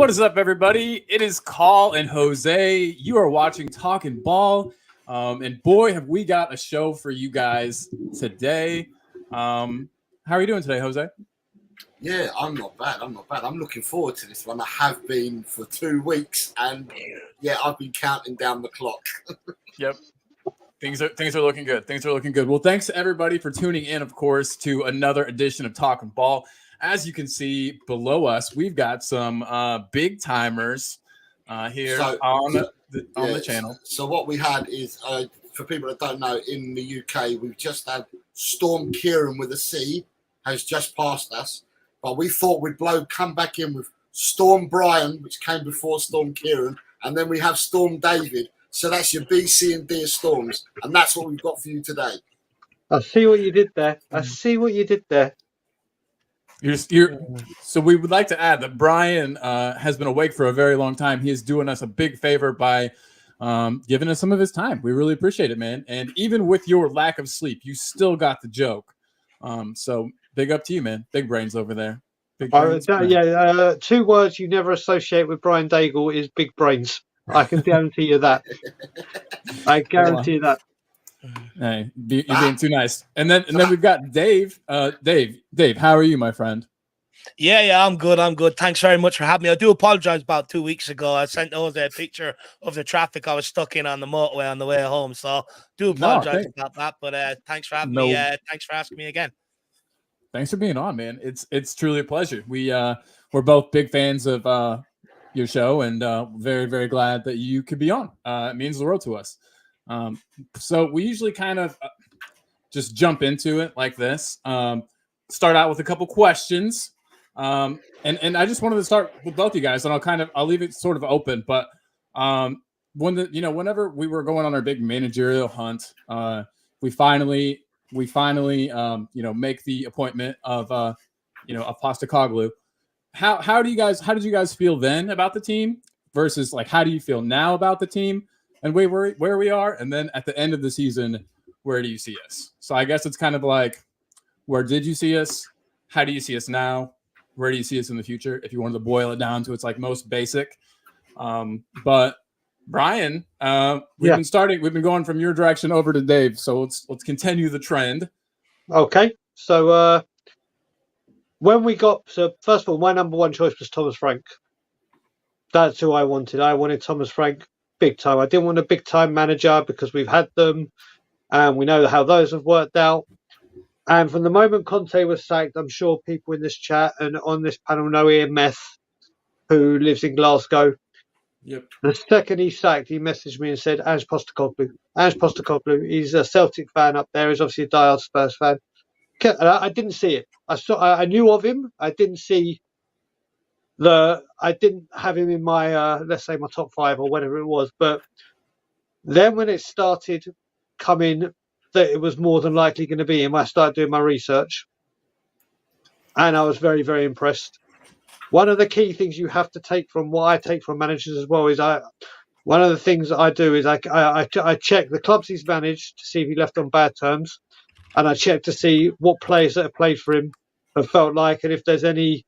What is up, everybody? It is Call and Jose. You are watching Talking Ball. And boy, have we got a show for you guys today. How are you doing today, Jose? Yeah, I'm not bad. I'm looking forward to this one. I have been for 2 weeks, and yeah, I've been counting down the clock. Yep. Things are looking good. Well, thanks to everybody for tuning in, of course, to another edition of Talking Ball. As you can see below us, we've got some big timers here on the channel. So what we had is, for people that don't know, in the UK, we've just had Storm Kieran with a C has just passed us, but we thought we'd come back in with Storm Brian, which came before Storm Kieran, and then we have Storm David. So that's your B, C, and D of storms, and that's what we've got for you today. I see what you did there. So we would like to add that Brian has been awake for a very long time. He is doing us a big favor by giving us some of his time. We really appreciate it, man. And even with your lack of sleep, you still got the joke. So big up to you, man. Big brains over there. Big brains, 2 words you never associate with Brian Daigle is big brains. I can guarantee you that. I guarantee that. Hey, you're being too nice. And then we've got Dave. Dave, how are you, my friend? Yeah, I'm good. Thanks very much for having me. I do apologize. About 2 weeks ago, I sent over a picture of the traffic I was stuck in on the motorway on the way home. So do apologize about that. But thanks for having me. Thanks for asking me again. Thanks for being on, man. It's truly a pleasure. We're both big fans of your show, and very, very glad that you could be on. It means the world to us. So we usually kind of just jump into it like this. Start out with a couple questions. And I just wanted to start with both you guys, and I'll leave it sort of open. But whenever we were going on our big managerial hunt, we finally make the appointment of Postecoglou. How did you guys feel then about the team versus like how do you feel now about the team and where we are, and then at the end of the season, where do you see us? So I guess it's kind of like, where did you see us? How do you see us now? Where do you see us in the future? If you wanted to boil it down to its like most basic. But Brian, we've been going from your direction over to Dave. So let's continue the trend. Okay. So first of all, my number one choice was Thomas Frank. That's who I wanted. I wanted Thomas Frank big time. I didn't want a big time manager because we've had them and we know how those have worked out. And from the moment Conte was sacked, I'm sure people in this chat and on this panel know Ian Meth, who lives in Glasgow. Yep. The second he sacked, he messaged me and said, Ange Postecoglou. He's a Celtic fan up there. He's obviously a diehard Spurs fan. I didn't see it. I knew of him. I didn't have him in my let's say my top 5 or whatever it was. But then when it started coming that it was more than likely going to be him, I started doing my research, and I was very, very impressed. One of the key things you have to take from what I take from managers as well is one of the things that I do is I check the clubs he's managed to see if he left on bad terms. And I checked to see what players that have played for him have felt like, and if there's any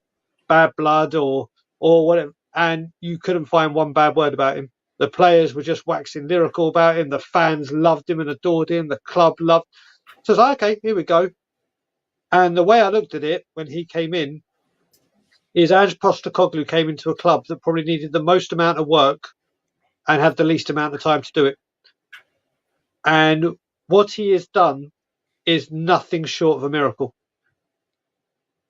bad blood or whatever. And you couldn't find one bad word about him. The players were just waxing lyrical about him. The fans loved him and adored him. The club loved. So I was like, okay, here we go. And the way I looked at it when he came in is Ange Postecoglou came into a club that probably needed the most amount of work and had the least amount of time to do it. And what he has done is nothing short of a miracle.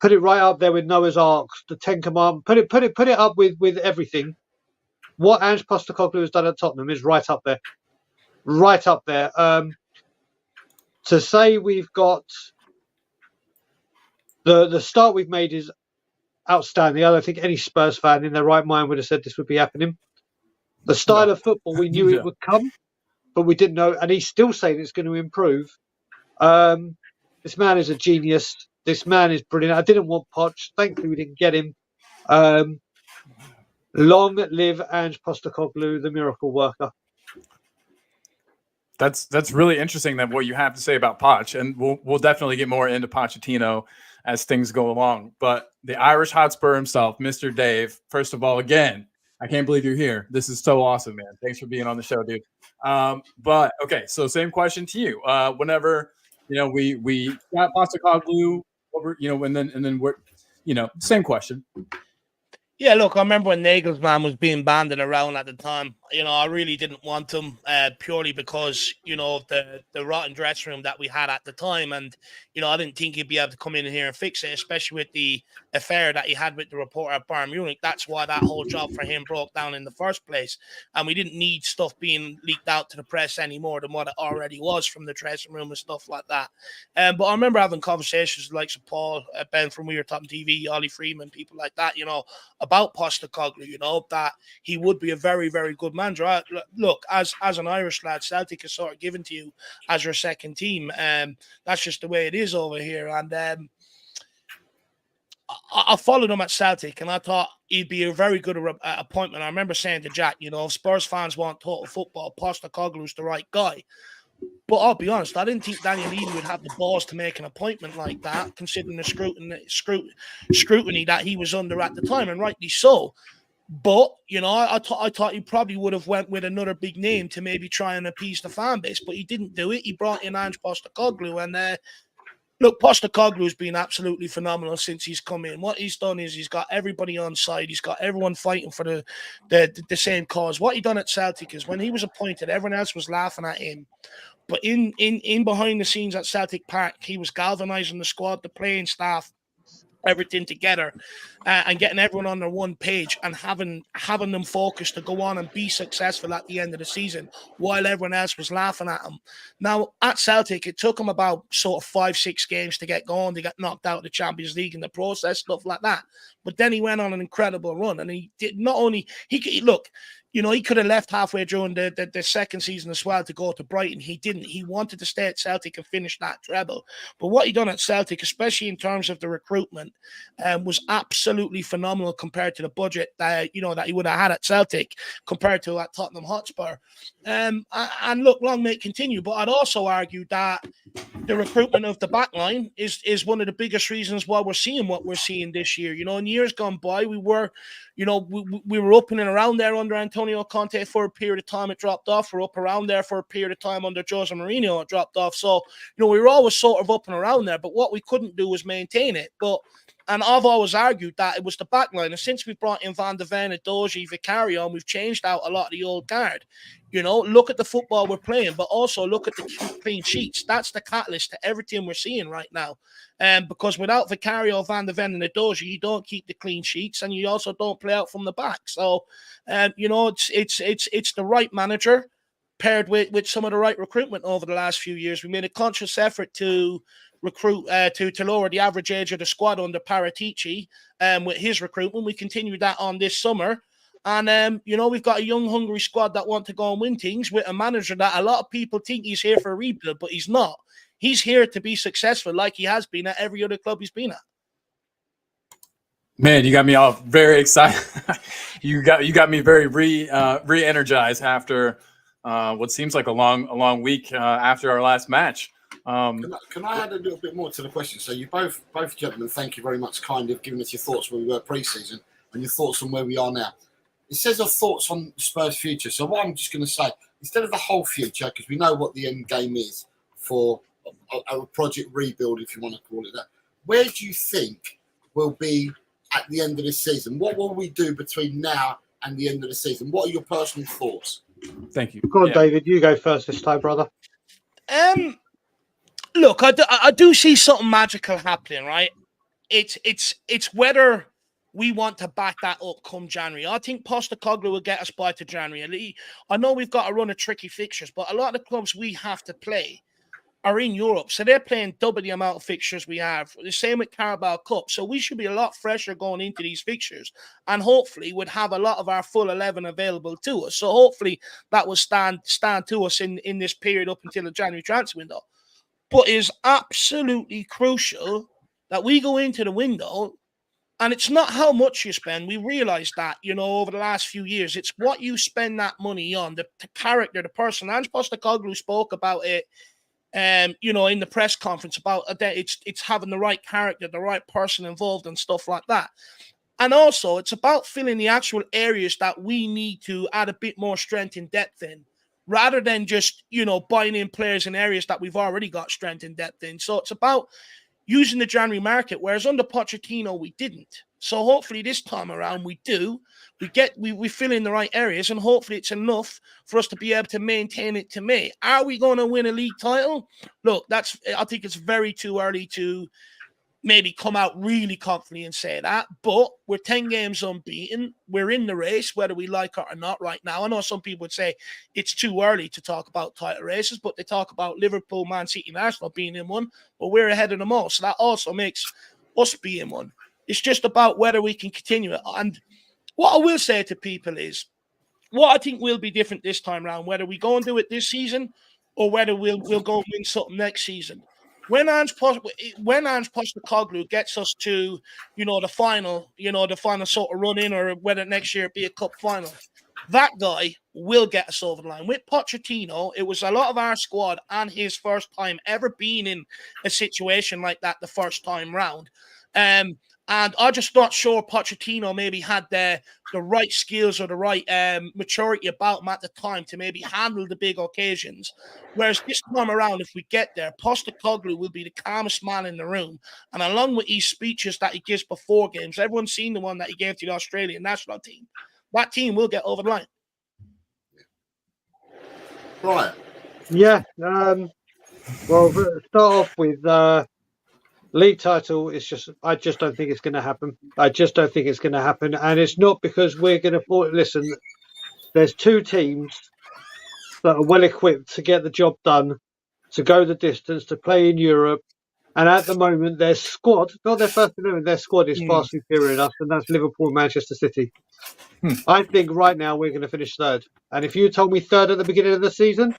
Put it right up there with Noah's Ark, the Ten Commandments. Put it up with everything. What Ange Postecoglou has done at Tottenham is right up there. To say we've got the start we've made is outstanding. I don't think any Spurs fan in their right mind would have said this would be happening. The style of football, we knew it would come, but we didn't know. And he's still saying it's going to improve. This man is a genius. This man is brilliant. I didn't want Poch. Thankfully, we didn't get him. Long live Ange Postecoglou, the miracle worker. That's really interesting that what you have to say about Poch, and we'll definitely get more into Pochettino as things go along. But the Irish Hotspur himself, Mr. Dave. First of all, again, I can't believe you're here. This is so awesome, man. Thanks for being on the show, dude. But okay, so same question to you. Whenever we got Postecoglou over, and then we're, same question. Yeah, look, I remember when Nagelsmann was being banded around at the time. I really didn't want him purely because, of the rotten dressing room that we had at the time. And, I didn't think he'd be able to come in here and fix it, especially with the affair that he had with the reporter at Bayern Munich. That's why that whole job for him broke down in the first place. And we didn't need stuff being leaked out to the press any more than what it already was from the dressing room and stuff like that. But I remember having conversations with the likes of Paul, Ben from We Were Talking TV, Ollie Freeman, people like that, about Postecoglou, that he would be a very, very good manager. Look, as an Irish lad, Celtic is sort of given to you as your second team. That's just the way it is over here. And I followed him at Celtic, and I thought he'd be a very good appointment. I remember saying to Jack, if Spurs fans want total football, Postecoglou's the right guy. But I'll be honest, I didn't think Daniel Levy would have the balls to make an appointment like that, considering the scrutiny that he was under at the time, and rightly so. But, I thought he probably would have went with another big name to maybe try and appease the fan base, but he didn't do it. He brought in Ange Postecoglou, and look, Postecoglou's been absolutely phenomenal since he's come in. What he's done is he's got everybody on side. He's got everyone fighting for the same cause. What he done at Celtic is when he was appointed, everyone else was laughing at him. But in behind the scenes at Celtic Park, he was galvanizing the squad, the playing staff, everything together, and getting everyone on their one page and having them focused to go on and be successful at the end of the season while everyone else was laughing at him. Now, at Celtic, it took him about sort of 5-6 games to get going. They got knocked out of the Champions League in the process, stuff like that. But then he went on an incredible run, and he did not only he could have left halfway during the second season as well to go to Brighton. He didn't. He wanted to stay at Celtic and finish that treble. But what he done at Celtic, especially in terms of the recruitment, was absolutely phenomenal compared to the budget that he would have had at Celtic compared to at Tottenham Hotspur. And look, long may it continue. But I'd also argue that the recruitment of the back line is one of the biggest reasons why we're seeing what we're seeing this year. In years gone by, we were up in and around there under Antonio Conte for a period of time. It dropped off. We're up around there for a period of time under Jose Mourinho. It dropped off. So, we were always sort of up and around there. But what we couldn't do was maintain it. And I've always argued that it was the back line. And since we brought in Van de Ven, Doji, Vicario, and we've changed out a lot of the old guard, look at the football we're playing, but also look at the clean sheets. That's the catalyst to everything we're seeing right now. Because without Vicario, Van de Ven, and Doji, you don't keep the clean sheets, and you also don't play out from the back. So, it's the right manager paired with some of the right recruitment over the last few years. We made a conscious effort to recruit to lower the average age of the squad under Paratici with his recruitment. We continued that on this summer. And, we've got a young, hungry squad that want to go and win things with a manager that a lot of people think he's here for a rebuild, but he's not. He's here to be successful like he has been at every other club he's been at. Man, you got me all very excited. you got me very re-energized after what seems like a long week after our last match. Can I add a little bit more to the question? So you both gentlemen, thank you very much, kind of giving us your thoughts where we were pre-season and your thoughts on where we are now. It says your thoughts on Spurs' future. So what I'm just going to say, instead of the whole future, because we know what the end game is for a project rebuild, if you want to call it that, where do you think we'll be at the end of the season? What will we do between now and the end of the season? What are your personal thoughts? Thank you. Go on, David. You go first this time, brother. Look, I do see something magical happening, right? It's whether we want to back that up come January. I think Postecoglou will get us by to January. I know we've got to run a tricky fixtures, but a lot of the clubs we have to play are in Europe. So they're playing double the amount of fixtures we have. The same with Carabao Cup. So we should be a lot fresher going into these fixtures. And hopefully would have a lot of our full 11 available to us. So hopefully that will stand to us in this period up until the January transfer window. But it is absolutely crucial that we go into the window. And it's not how much you spend. We realize that, over the last few years. It's what you spend that money on, the character, the person. Ange Postecoglou spoke about it in the press conference about that it's having the right character, the right person involved and stuff like that. And also, it's about filling the actual areas that we need to add a bit more strength and depth in, rather than just, buying in players in areas that we've already got strength and depth in. So it's about using the January market, whereas under Pochettino, we didn't. So hopefully this time around we do. We fill in the right areas, and hopefully it's enough for us to be able to maintain it to May. Are we going to win a league title? Look, I think it's very too early to maybe come out really confidently and say that, but we're 10 games unbeaten. We're in the race, whether we like it or not right now. I know some people would say it's too early to talk about title races, but they talk about Liverpool, Man City, and Arsenal being in one, but we're ahead of them all. So that also makes us be in one. It's just about whether we can continue it. And what I will say to people is, what I think will be different this time around, whether we go and do it this season or whether we'll go and win something next season. When Ange Postecoglou gets us to, the final sort of run in, or whether next year it be a cup final, that guy will get us over the line. With Pochettino, it was a lot of our squad and his first time ever being in a situation like that the first time round. And I'm just not sure Pochettino maybe had the right skills or the right maturity about him at the time to maybe handle the big occasions. Whereas this time around, if we get there, Postecoglou will be the calmest man in the room. And along with his speeches that he gives before games, everyone's seen the one that he gave to the Australian national team. That team will get over the line. Right. Yeah. Well, we'll start off with league title. I just don't think it's going to happen. And it's not because we're going to listen. There's two teams that are well equipped to get the job done, to go the distance, to play in Europe. And at the moment, their squad, not their first 11, their squad is far superior enough, and that's Liverpool and Manchester City. I think right now we're going to finish third. And if you told me third at the beginning of the season,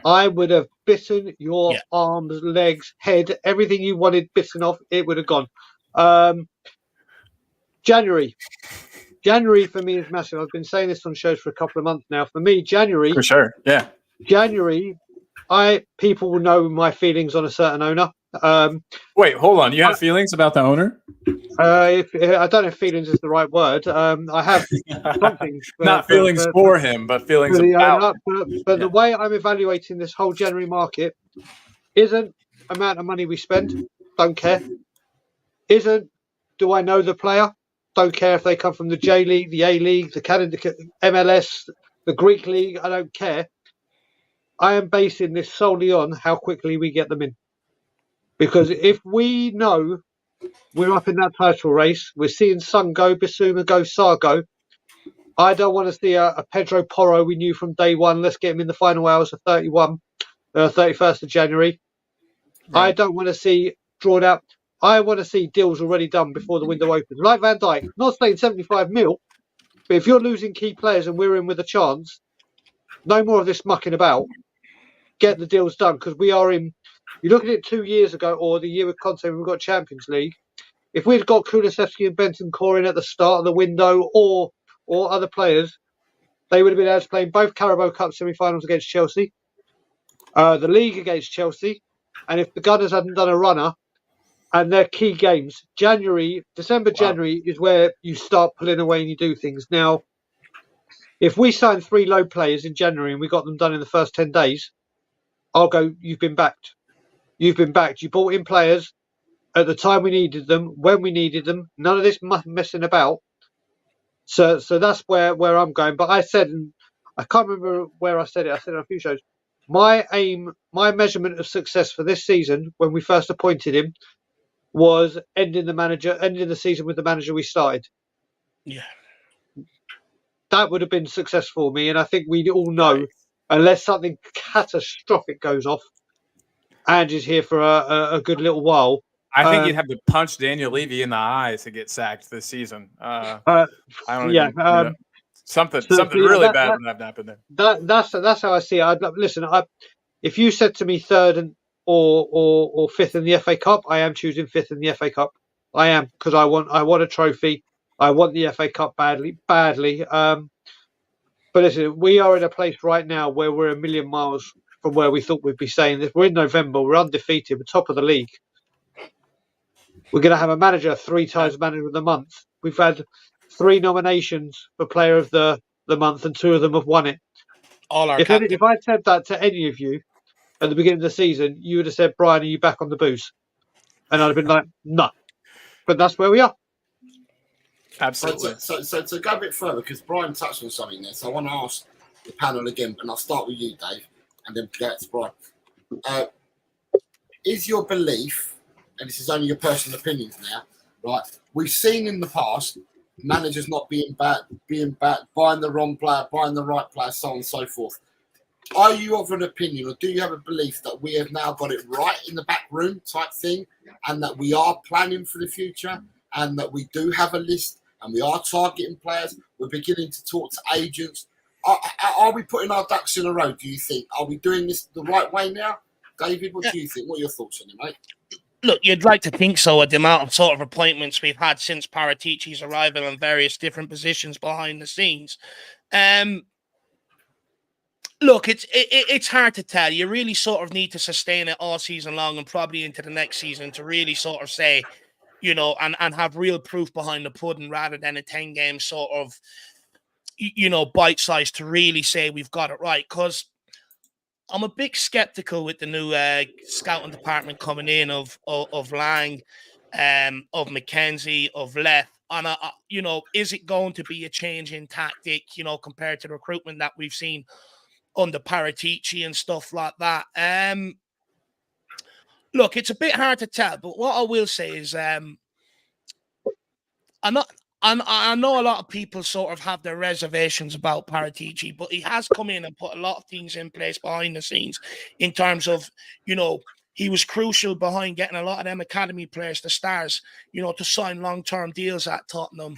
I would have bitten your arms, legs, head, everything you wanted bitten off, it would have gone. January for me is massive. I've been saying this on shows for a couple of months now. For me, January. For sure, yeah. January, people will know my feelings on a certain owner. Wait, hold on. You have feelings about the owner? I don't know if feelings is the right word. I have something. Not feelings for him, but feelings about him. But the way I'm evaluating this whole January market isn't amount of money we spend. Don't care. Isn't do I know the player? Don't care if they come from the J League, the A League, the Canada MLS, the Greek League. I don't care. I am basing this solely on how quickly we get them in. Because if we know we're up in that title race, we're seeing Son go, Bissouma go, Sarr go. I don't want to see a Pedro Porro we knew from day one. Let's get him in the final hours of 31st of January. Right. I don't want to see drawn out. I want to see deals already done before the window opens. Like Van Dijk, not saying 75 mil, but if you're losing key players and we're in with a chance, no more of this mucking about. Get the deals done, because we are in. You look at it 2 years ago, or the year with Conte when we got Champions League. If we'd got Kulusevski and Bentancur in at the start of the window, or other players, they would have been able to play in both Carabao Cup semi-finals against Chelsea, the league against Chelsea, and if the Gunners hadn't done a runner, and their key games, December, January is where you start pulling away and you do things. Now, if we signed 3 low players in January and we got them done in the first 10 days, I'll go, you've been backed. You've been backed. You brought in players at the time we needed them, when we needed them. None of this messing about. So that's where I'm going. But I said, and I can't remember where I said it. I said it on a few shows. My aim, my measurement of success for this season, when we first appointed him, was ending the season with the manager we started. Yeah. That would have been success for me. And I think we all know, unless something catastrophic goes off, Ange's here for a good little while. I think you'd have to punch Daniel Levy in the eyes to get sacked this season. I don't know. Something really bad would have happened there. That's how I see it. Listen, if you said to me third or fifth in the FA Cup, I am choosing fifth in the FA Cup. I am, because I want a trophy. I want the FA Cup badly. But listen, we are in a place right now where we're a million miles from where we thought we'd be saying this. We're in November, we're undefeated, we're top of the league. We're going to have a manager 3 times manager of the month. We've had 3 nominations for player of the month, and 2 of them have won it. All our If I'd said that to any of you at the beginning of the season, you would have said, Brian, are you back on the booze? And I'd have been like, no. But that's where we are. Absolutely. So to go a bit further, because Brian touched on something there, so I want to ask the panel again, and I'll start with you, Dave, and then get to Brian. Is your belief, and this is only your personal opinions now, right? We've seen in the past managers not being back, buying the wrong player, buying the right player, so on and so forth. Are you of an opinion, or do you have a belief that we have now got it right in the back room type thing, and that we are planning for the future, and that we do have a list, and we are targeting players? We're beginning to talk to agents. Are we putting our ducks in a row, do you think? Are we doing this the right way now? David, what do you think? What are your thoughts on it, mate? Look, you'd like to think so with the amount of sort of appointments we've had since Paratici's arrival in various different positions behind the scenes. Look, it's hard to tell. You really sort of need to sustain it all season long and probably into the next season to really sort of say, you know, and have real proof behind the pudding rather than a 10-game sort of, you know, bite size to really say we've got it right. Because I'm a bit skeptical with the new scouting department coming in of Lang, of McKenzie, of Leth. And, you know, is it going to be a change in tactic, you know, compared to the recruitment that we've seen under Paratici and stuff like that? Look, it's a bit hard to tell, but what I will say is I know a lot of people sort of have their reservations about Paratici, but he has come in and put a lot of things in place behind the scenes in terms of, you know, he was crucial behind getting a lot of them academy players, the stars, you know, to sign long-term deals at Tottenham.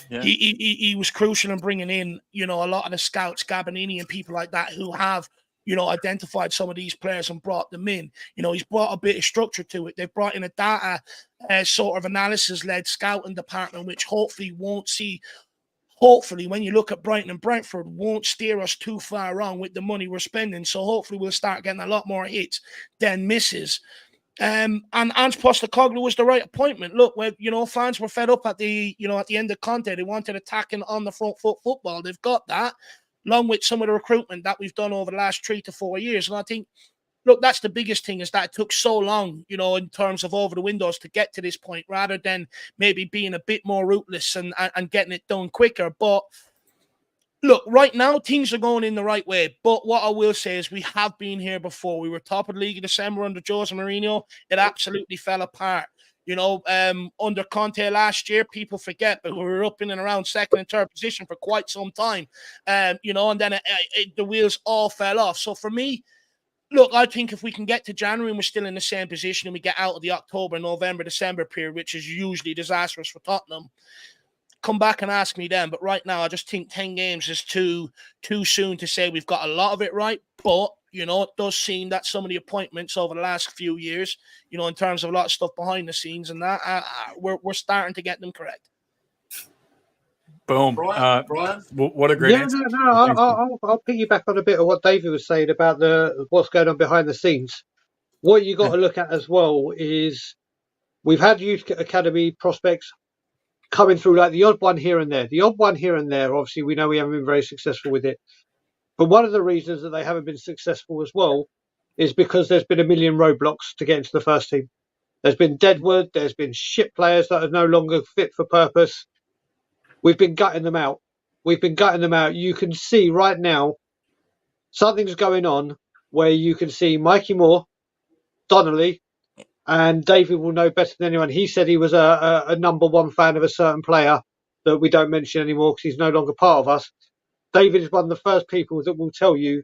He was crucial in bringing in, you know, a lot of the scouts, Gabonini and people like that who have, you know, identified some of these players and brought them in. You know, he's brought a bit of structure to it. They've brought in a data sort of analysis-led scouting department, which hopefully when you look at Brighton and Brentford, won't steer us too far wrong with the money we're spending. So hopefully we'll start getting a lot more hits than misses. And Ange Postecoglou was the right appointment. Look, you know, fans were fed up at the end of Conte. They wanted attacking on the front foot football. They've got that, along with some of the recruitment that we've done over the last 3 to 4 years. And I think, look, that's the biggest thing, is that it took so long, you know, in terms of over the windows to get to this point, rather than maybe being a bit more ruthless and getting it done quicker. But look, right now, things are going in the right way. But what I will say is we have been here before. We were top of the league in December under Jose Mourinho. It absolutely fell apart. You know, under Conte last year, people forget, but we were up in and around second and third position for quite some time. You know, and then the wheels all fell off. So for me, look, I think if we can get to January and we're still in the same position and we get out of the October, November, December period, which is usually disastrous for Tottenham, come back and ask me then. But right now, I just think 10 games is too soon to say we've got a lot of it right. But, you know, it does seem that some of the appointments over the last few years, you know, in terms of a lot of stuff behind the scenes and that, we're starting to get them correct. Boom. Brian? What a great answer. I'll piggyback on a bit of what David was saying about what's going on behind the scenes. What you got to look at as well is we've had youth academy prospects coming through, like the odd one here and there. The odd one here and there, obviously, we know we haven't been very successful with it. But one of the reasons that they haven't been successful as well is because there's been a million roadblocks to get into the first team. There's been deadwood, there's been shit players that are no longer fit for purpose. We've been gutting them out. You can see right now something's going on where you can see Mikey Moore, Donnelly, and David will know better than anyone. He said he was a number one fan of a certain player that we don't mention anymore because he's no longer part of us. David is one of the first people that will tell you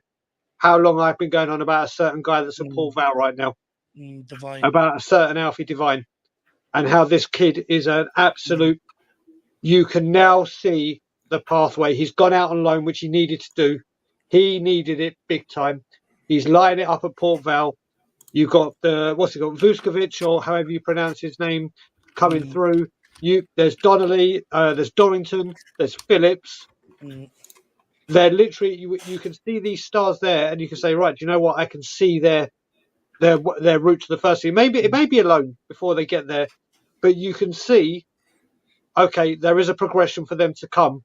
how long I've been going on about a certain guy that's a Paul Val right now. Divine. About a certain Alfie Divine. And how this kid is an absolute... You can now see the pathway. He's gone out on loan, which he needed to do. He needed it big time. He's lining it up at Port Val. You've got Vuskovic, or however you pronounce his name, coming through. There's Donnelly, there's Dorrington, there's Phillips. they're literally you can see these stars there, and you can say, right, do you know what? I can see their route to the first team. Maybe it may be a loan before they get there, but you can see, okay, there is a progression for them to come.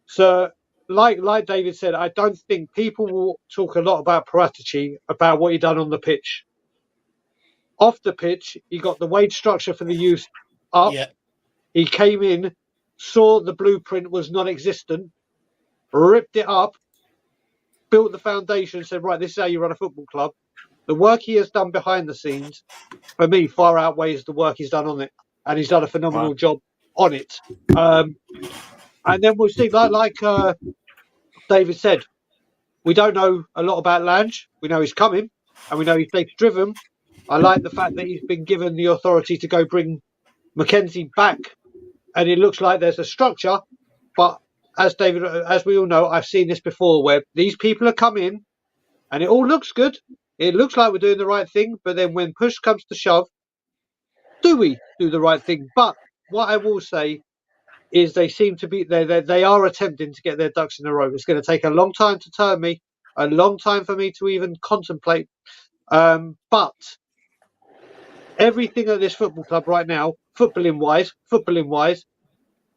So, like David said, I don't think people will talk a lot about Paratici, about what he done on the pitch. Off the pitch, he got the wage structure for the youth up. Yeah. He came in, saw the blueprint was non-existent, ripped it up, built the foundation, said, right, this is how you run a football club. The work he has done behind the scenes, for me, far outweighs the work he's done on it. And he's done a phenomenal job on it. And then we'll see, like David said, we don't know a lot about Lange. We know he's coming, and we know he's data driven. I like the fact that he's been given the authority to go bring Mackenzie back, and it looks like there's a structure. But as we all know, I've seen this before, where these people are coming, and it all looks good. It looks like we're doing the right thing, but then when push comes to shove, do we do the right thing? But what I will say is they seem to be they are attempting to get their ducks in a row. It's going to take a long time to turn me, a long time for me to even contemplate. But everything at this football club right now, footballing wise,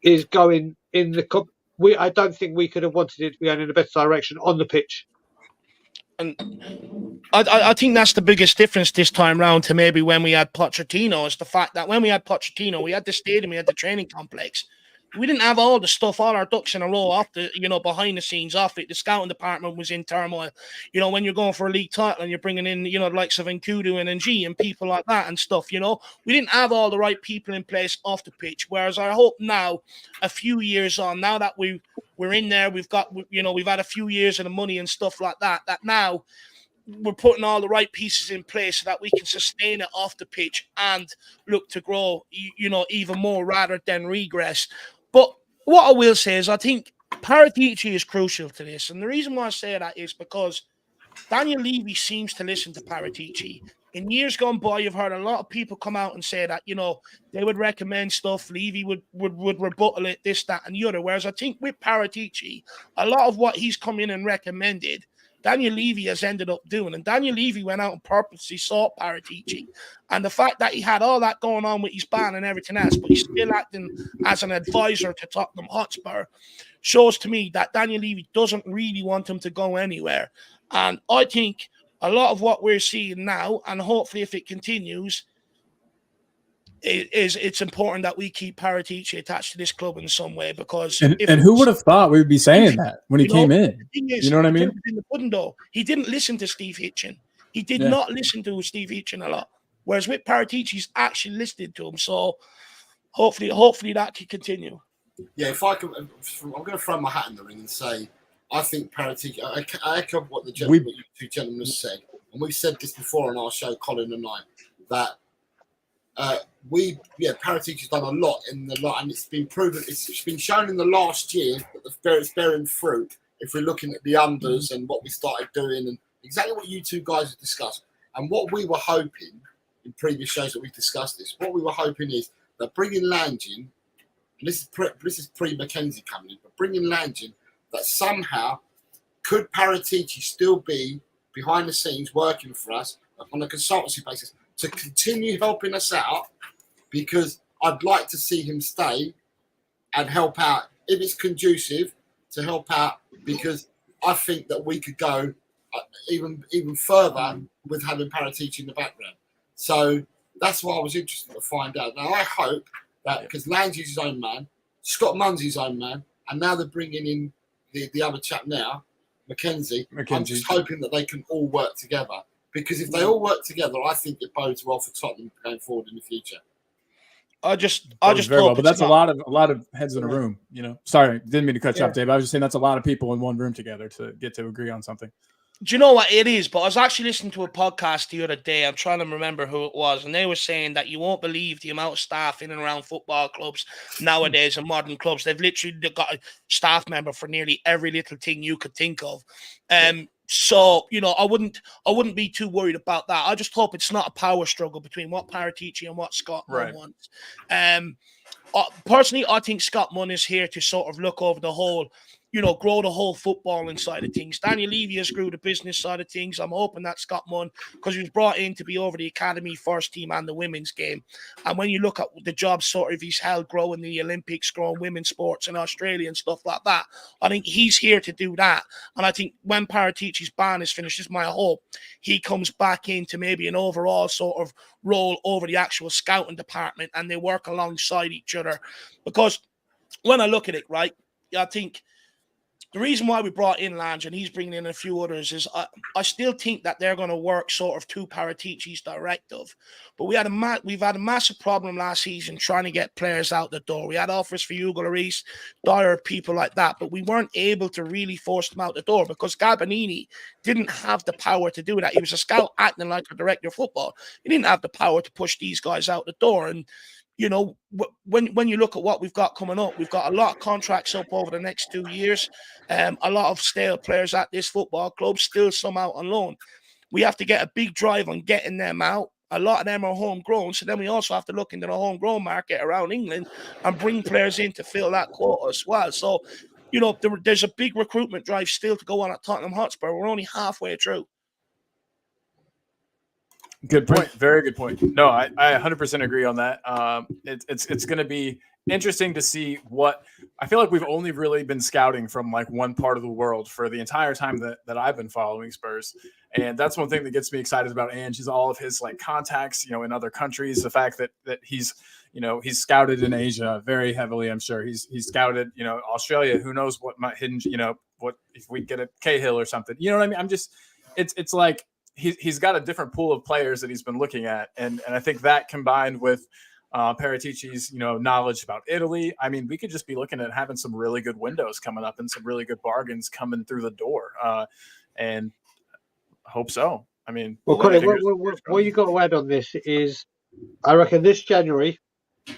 is going in the. I don't think we could have wanted it to be going in a better direction on the pitch. And I think that's the biggest difference this time round to maybe when we had Pochettino, is the fact that when we had Pochettino, we had the stadium, we had the training complex. We didn't have all the stuff, all our ducks in a row off the, behind the scenes off it. The scouting department was in turmoil. When you're going for a league title and you're bringing in, the likes of Nkudu and NG and people like that and stuff, we didn't have all the right people in place off the pitch. Whereas I hope now, a few years on, now that we're in there, we've got, we've had a few years of the money and stuff like that, that now we're putting all the right pieces in place so that we can sustain it off the pitch and look to grow, even more rather than regress. But what I will say is I think Paratici is crucial to this. And the reason why I say that is because Daniel Levy seems to listen to Paratici. In years gone by, you've heard a lot of people come out and say that, they would recommend stuff. Levy would rebuttal it, this, that, and the other. Whereas I think with Paratici, a lot of what he's come in and recommended, Daniel Levy has ended up doing. And Daniel Levy went out and purposely sought Paratici. And the fact that he had all that going on with his ban and everything else, but he's still acting as an advisor to Tottenham Hotspur, shows to me that Daniel Levy doesn't really want him to go anywhere. And I think a lot of what we're seeing now, and hopefully if it continues, it's important that we keep Paratici attached to this club in some way, because and who would have thought we would be saying that when he came in? You know what I mean? In the pudding, though, he didn't listen to Steve Hitchen. He did not listen to Steve Hitchen a lot. Whereas with Paratici, he's actually listening to him. So hopefully that can continue. Yeah, if I can, I'm going to throw my hat in the ring and say I think Paratici. I echo what you two gentlemen said, and we've said this before on our show, Colin and I, that. Paratici's done a lot in the lot, and it's been proven. It's been shown in the last year that it's bearing fruit. If we're looking at the unders and what we started doing, and exactly what you two guys have discussed, and what we were hoping in previous shows that we've discussed this, what we were hoping is that bringing Lange in, and this is pre Mackenzie coming in, but bringing Lange in, that somehow could Paratici still be behind the scenes working for us on a consultancy basis to continue helping us out, because I'd like to see him stay and help out if it's conducive to help out, because I think that we could go even further with having Paratici in the background. So that's why I was interested to find out. Now I hope that, because Lange is his own man, Scott Munn's his own man, and now they're bringing in the other chap now, Mackenzie. I'm just hoping that they can all work together. Because if they all work together, I think it bodes well for Tottenham going forward in the future. I just very well, but that's a lot of heads in a room. Sorry, didn't mean to cut you off, Dave. I was just saying that's a lot of people in one room together to get to agree on something. Do you know what it is? But I was actually listening to a podcast the other day. I'm trying to remember who it was, and they were saying that you won't believe the amount of staff in and around football clubs nowadays and modern clubs. They've literally got a staff member for nearly every little thing you could think of. So, I wouldn't be too worried about that. I just hope it's not a power struggle between what Paratici and what Scott Munn wants. Personally, I think Scott Munn is here to sort of look over the whole grow the whole footballing side of things. Daniel Levy has grew the business side of things. I'm hoping that Scott Munn, because he was brought in to be over the academy, first team, and the women's game. And when you look at the job sort of he's held growing the Olympics, growing women's sports in Australia and stuff like that, I think he's here to do that. And I think when Paratici's ban is finished, it's my hope he comes back into maybe an overall sort of role over the actual scouting department and they work alongside each other. Because when I look at it, right, I think the reason why we brought in Lange and he's bringing in a few others is I still think that they're going to work sort of to Paratici's directive. But we've had a massive problem last season trying to get players out the door. We had offers for Hugo Lloris, Dyer, people like that, but we weren't able to really force them out the door because Galbanini didn't have the power to do that. He was a scout acting like a director of football. He didn't have the power to push these guys out the door. And when you look at what we've got coming up, we've got a lot of contracts up over the next 2 years. A lot of stale players at this football club, still some out on loan. We have to get a big drive on getting them out. A lot of them are homegrown, so then we also have to look into the homegrown market around England and bring players in to fill that quota as well. So, there's a big recruitment drive still to go on at Tottenham Hotspur. We're only halfway through. Good point. Very good point. No, I 100% agree on that. It's going to be interesting to see what I feel like we've only really been scouting from like one part of the world for the entire time that I've been following Spurs. And that's one thing that gets me excited about Ange is all of his like contacts, in other countries, the fact that he's scouted in Asia very heavily. I'm sure he's scouted, Australia, who knows what might hinge, what if we get a Cahill or something, you know what I mean? It's like, he's got a different pool of players that he's been looking at. And I think that combined with Paratici's, knowledge about Italy, I mean, we could just be looking at having some really good windows coming up and some really good bargains coming through the door. And hope so. I mean, Colin, what you got to add on this is I reckon this January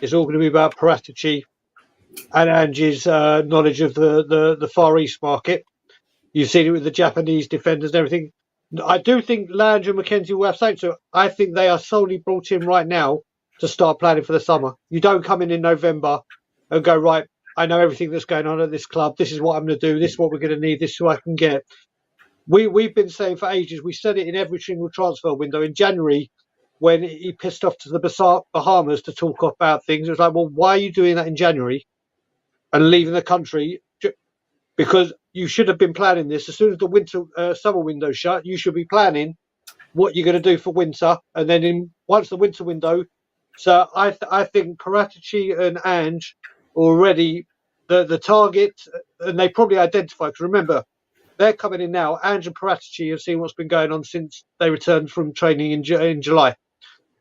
is all going to be about Paratici and Ange's knowledge of the Far East market. You've seen it with the Japanese defenders and everything. I do think Lange and McKenzie will have something. So I think they are solely brought in right now to start planning for the summer. You don't come in November and go, right, I know everything that's going on at this club. This is what I'm going to do. This is what we're going to need. This is what I can get. We've been saying for ages, we said it in every single transfer window. In January, when he pissed off to the Bahamas to talk about things, it was like, well, why are you doing that in January and leaving the country? Because you should have been planning this as soon as the summer window shut. You should be planning what you're going to do for winter, and then once the winter window. So I think Paratici and Ange already the target, and they probably identify. Because remember, they're coming in now. Ange and Paratici have seen what's been going on since they returned from training in July,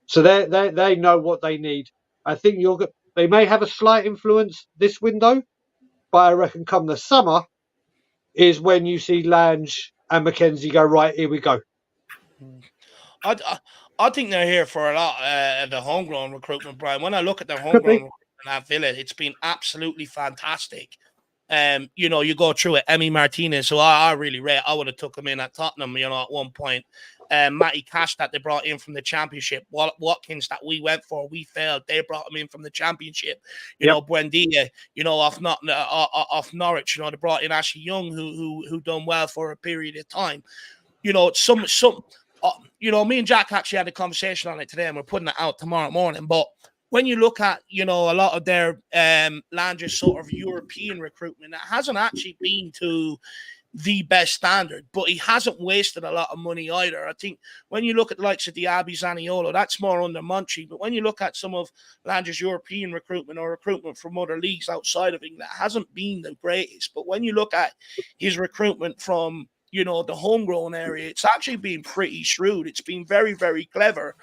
so they know what they need. I think they may have a slight influence this window, but I reckon come the summer is when you see Lange and McKenzie go, right, here we go. I think they're here for a lot of the homegrown recruitment, Brian. When I look at their homegrown recruitment at Villa, it's been absolutely fantastic. You go through it. Emi Martinez, who I really rate, I would have took him in at Tottenham, at one point. Matty Cash that they brought in from the Championship. Watkins that we went for, we failed. They brought him in from the Championship. Buendia, off Norwich. They brought in Ashley Young, who done well for a period of time. Me and Jack actually had a conversation on it today, and we're putting it out tomorrow morning. But when you look at, a lot of their Lange's sort of European recruitment, it hasn't actually been to the best standard, but he hasn't wasted a lot of money either. I think when you look at the likes of Diaby, Zaniolo, that's more under Monchi. But when you look at some of Lange's European recruitment or recruitment from other leagues outside of England, it hasn't been the greatest. But when you look at his recruitment from, the homegrown area, it's actually been pretty shrewd. It's been very, very clever.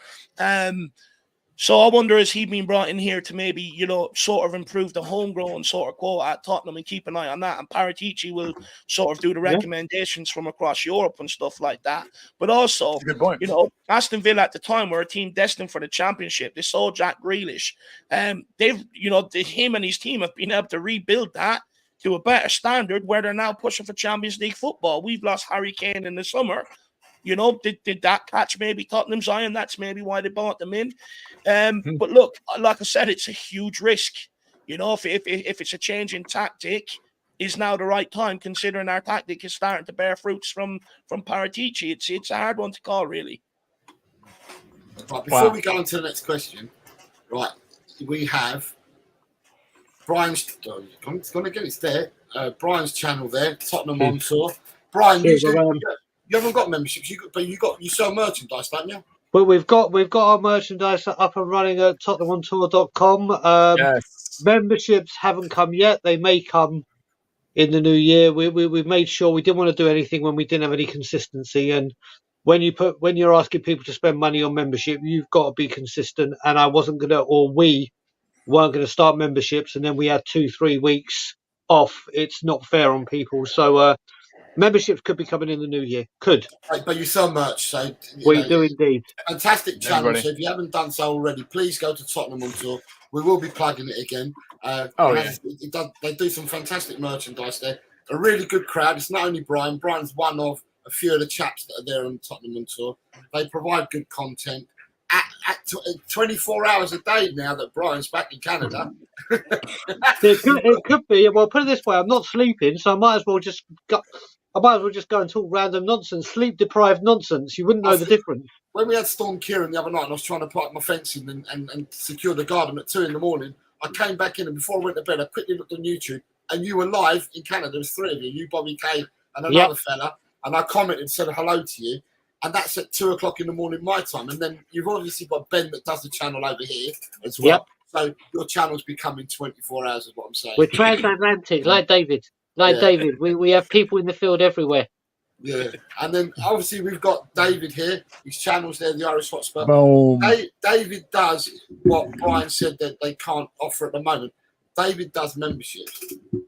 So I wonder, has he been brought in here to maybe, sort of improve the homegrown sort of quota at Tottenham and keep an eye on that? And Paratici will sort of do the recommendations from across Europe and stuff like that. But also, good point. Aston Villa at the time were a team destined for the Championship. They saw Jack Grealish. Him and his team have been able to rebuild that to a better standard where they're now pushing for Champions League football. We've lost Harry Kane in the summer. Did that catch maybe Tottenham's eye, and that's maybe why they bought them in. But look, like I said, it's a huge risk. If it's a change in tactic, is now the right time, considering our tactic is starting to bear fruits from Paratici. It's a hard one to call, really. Right, before we go on to the next question, right, we have Brian's. It's going to get it's there. Brian's channel there, Tottenham on Tour. Brian, you haven't got memberships, you sell merchandise, don't you? Well, we've got our merchandise up and running at tottenhamontour.com. Yes. Memberships haven't come yet. They may come in the new year. We made sure we didn't want to do anything when we didn't have any consistency. And when you're asking people to spend money on membership, you've got to be consistent. And we weren't going to start memberships, and then we had 2-3 weeks off. It's not fair on people. So memberships could be coming in the new year. Could. Right, but you sell merch, so we do indeed. Fantastic channel. So if you haven't done so already, please go to Tottenham on Tour. We will be plugging it again. They do some fantastic merchandise there. A really good crowd. It's not only Brian. Brian's one of a few of the chaps that are there on Tottenham on Tour. They provide good content. At 24 hours a day now that Brian's back in Canada. It could be. Well, put it this way: I'm not sleeping, so I might as well just go and talk random nonsense, sleep-deprived nonsense. You wouldn't know the difference. When we had Storm Kieran the other night, and I was trying to put up my fencing and secure the garden at 2 a.m, I came back in, and before I went to bed, I quickly looked on YouTube, and you were live in Canada. There was 3 of you, Bobby Kay, and another fella, and I commented and said hello to you. And that's at 2 o'clock in the morning my time. And then you've obviously got Ben that does the channel over here as well. Yep. So your channel's becoming 24 hours is what I'm saying. We're transatlantic, like David. David. We have people in the field everywhere. Yeah. And then obviously we've got David here. His channel's there, the Irish Hotspur. Boom. David does what Brian said that they can't offer at the moment. David does membership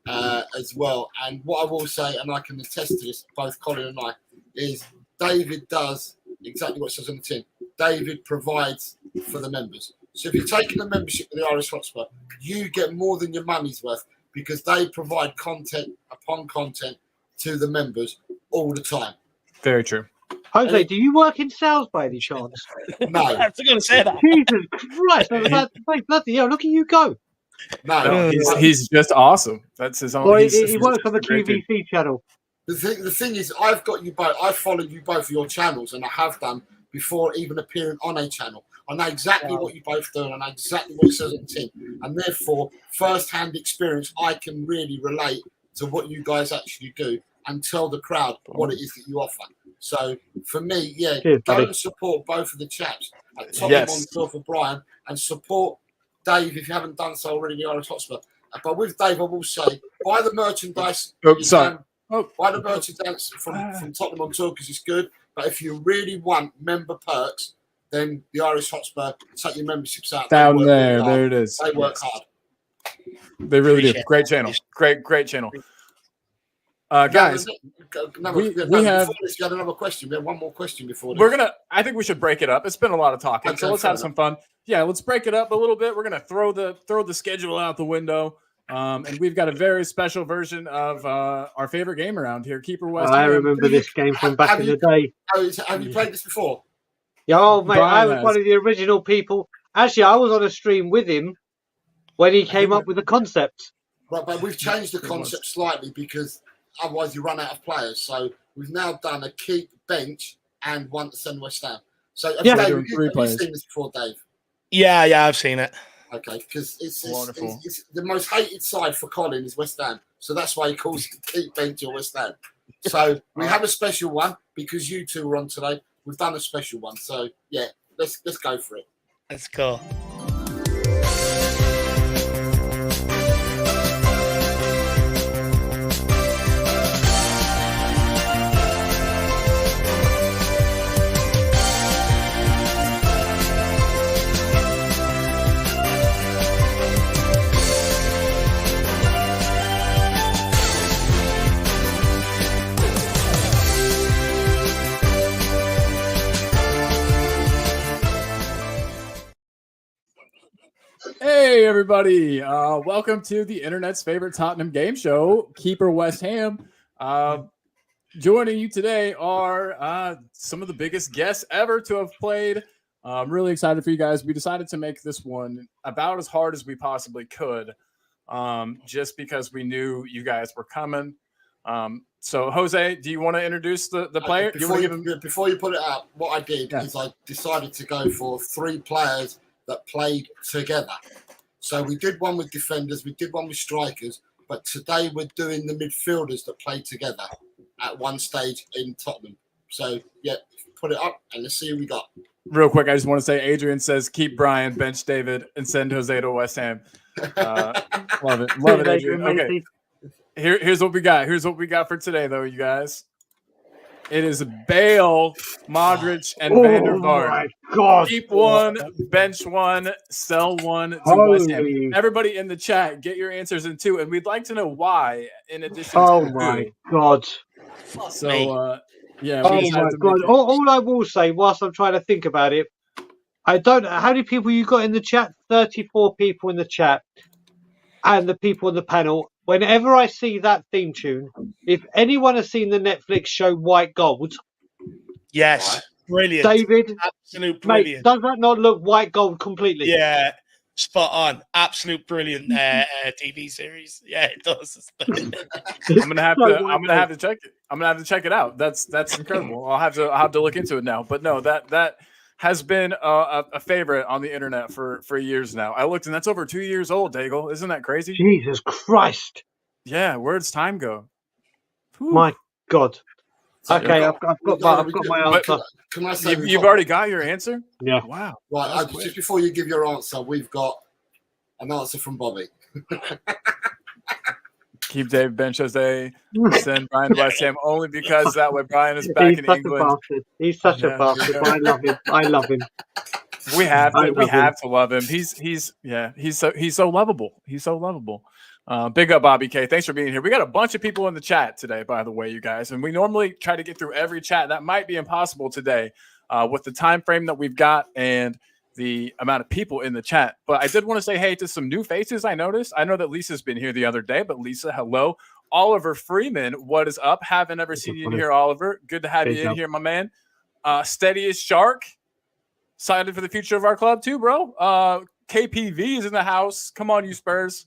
as well. And what I will say, and I can attest to this, both Colin and I, is David does exactly what it says on the tin. David provides for the members. So if you're taking a membership with the Irish Hotspur, you get more than your money's worth because they provide content upon content to the members all the time. Very true. Jose, do you work in sales by any chance? No. I was going to say that. Jesus Christ. I was like, bloody hell, look at you go. No. He's just awesome. That's his own. Well, he works on the QVC channel. The thing is, I've got you both. I followed you both your channels, and I have done before even appearing on a channel. I know exactly what you both do, and I know exactly what it says on the tin. And therefore, first-hand experience, I can really relate to what you guys actually do and tell the crowd what it is that you offer. So for me, go and support both of the chaps at Tottenham on Tour for Brian, and support Dave if you haven't done so already. The Irish Hotspur. But with Dave, I will say, buy the merchandise. Buy the merchandise from Tottenham on Tour because it's good. But if you really want member perks, then the Irish Hotspur, take your memberships out. Down there. There it is. They work hard. They really do. Great channel. Great channel. Guys, we have another question. We have one more question before this. I think we should break it up. It's been a lot of talking, so let's have some fun. Yeah, let's break it up a little bit. We're gonna throw the schedule out the window. And we've got a very special version of our favorite game around here, Keeper West. I remember this game from back in the day. Have you played this before? Yeah, mate, I was one of the original people. Actually, I was on a stream with him when he came up with the concept. Right, but we've changed the concept slightly because otherwise you run out of players. So we've now done a keep, bench, and one to send West Ham. So Dave, have you seen this before, Dave? Yeah, I've seen it. Okay, because it's the most hated side for Colin is West Ham. So that's why he calls it keep, bench, or West Ham. So we have a special one because you two were on today. We've done a special one. So yeah, let's go for it. Let's go. Hey everybody, welcome to the internet's favorite Tottenham game show, Keeper West Ham. Joining you today are some of the biggest guests ever to have played. I'm really excited for you guys. We decided to make this one about as hard as we possibly could. just because we knew you guys were coming. So, Jose, do you want to introduce the player? Before you put it up, what I did is I decided to go for 3 players that played together. So we did one with defenders, we did one with strikers, but today we're doing the midfielders that played together at one stage in Tottenham. So, yeah, put it up and let's see who we got. Real quick, I just want to say Adrian says keep Brian, bench David, and send Jose to West Ham. Love it, Adrian. Okay. Here's what we got. Here's what we got for today, though, you guys. It is Bale, Modric, and Van der Vaart. Oh, my God. Keep one, bench one, sell one to West Ham. Everybody in the chat, get your answers in too. And we'd like to know why, in addition to Oh, my God. So, yeah. Oh, my God. All I will say, whilst I'm trying to think about it, I don't know. How many people you got in the chat? 34 people in the chat. And the people on the panel. Whenever I see that theme tune, if anyone has seen the Netflix show White Gold, yes, brilliant, David, absolute brilliant. Mate, does that not look white gold completely? Yeah, spot on, absolute brilliant TV series. Yeah, it does. I'm gonna have to check it. I'm gonna have to check it out. That's incredible. I'll have to look into it now. But no, that has been a favorite on the internet for years now. I looked, and that's over 2 years old, Daigle. Isn't that crazy? Jesus Christ. Yeah, where's time go? Whew. My God. Okay, I've got my answer. Can I say you've already got your answer? Yeah. Wow. Right, just before you give your answer, we've got an answer from Bobby. Keep Dave bench Jose, send Brian to West Ham only because that way Brian is back in England. He's such a bastard. But I love him. I love him. We have to love him. He's so lovable. He's so lovable. Big up Bobby K. Thanks for being here. We got a bunch of people in the chat today, by the way, you guys. And we normally try to get through every chat. That might be impossible today with the time frame that we've got and the amount of people in the chat. But I did want to say hey to some new faces I noticed. I know that Lisa's been here the other day, but Lisa, hello. Oliver Freeman, what is up? Haven't ever seen you in here, Oliver. Good to have you in here, my man. Steady as Shark. Excited for the future of our club too, bro. KPV is in the house. Come on, you Spurs.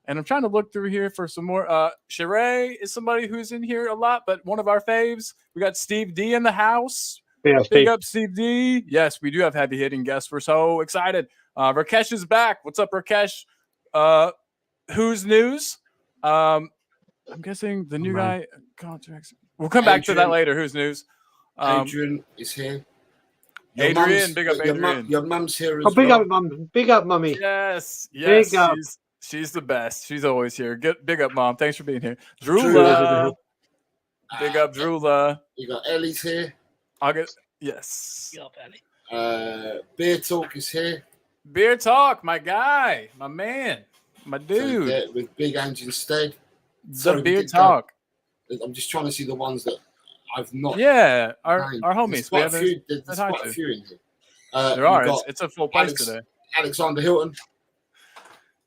And I'm trying to look through here for some more. Sheree is somebody who's in here a lot, but one of our faves. We got Steve D in the house. Yeah, Big up, Steve D. Yes, we do have heavy hitting guests. We're so excited. Rakesh is back. What's up, Rakesh? Who's news? I'm guessing the new guy contracts. We'll come back to that later. Who's news? Adrian is here. Adrian, big up, Adrian. Your mum's here as well. Big up, mum. Big up, mummy. Yes. Big up. She's the best. She's always here. Big up, mom. Thanks for being here. Drula. Big up, Drula. You got Ellie's here. Yes. Big up, Ellie. Beer Talk is here. Beer Talk, my guy, my man, my dude. So with Big Ange instead. Beer Talk. I'm just trying to see the ones that I've not. Yeah, our homies. There's quite a few in here. There are. It's a full place today. Alexander Hilton.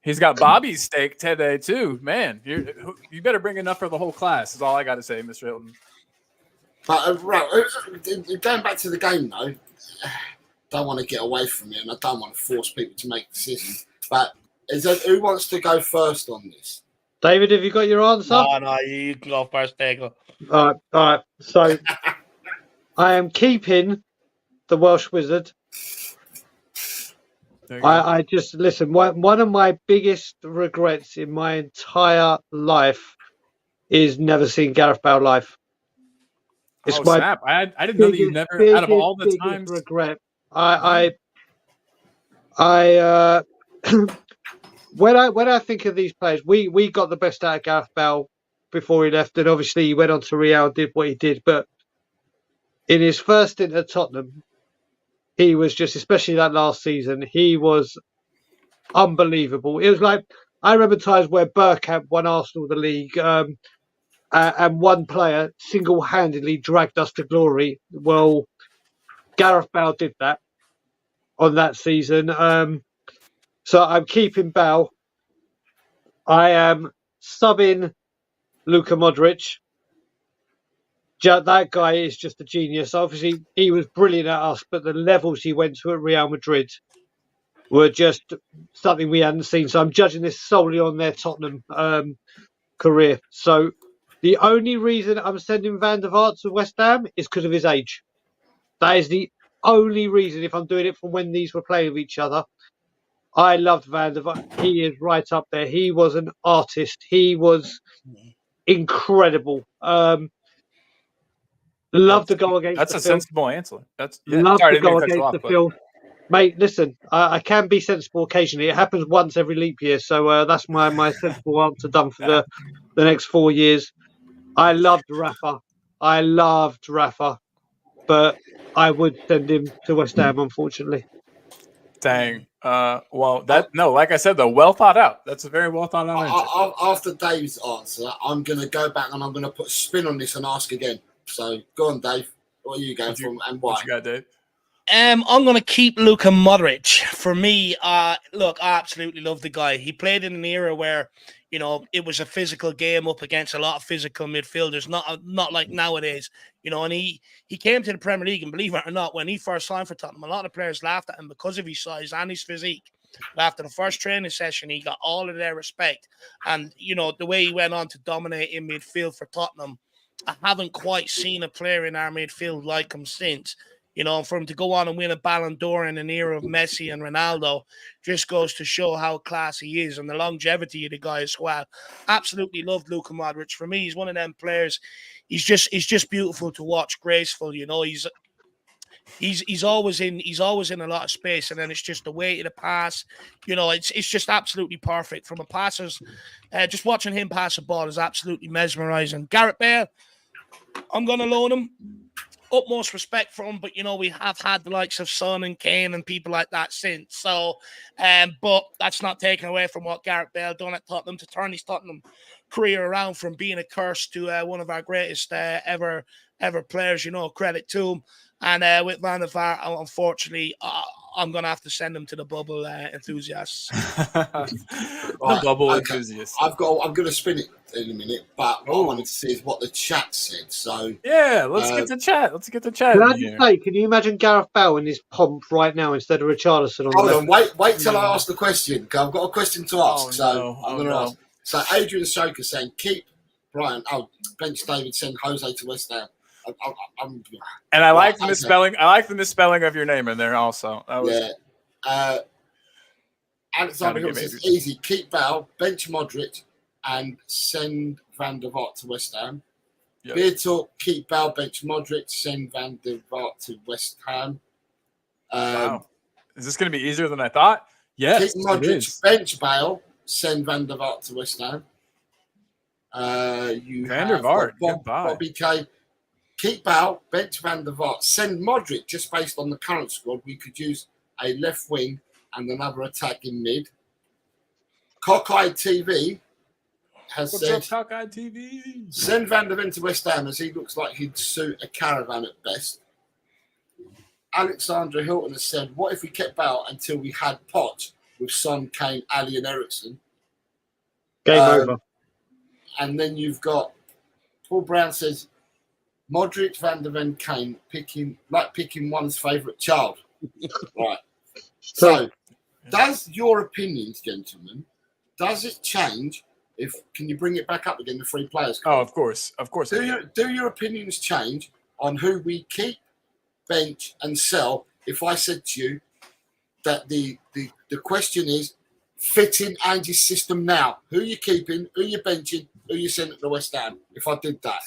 He's got Bobby's steak today too. Man, you better bring enough for the whole class. Is all I got to say, Mr. Hilton. But going back to the game though, don't want to get away from it, and I don't want to force people to make decisions. But who wants to go first on this? David, have you got your answer? No, you can go first, Daigle. All right. So I am keeping the Welsh Wizard. I just listen. One of my biggest regrets in my entire life is never seeing Gareth Bale live. It's my snap! I didn't know that you never. Out of all the times, regret. When I think of these players, we got the best out of Gareth Bale before he left, and obviously he went on to Real, did what he did. But in his first stint at Tottenham, he was just, especially that last season, he was unbelievable. It was like, I remember times where Bergkamp won Arsenal the league, and one player single-handedly dragged us to glory. Well, Gareth Bale did that on that season. So I'm keeping Bale. I am subbing Luka Modric. That guy is just a genius. Obviously, he was brilliant at us, but the levels he went to at Real Madrid were just something we hadn't seen. So I'm judging this solely on their Tottenham career. So the only reason I'm sending Van der Vaart to West Ham is because of his age. That is the only reason, if I'm doing it from when these were playing with each other. I loved Van der Vaart. He is right up there. He was an artist. He was incredible. Love the goal against That's the a field. sensible answer. That's Love sorry, the goal I didn't mean to cut you against off, the but- field. Mate, listen, I can be sensible occasionally. It happens once every leap year. So that's my sensible answer done for the next 4 years. I loved Rafa. But I would send him to West Ham, unfortunately. Dang. Like I said, though, well thought out. That's a very well thought out answer. After Dave's answer, I'm going to go back and I'm going to put a spin on this and ask again. So go on, Dave. What are you going from and why? What you got, Dave? I'm going to keep Luka Modric. For me, look, I absolutely love the guy. He played in an era where, it was a physical game up against a lot of physical midfielders, not like nowadays, and he came to the Premier League, and believe it or not, when he first signed for Tottenham, a lot of players laughed at him because of his size and his physique. But after the first training session, he got all of their respect. And, the way he went on to dominate in midfield for Tottenham, I haven't quite seen a player in our midfield like him since. For him to go on and win a Ballon d'Or in an era of Messi and Ronaldo just goes to show how class he is and the longevity of the guy as well. Absolutely loved Luka Modric. For me, he's one of them players. He's just beautiful to watch, graceful. He's always in a lot of space, and then it's just the way to the pass. It's just absolutely perfect from a passer's. Just watching him pass the ball is absolutely mesmerizing. Gareth Bale, I'm gonna loan him. Utmost respect for him, but we have had the likes of Son and Kane and people like that since. So, but that's not taken away from what Gareth Bale done at Tottenham to turn his Tottenham career around from being a curse to one of our greatest ever players. Credit to him. And with Van der Vaart, unfortunately, I'm gonna have to send him to the bubble enthusiasts. The bubble enthusiasts. I'm gonna spin it in a minute, but what I wanted to see is what the chat said. So yeah, let's get to chat. Let's get to chat. Can I just say, can you imagine Gareth Bale in his pomp right now instead of Richarlison? Hold on, wait till I ask the question. I've got a question to ask. I'm gonna ask. So Adrian Soka saying keep Brian. Bench David, send Jose to West Ham. And I like the misspelling. I like the misspelling of your name in there also. Alexander Hill says easy. Keep Bale, bench Modric, and send Van der Vaart to West Ham. Yep. Beer Talk, keep Bale, bench Modric, send Van der Vaart to West Ham. Wow. Is this going to be easier than I thought? Yes, keep Modric, bench Bale, send Van der Vaart to West Ham. Van der Vaart, Bobby K. Keep Bale, bench Van der Vaart, send Modric. Just based on the current squad, we could use a left wing and another attack in mid. Cockeyed TV has said, Cockeyed TV? Send Van der Ven to West Ham as he looks like he'd suit a caravan at best. Alexandra Hilton has said, what if we kept Bale until we had Poch with Son, Kane, Ali and Ericsson? Game over. And then you've got Paul Brown says, Modric, Van der Ven, Kane, picking one's favourite child. Right. So, does your opinions, gentlemen, does it change can you bring it back up again, the three players? Oh, of course. Do your opinions change on who we keep, bench and sell if I said to you that the question is fitting Andy's system now? Who you keeping, who you benching, who you sending to West Ham? If I did that.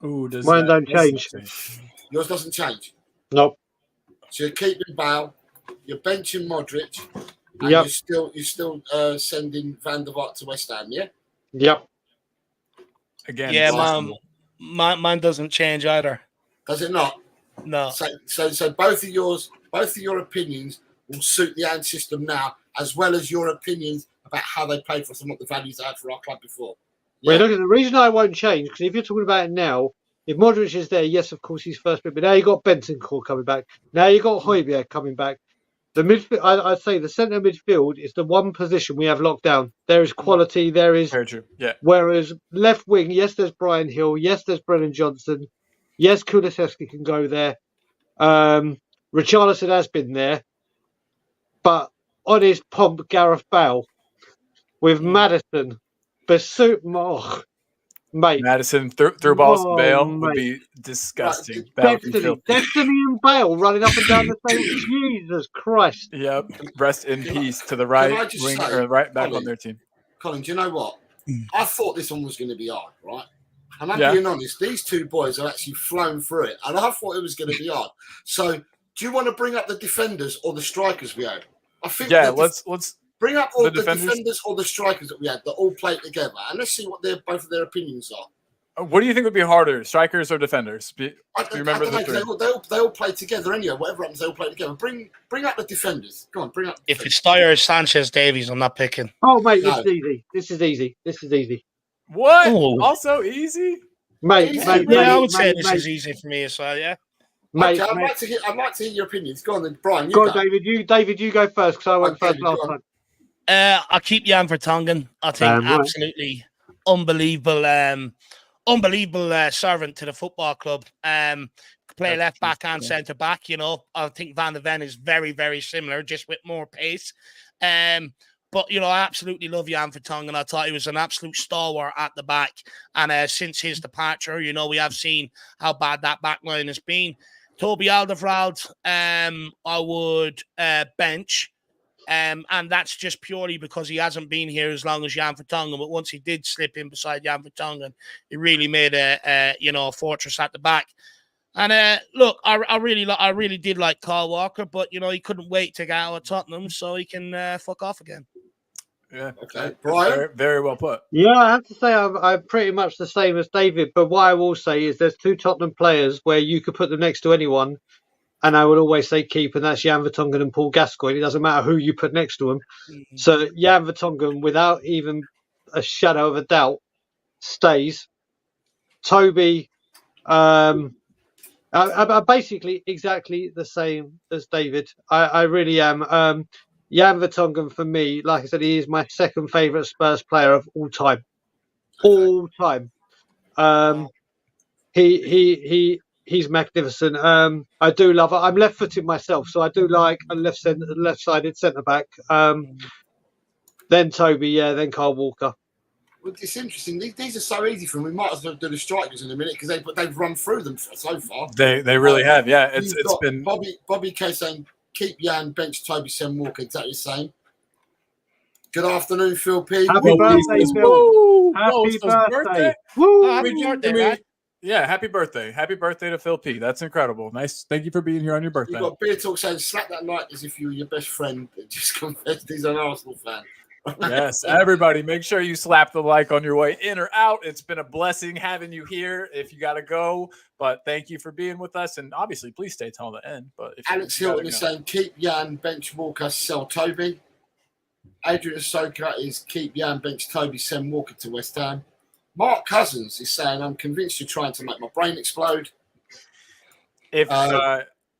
Ooh, mine don't change. Yours doesn't change? Nope. So you're keeping Bale, you're benching Modric, and you're still sending Van der Vaart to West Ham, yeah? Yep. Again, yeah, mine doesn't change either. Does it not? No. So both of your opinions will suit the AND system now, as well as your opinions about how they played for us and what the values they had for our club before. Yeah. Well, look, the reason I won't change, because if you're talking about it now, if Modric is there, yes, of course, he's first pick, but now you've got Bentancur coming back. Now you've got Højbjerg coming back. The midfield, I'd say the centre midfield is the one position we have locked down. There is quality, there is... Very true, yeah. Whereas left wing, yes, there's Brian Hill, yes, there's Brennan Johnson, yes, Kulusevski can go there. Richarlison has been there. But on his pomp Gareth Bale with Maddison, Basut, mate. Madison through balls to Bale would mate. be disgusting. Right, Destiny and Bale running up and down the same. Jesus Christ. Yep. Rest in peace to the right wing or right back on their team. Colin, do you know what? I thought this one was going to be hard, right? And I'm being honest, these two boys have actually flown through it, and I thought it was going to be hard. So, do you want to bring up the defenders or the strikers we had? I think let's bring up all the defenders or the strikers that we had that all played together, and let's see what both of their opinions are. What do you think would be harder, strikers or defenders? Do you remember the three? They all play together anyway. Whatever happens, they all play together. Bring up the defenders. Go on, bring up. If it's Dyer, Sanchez, Davies, I'm not picking. Oh, mate, no. This is easy. What? Ooh. Also easy? Mate, I would say this is easy for me as well, yeah. Mate, I'd like to hear your opinions. Go on then, Brian. Go on, David, you go first because I went first last time. I keep Jan Vertonghen. I think absolutely unbelievable servant to the football club. Play left back and centre back. You know, I think Van de Ven is very, very similar, just with more pace. But, you know, I absolutely love Jan Vertonghen. I thought he was an absolute stalwart at the back. And since his departure, you know, we have seen how bad that back line has been. Toby Alderweireld, I would bench. And that's just purely because he hasn't been here as long as Jan Vertonghen. But once he did slip in beside Jan Vertonghen, he really made a fortress at the back. And look, I really did like Kyle Walker, but you know he couldn't wait to get out of Tottenham, so he can fuck off again. Yeah, okay, Brian. Very, very well put. Yeah, I have to say I'm pretty much the same as David. But what I will say is there's two Tottenham players where you could put them next to anyone. And I would always say keep, and that's Jan Vertonghen and Paul Gascoigne. It doesn't matter who you put next to them. Mm-hmm. So Jan Vertonghen, without even a shadow of a doubt, stays. Toby, I'm basically exactly the same as David. I really am. Jan Vertonghen, for me, like I said, he is my second favourite Spurs player of all time. All time. He's magnificent. I do love it. I'm left-footed myself, so I do like a left-sided centre-back. Then Toby, then Kyle Walker. Well, it's interesting. These are so easy for them. We might as well do the strikers in a minute because they've run through them so far. They really have. Yeah, it's been Bobby K saying keep Jan, bench Toby, send Walker. Exactly the same. Good afternoon, Phil P. Happy birthday, Phil. Happy birthday. Woo! Happy birthday. Yeah, happy birthday. Happy birthday to Phil P. That's incredible. Nice. Thank you for being here on your birthday. You've got Beer Talk saying, slap that like as if you were your best friend that just confessed he's an Arsenal fan. Yes, everybody, make sure you slap the like on your way in or out. It's been a blessing having you here if you got to go. But thank you for being with us. And obviously, please stay till the end. But if Alex Hilton is saying, keep Jan, bench Walker, sell Toby. Adrian Ahsoka is keep Jan, bench Toby, send Walker to West Ham. Mark Cousins is saying, I'm convinced you're trying to make my brain explode. If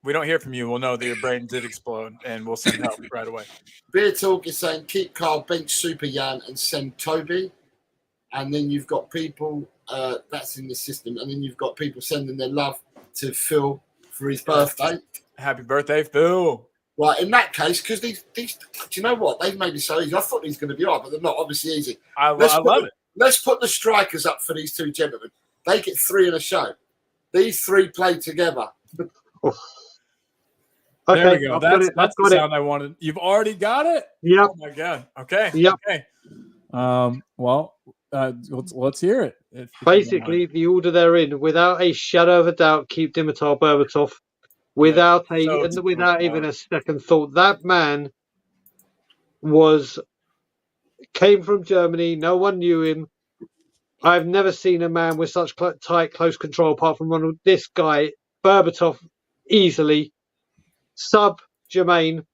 we don't hear from you, we'll know that your brain did explode, and we'll send help right away. Beer Talk is saying, keep Carl, bench Super Jan, and send Toby. And then you've got people, that's in the system, and then you've got people sending their love to Phil for his birthday. Happy birthday, Phil. Right, in that case, because these, do you know what? They've made it so easy. I thought these were going to be hard, but they're not obviously easy. I love it. Let's put the strikers up for these two gentlemen. They get 3 in a show. These 3 play together. Okay, there we go. That's the sound I wanted. You've already got it? Yep. Oh, my God. Okay. Yep. Okay. Let's hear it. Basically, the order they're in, without a shadow of a doubt, keep Dimitar Berbatov. Without even a second thought. That man came from Germany. No one knew him. I've never seen a man with such tight, close control apart from Ronald. This guy, Berbatov, easily sub Jermaine,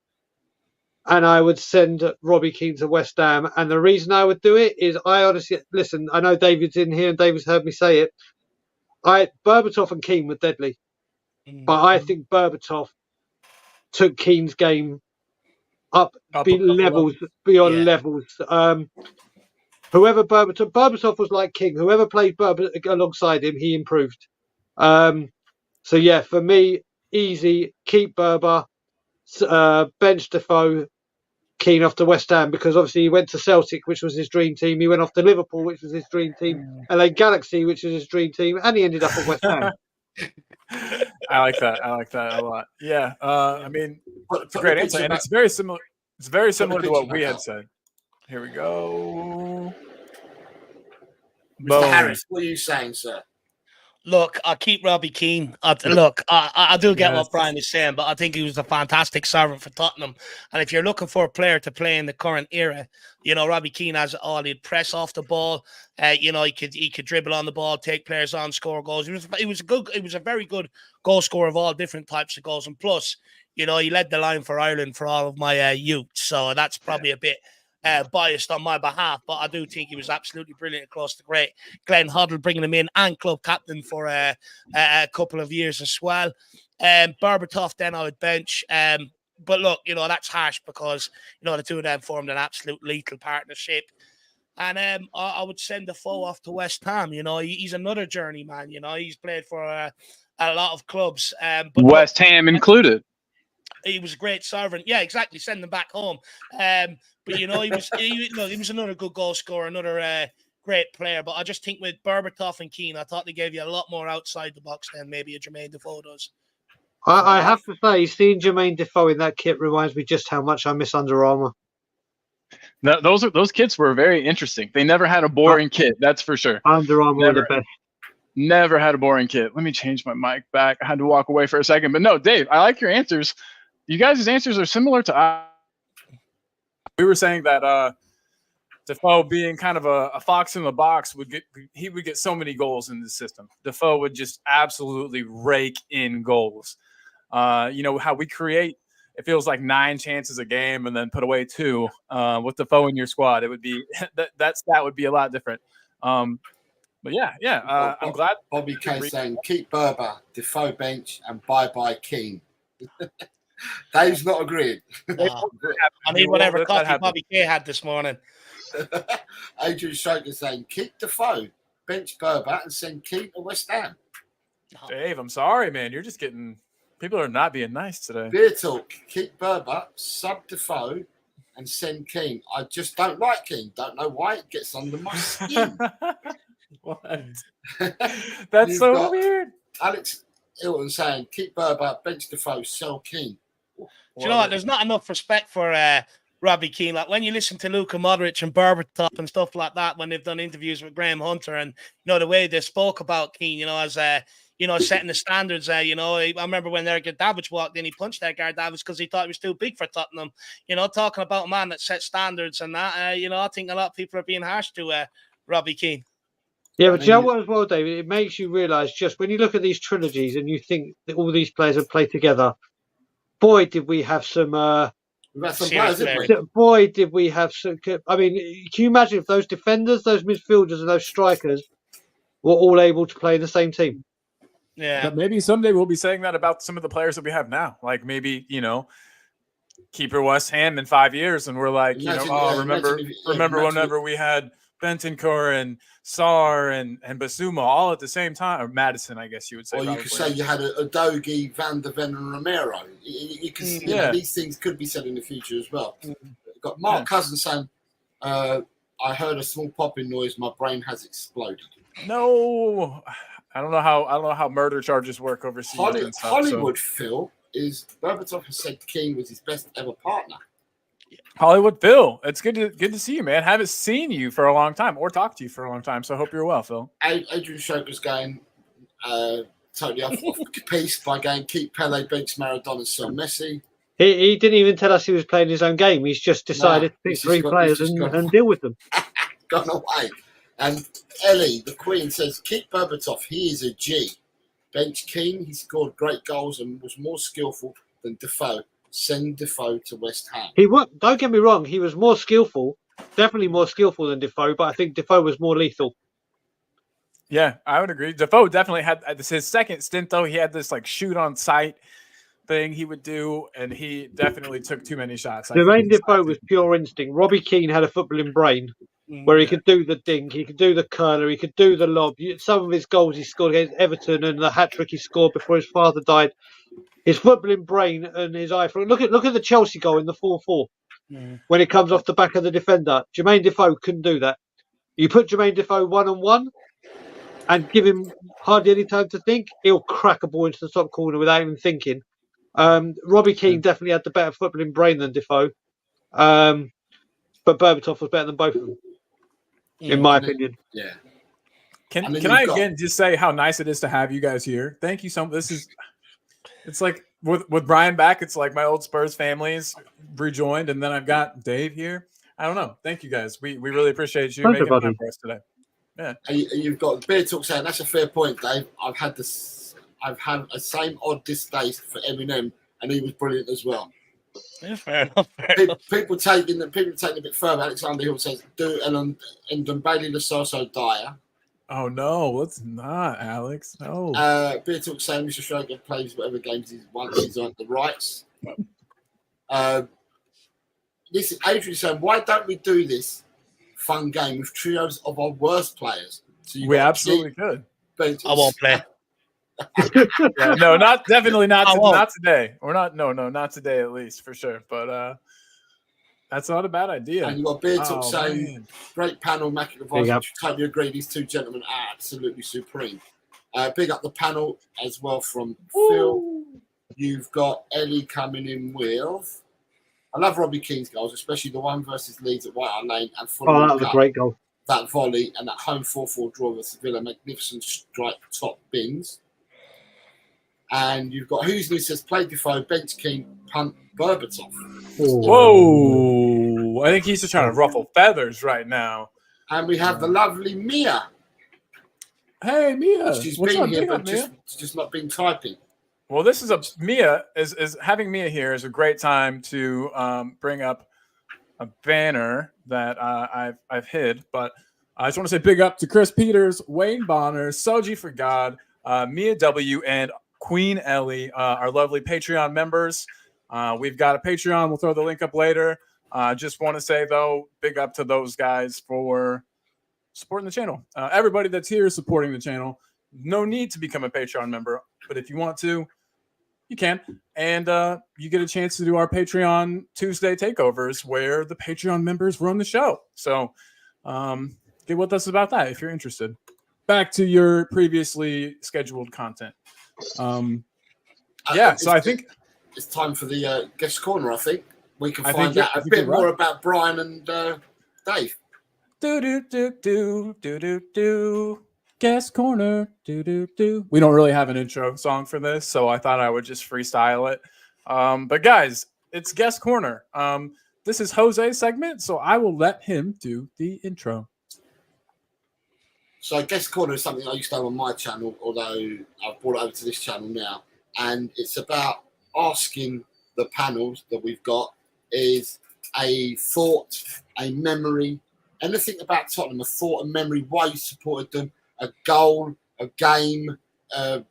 and I would send Robbie Keane to West Ham. And the reason I would do it is I honestly, listen, I know David's in here and David's heard me say it. Berbatov and Keane were deadly. But I think Berbatov took Keane's game up levels beyond levels. Berbatov was like King. Whoever played alongside him, he improved. So yeah, for me, easy. Keep Berber, bench Defoe, Keane off to West Ham because obviously he went to Celtic, which was his dream team. He went off to Liverpool, which was his dream team. LA Galaxy, which was his dream team, and he ended up at West Ham. I like that. I like that a lot. Yeah. I mean, it's a great answer, and it's very similar. It's very similar to what we had said. Here we go. Mr. Harris, what are you saying, sir? Look, I keep Robbie Keane. I do get what Brian is saying, but I think he was a fantastic servant for Tottenham. And if you're looking for a player to play in the current era, you know, Robbie Keane has all. He'd press off the ball. You know, he could dribble on the ball, take players on, score goals. He was a very good goal scorer of all different types of goals. And plus, you know, he led the line for Ireland for all of my youth. So that's probably a bit biased on my behalf, but I do think he was absolutely brilliant across the great Glenn Hoddle, bringing him in and club captain for a couple of years as well. Berbatov then I would bench. But look, you know, that's harsh because, you know, the two of them formed an absolute lethal partnership. And I would send Defoe off to West Ham. You know, he's another journeyman. You know, he's played for a lot of clubs. But West Ham included. He was a great servant. Yeah, exactly. Send him back home. But, you know, he was another good goal scorer, another great player. But I just think with Berbatov and Keane, I thought they gave you a lot more outside the box than maybe a Jermaine Defoe does. I have to say, seeing Jermaine Defoe in that kit reminds me just how much I miss Under Armour. Those kits were very interesting. They never had a boring kit, that's for sure. Under Armour were the best. Never had a boring kit. Let me change my mic back. I had to walk away for a second. But no, Dave, I like your answers. You guys' answers are similar to we were saying that Defoe being kind of a fox in the box would get so many goals in the system. Defoe would just absolutely rake in goals. You know how we create, it feels like 9 chances a game and then put away 2. With Defoe in your squad, it would be that would be a lot different. But yeah. I'm glad. Bobby K saying keep Berber, Defoe bench, and bye Keane. Dave's not agreeing. I need whatever coffee Bobby K had this morning. Adrian Shoker saying keep Defoe, bench Berber, and send Keane to West Ham. Dave, I'm sorry, man. You're just getting. People are not being nice today. Beer talk. Keep Berber, sub Defoe, and send Keane. I just don't like Keane. Don't know why. It gets under my skin. What? That's so weird. Alex Hilton saying keep Berber, bench Defoe, sell Keane. Do you know what? There's not enough respect for Robbie Keane. Like when you listen to Luka Modric and Berbatov and stuff like that, when they've done interviews with Graham Hunter, and you know the way they spoke about Keane, you know, as you know, setting the standards. You know, I remember when Edgar Davids walked in, he punched Edgar Davids because he thought he was too big for Tottenham. You know, talking about a man that set standards and that. You know, I think a lot of people are being harsh to Robbie Keane. Yeah, but you know what as well, David? It makes you realise just when you look at these trilogies and you think that all these players have played together, boy, did we have some... boy, did we have some... I mean, can you imagine if those defenders, those midfielders and those strikers were all able to play in the same team? Yeah. But maybe someday we'll be saying that about some of the players that we have now. Like maybe, you know, keeper West Ham in 5 years and we're like, remember whenever we had Bentancur and Sarr and Basuma all at the same time, or Madison, I guess you would say. Or you could say you had a Dogie, Van der Ven, and Romero. You can, you know, these things could be said in the future as well. Got Mark Cousins saying, "I heard a small popping noise. My brain has exploded." No, I don't know how murder charges work overseas. Hollywood Phil is Berbatov has said Keane was his best ever partner. Hollywood Phil, it's good to see you, man. Haven't seen you for a long time or talked to you for a long time, so I hope you're well, Phil. Adrian Shoker's going totally off piece by going keep Pele, bench Maradona, sell Messi. He didn't even tell us he was playing his own game. He's just decided to pick 3 players and deal with them. Gone away. And Ellie, the Queen, says keep Berbatov. He is a G. Bench Keane. He scored great goals and was more skillful than Defoe. Send Defoe to West Ham. Don't get me wrong, he was more skillful, definitely more skillful than Defoe, but I think Defoe was more lethal. Yeah, I would agree. Defoe definitely had his second stint, though. He had this like shoot on sight thing he would do, and he definitely took too many shots. Jermaine Defoe was pure instinct. Robbie Keane had a footballing brain where he could do the dink, he could do the curler, he could do the lob. Some of his goals he scored against Everton and the hat-trick he scored before his father died. His footballing brain and his eye for look at the Chelsea goal in the 4-4. when it comes off the back of the defender. Jermaine Defoe couldn't do that. You put Jermaine Defoe 1-on-1 and give him hardly any time to think, he'll crack a ball into the top corner without even thinking. Robbie Keane definitely had the better footballing brain than Defoe. But Berbatov was better than both of them, in my opinion. Yeah. Can I again just say how nice it is to have you guys here? Thank you so much. It's like with Brian back, it's like my old Spurs families rejoined, and then I've got Dave here. I don't know. Thank you guys. We really appreciate you making time for us today. Yeah. You've got Beer Talk saying that's a fair point, Dave. I've had the same odd distaste for Eminem, and he was brilliant as well. Yeah, fair enough. People taking a bit further. Alexander Hill says, "Do and Bailey Lasoso Dyer." Oh no, let's not, Alex. No. Beer Talk saying Mr. Schrager plays whatever games he's on the rights. This is Adrian saying, why don't we do this fun game with trios of our worst players? So we absolutely could. I won't play. Yeah, no, definitely not today. Or not today at least for sure. But that's not a bad idea. And you got Beer Talk saying, great panel, Immaculate Voice. I totally agree. These two gentlemen are absolutely supreme. Big up the panel as well from Phil. You've got Ellie coming in with. I love Robbie Keane's goals, especially the one versus Leeds at White Hart Lane and Fulham. That was a great goal. That volley and that home 4-4 draw with Sevilla, magnificent strike top bins. And you've got Hoosley says, play Defoe, bench Keane, punt Berbatov. Whoa. I think he's just trying to ruffle feathers right now. And we have the lovely Mia. Hey, Mia. She's been here, but just not been typing. Well, having Mia here is a great time to bring up a banner that I've hid, but I just want to say big up to Chris Peters, Wayne Bonner, Soji for God, Mia W, and Queen Ellie, our lovely Patreon members. We've got a Patreon. We'll throw the link up later. Just want to say though, big up to those guys for supporting the channel. Everybody that's here is supporting the channel. No need to become a Patreon member, but if you want to, you can. And you get a chance to do our Patreon Tuesday takeovers where the Patreon members run the show. So get with us about that if you're interested. Back to your previously scheduled content. I think it's time for the guest corner. I think we can find out a bit more about Brian and Dave. Do. Guest corner. Do. We don't really have an intro song for this, so I thought I would just freestyle it. But guys, it's guest corner. This is Jose's segment, so I will let him do the intro. So guest corner is something I used to have on my channel, although I've brought it over to this channel now. And it's about asking the panels that we've got is a thought, a memory, anything about Tottenham, a thought, a memory, why you supported them, a goal, a game, a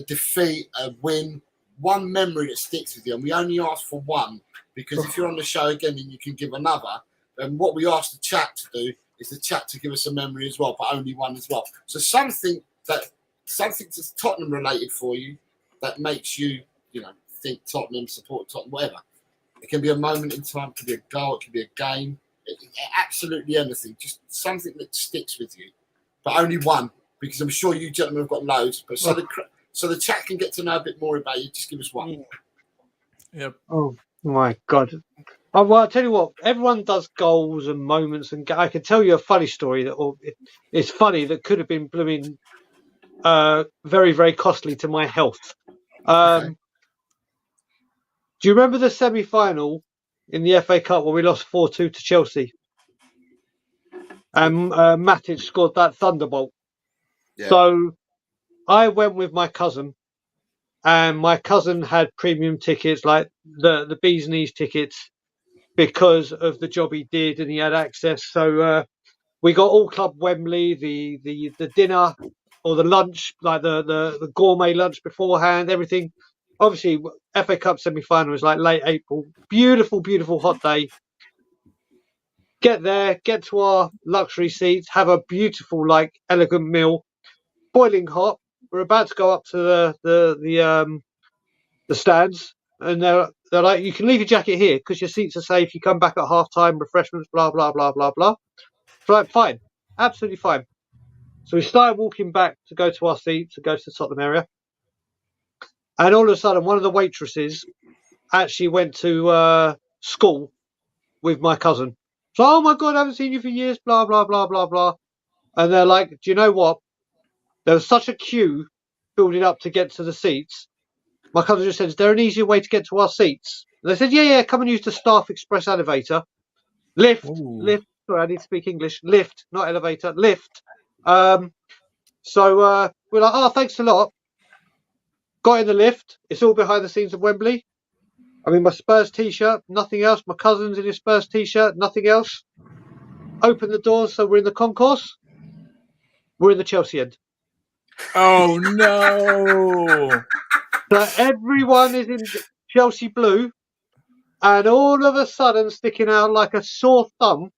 defeat, a win, one memory that sticks with you. And we only ask for one, because if you're on the show again and you can give another, then what we ask the chat to do is the chat to give us a memory as well, but only one as well. So something that's Tottenham related for you that makes you, think Tottenham, support Tottenham, whatever. It can be a moment in time, it can be a goal, it can be a game, absolutely anything. Just something that sticks with you, but only one, because I'm sure you gentlemen have got loads. But so the chat can get to know a bit more about you. Just give us one. Yep. Oh my God. Oh, well, I'll tell you what, everyone does goals and moments, and I can tell you a funny story it's funny that could have been blooming very, very costly to my health. Okay. Do you remember the semi-final in the FA Cup where we lost 4-2 to Chelsea? And Matic scored that thunderbolt. Yeah. So I went with my cousin, and my cousin had premium tickets, like the bee's knees tickets, because of the job he did, and he had access. So we got all club Wembley, the dinner or the lunch, like the gourmet lunch beforehand, everything. Obviously, FA Cup semi-final was like late April. Beautiful, beautiful hot day. Get there, get to our luxury seats, have a beautiful, elegant meal, boiling hot. We're about to go up to the stands, and they're like, you can leave your jacket here because your seats are safe. You come back at half time, refreshments, blah, blah, blah, blah, blah. So like, fine. Absolutely fine. So we started walking back to go to our seat, to go to the Tottenham area. And all of a sudden, one of the waitresses actually went to school with my cousin. So, oh my God, I haven't seen you for years, blah, blah, blah, blah, blah. And they're like, do you know what? There was such a queue building up to get to the seats. My cousin just said, is there an easier way to get to our seats? And they said, yeah, come and use the staff express elevator. Lift. Sorry, I need to speak English. Lift, not elevator. Lift. So we're like, oh, thanks a lot. Got in the lift. It's all behind the scenes of Wembley. I mean, my Spurs t-shirt, nothing else. My cousin's in his Spurs t-shirt, nothing else. Open the doors, so we're in the concourse. We're in the Chelsea end. Oh no! So everyone is in Chelsea blue, and all of a sudden, sticking out like a sore thumb,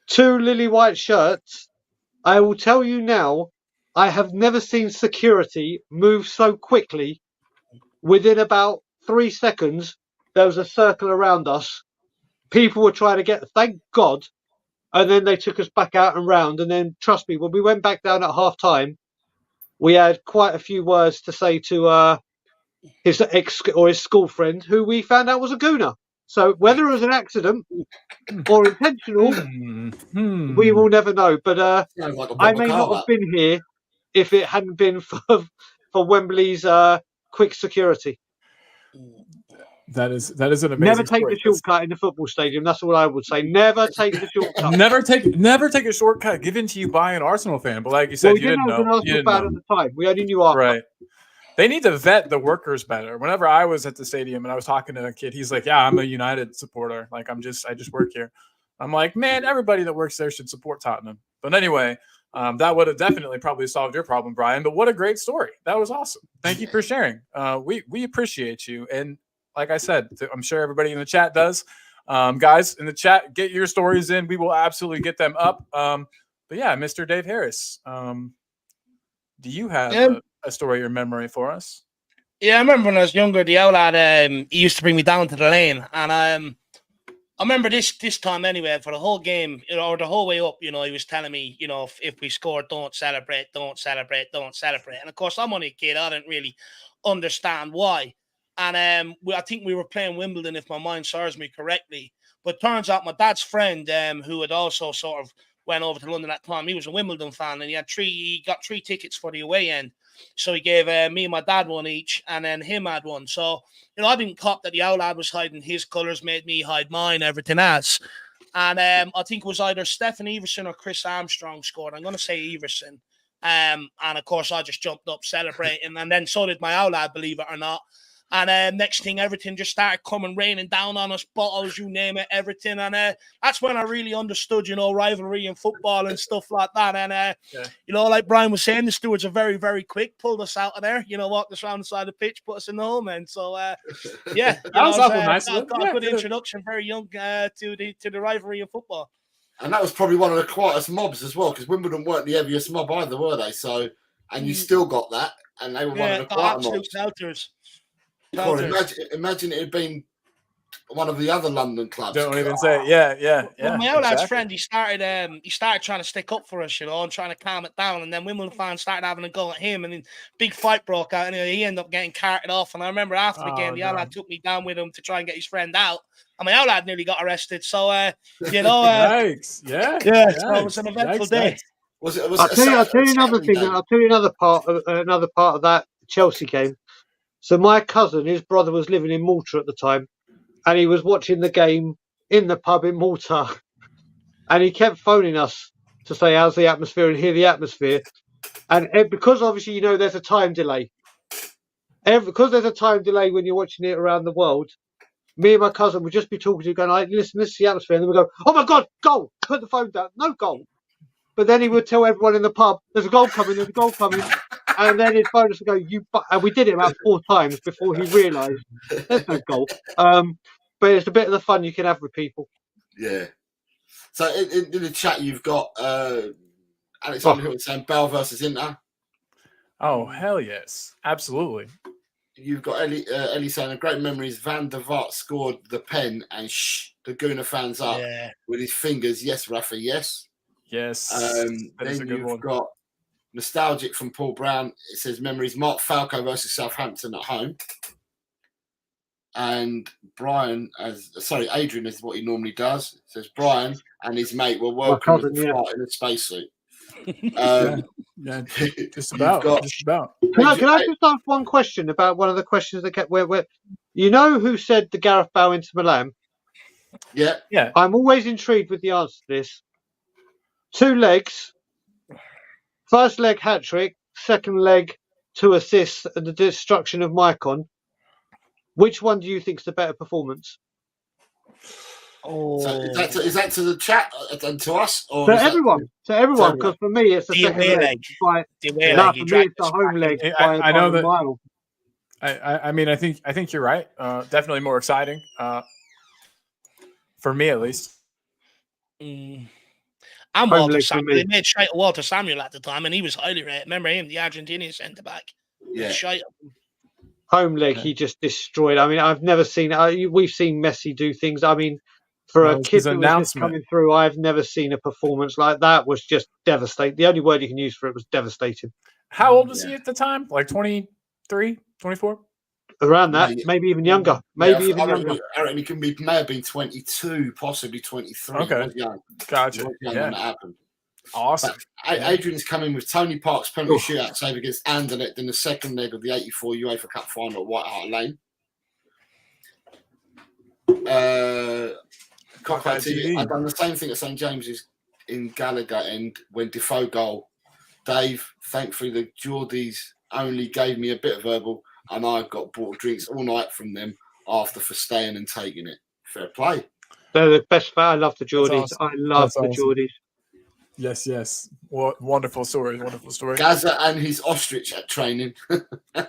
2 lily white shirts. I will tell you now, I have never seen security move so quickly. Within about 3 seconds, there was a circle around us. People were trying to get, thank God, and then they took us back out and round. And then, trust me, when we went back down at half time, we had quite a few words to say to his ex or his school friend, who we found out was a gooner. So whether it was an accident or intentional, we will never know. But I may not have been here if it hadn't been for Wembley's quick security. That is an amazing. Never take story. the shortcut in the football stadium. That's what I would say. Never take the shortcut. Never take a shortcut given to you by an Arsenal fan. But like you said, Well, we you didn't know. Arsenal You didn't fan know. at the time. We only knew Arsenal. Right. They need to vet the workers better. Whenever I was at the stadium and I was talking to a kid, he's like, "Yeah, I'm a United supporter. Like, I just work here." I'm like, "Man, everybody that works there should support Tottenham." But anyway, that would have definitely probably solved your problem, Brian. But what a great story! That was awesome. Thank you for sharing. We appreciate you. And like I said, I'm sure everybody in the chat does. Guys in the chat, get your stories in. We will absolutely get them up. But yeah, Mr. Dave Harris, do you have a story or memory for us? Yeah, I remember when I was younger, the old lad, he used to bring me down to the lane. And I remember this time anyway, for the whole game, or the whole way up, he was telling me, if we score, don't celebrate, don't celebrate, don't celebrate. And of course, I'm only a kid. I didn't really understand why. And I think we were playing Wimbledon, if my mind serves me correctly. But turns out my dad's friend, who had also sort of went over to London at the time, he was a Wimbledon fan, and he got 3 tickets for the away end. So he gave me and my dad one each, and then him had one. So, I didn't cop that the old lad was hiding his colours, made me hide mine, everything else. And I think it was either Stephen Everson or Chris Armstrong scored. I'm going to say Everson. And of course, I just jumped up celebrating, and then so did my old lad, believe it or not. And next thing, everything just started coming raining down on us, bottles, you name it, everything. And that's when I really understood, rivalry in football and stuff like that. And, like Brian was saying, the stewards are very, very quick, pulled us out of there, walked us around the side of the pitch, put us in the home end. So, yeah. That was awful nice. Got a good introduction, very young, to the rivalry in football. And that was probably one of the quietest mobs as well, because Wimbledon weren't the heaviest mob either, were they? So, and you still got that, and they were one of the quiet mobs. Shelters. God, imagine it had been one of the other London clubs. Don't even say it. Yeah. Well, my old lad's friend, he started trying to stick up for us, and trying to calm it down. And then Wimbledon fans started having a go at him, and then big fight broke out. And he ended up getting carted off. And I remember after the game, the old lad took me down with him to try and get his friend out. And my old lad nearly got arrested. So, Yikes. Yeah. So it was an eventful day. I'll tell you another thing. I'll tell you another part of that Chelsea game. So my cousin, his brother was living in Malta at the time, and he was watching the game in the pub in Malta, and he kept phoning us to say, how's the atmosphere, and hear the atmosphere. And because obviously, there's a time delay. Because there's a time delay when you're watching it around the world, me and my cousin would just be talking to you, going, listen, this is the atmosphere. And then we go, oh my God, goal, put the phone down, no goal. But then he would tell everyone in the pub, there's a goal coming. And then he'd phone us and go, and we did it about 4 times before he realised there's no goal. But it's a bit of the fun you can have with people. Yeah. So in the chat, you've got Alexander who was saying Bell versus Inter. Oh, hell yes. Absolutely. You've got Ellie saying a great memories. Van der Vaart scored the pen and the Gooner fans up with his fingers. Yes, Rafa. Yes. Yes. Then you've got nostalgic from Paul Brown. It says memories. Mark Falco versus Southampton at home. And Adrian is what he normally does. It says Brian and his mate were welcome in a spacesuit. Just about. Can I just ask one question about one of the questions that kept where you know who said the Gareth Bale into Milan? Yeah. I'm always intrigued with the answer to this. 2 legs, first leg hat trick, second leg 2 assists and the destruction of Maicon. Which one do you think is the better performance? So is that to the chat and to us, or to everyone? Because for me, it's the second leg. For me, it's the home leg. I know that. Mile. I mean, I think you're right. Definitely more exciting. For me, at least. I'm Walter Samuel. They made shite of Walter Samuel at the time, and he was highly rated. Remember him, the Argentinian centre back? Yeah. Home leg, he just destroyed. I mean, I've never seen. We've seen Messi do things. I mean, for a kid that was just coming through, I've never seen a performance like that. Was just devastating. The only word you can use for it was devastating. How old was he at the time? Like 23, 24? Around that, maybe even younger. Maybe even younger. I reckon he may have been 22, possibly 23. Okay, gotcha. When that happened. Awesome. Adrian's coming with Tony Park's penalty shootout save against Anderlecht in the second leg of the '84 UEFA Cup final at White Hart Lane. I've done the same thing at St James's in Gallagher End when Defoe goal. Dave, thankfully the Geordies only gave me a bit of verbal, and I got bought drinks all night from them after for staying and taking it. Fair play. They're the best. I love the Geordies. Awesome. I love the Geordies. Yes. What wonderful story. Gaza and his ostrich at training.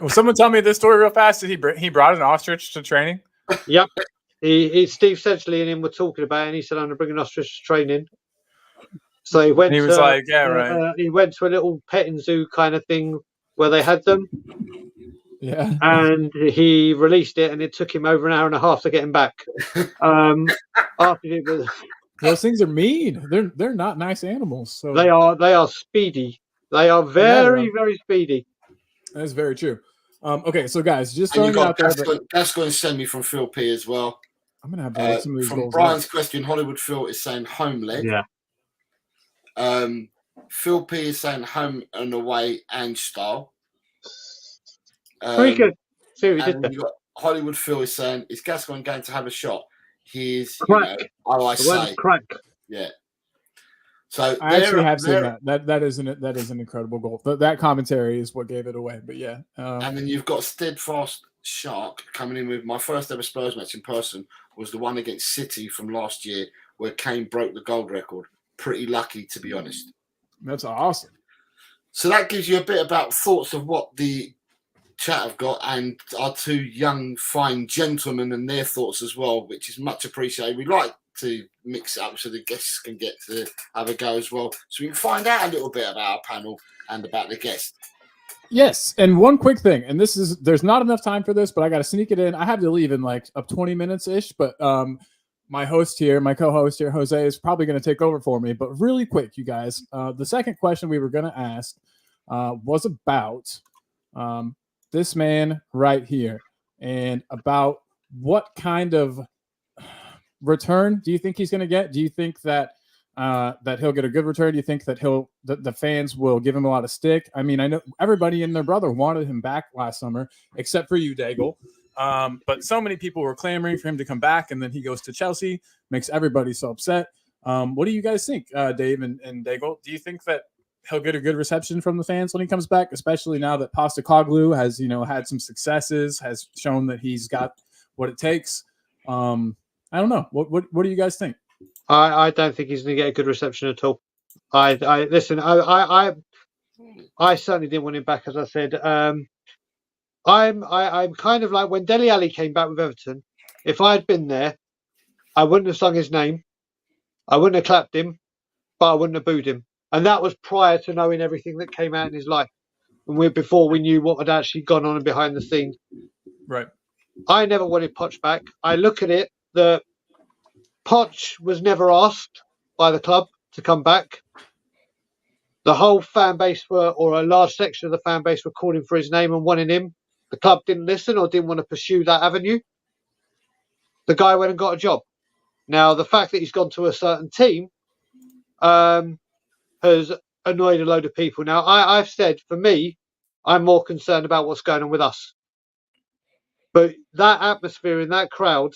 Will someone tell me this story real fast? Did he brought an ostrich to training? Yep. Steve Sedgley and him were talking about it, and he said, I'm going to bring an ostrich to training. So he went. And he was like, yeah, right. He went to a little petting zoo kind of thing where they had them. Yeah. And he released it, and it took him over an hour and a half to get him back. After it was. Those things are mean. They're not nice animals. So they are speedy. They are very speedy. That's very true. Okay, so guys, just throwing it out there. That's going to send me from Phil P as well. I'm gonna have some of these from goals Brian's question. Hollywood Phil is saying home leg. Yeah. Phil P is saying home and away and style. Very good. See what you did there. Hollywood Phil is saying, is Gascoigne going to have a shot? He is, crack. Crack. Yeah. So I actually have seen that. That is an incredible goal. That commentary is what gave it away. But yeah. And then you've got Steadfast Shark coming in with my first ever Spurs match in person was the one against City from last year where Kane broke the gold record. Pretty lucky, to be honest. That's awesome. So that gives you a bit about thoughts of what the chat have got and our 2 young, fine gentlemen and their thoughts as well, which is much appreciated. We like to mix it up so the guests can get to have a go as well, so we can find out a little bit about our panel and about the guest. Yes, and one quick thing, and there's not enough time for this, but I got to sneak it in. I have to leave in like up 20 minutes ish, but my co-host here, Jose, is probably going to take over for me. But really quick, you guys, the second question we were going to ask was about this man right here and about what kind of return do you think he's going to get? Do you think that he'll get a good return? Do you think that the fans will give him a lot of stick? I mean, I know everybody and their brother wanted him back last summer, except for you, Daigle. But so many people were clamoring for him to come back, and then he goes to Chelsea, makes everybody so upset. What do you guys think, Dave and Daigle? Do you think that he'll get a good reception from the fans when he comes back, especially now that Postecoglou has, had some successes, has shown that he's got what it takes? I don't know. What do you guys think? I don't think he's going to get a good reception at all. Listen. I certainly didn't want him back, as I said. I'm kind of like when Dele Alli came back with Everton. If I had been there, I wouldn't have sung his name, I wouldn't have clapped him, but I wouldn't have booed him. And that was prior to knowing everything that came out in his life. before we knew what had actually gone on behind the scenes. Right. I never wanted Poch back. I look at it that Poch was never asked by the club to come back. The whole fan base or a large section of the fan base were calling for his name and wanting him. The club didn't listen or didn't want to pursue that avenue. The guy went and got a job. Now, the fact that he's gone to a certain team has annoyed a load of people. Now, I've said, for me, I'm more concerned about what's going on with us. But that atmosphere in that crowd,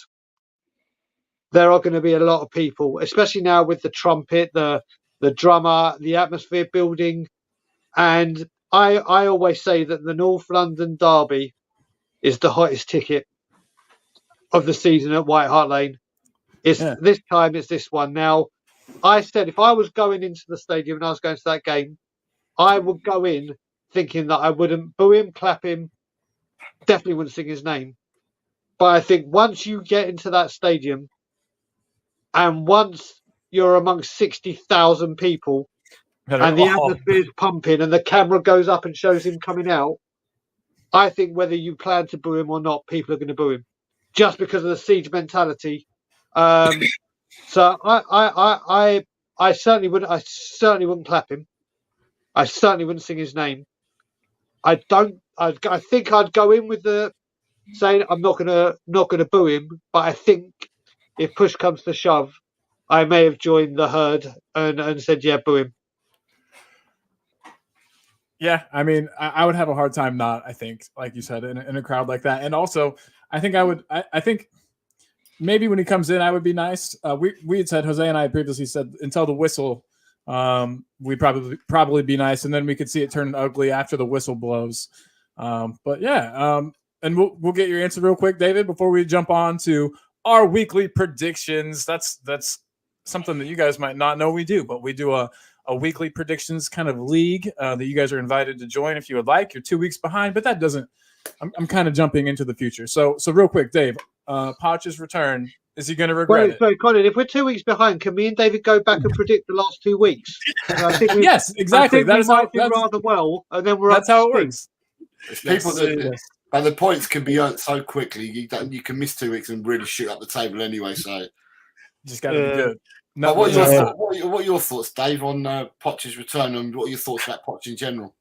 there are going to be a lot of people, especially now with the trumpet, the drummer, the atmosphere building. And I always say that the North London derby is the hottest ticket of the season at White Hart Lane. This time, it's this one. Now, I said if I was going into the stadium and I was going to that game, I would go in thinking that I wouldn't boo him, clap him, definitely wouldn't sing his name. But I think once you get into that stadium and once you're amongst 60,000 people and the atmosphere is pumping and the camera goes up and shows him coming out, I think whether you plan to boo him or not, people are going to boo him just because of the siege mentality. So I certainly wouldn't clap him. I certainly wouldn't sing his name. I think I'd go in with the saying I'm not gonna boo him, but I think if push comes to shove, I may have joined the herd and said, yeah, boo him. Yeah, I mean, I would have a hard time not, I think, like you said, in a crowd like that. And also, I think I think maybe when he comes in, I would be nice. We had said, Jose and I previously said, until the whistle, we'd probably be nice, and then we could see it turn ugly after the whistle blows. But yeah, and we'll get your answer real quick, David, before we jump on to our weekly predictions. That's something that you guys might not know we do, but we do a weekly predictions kind of league that you guys are invited to join if you would like. You're 2 weeks behind, but that doesn't. I'm kind of jumping into the future. So real quick, Dave, Poch's return. Is he going to regret it? Sorry, Colin, if we're 2 weeks behind, can me and David go back and predict the last 2 weeks? I think yes, exactly. I think we might do rather well, and then we're that's how it works. People and the points can be earned so quickly. You can miss 2 weeks and really shoot up the table anyway. So just got to be good. No, what are your thoughts, Dave, on Poch's return, and what are your thoughts about Poch in general?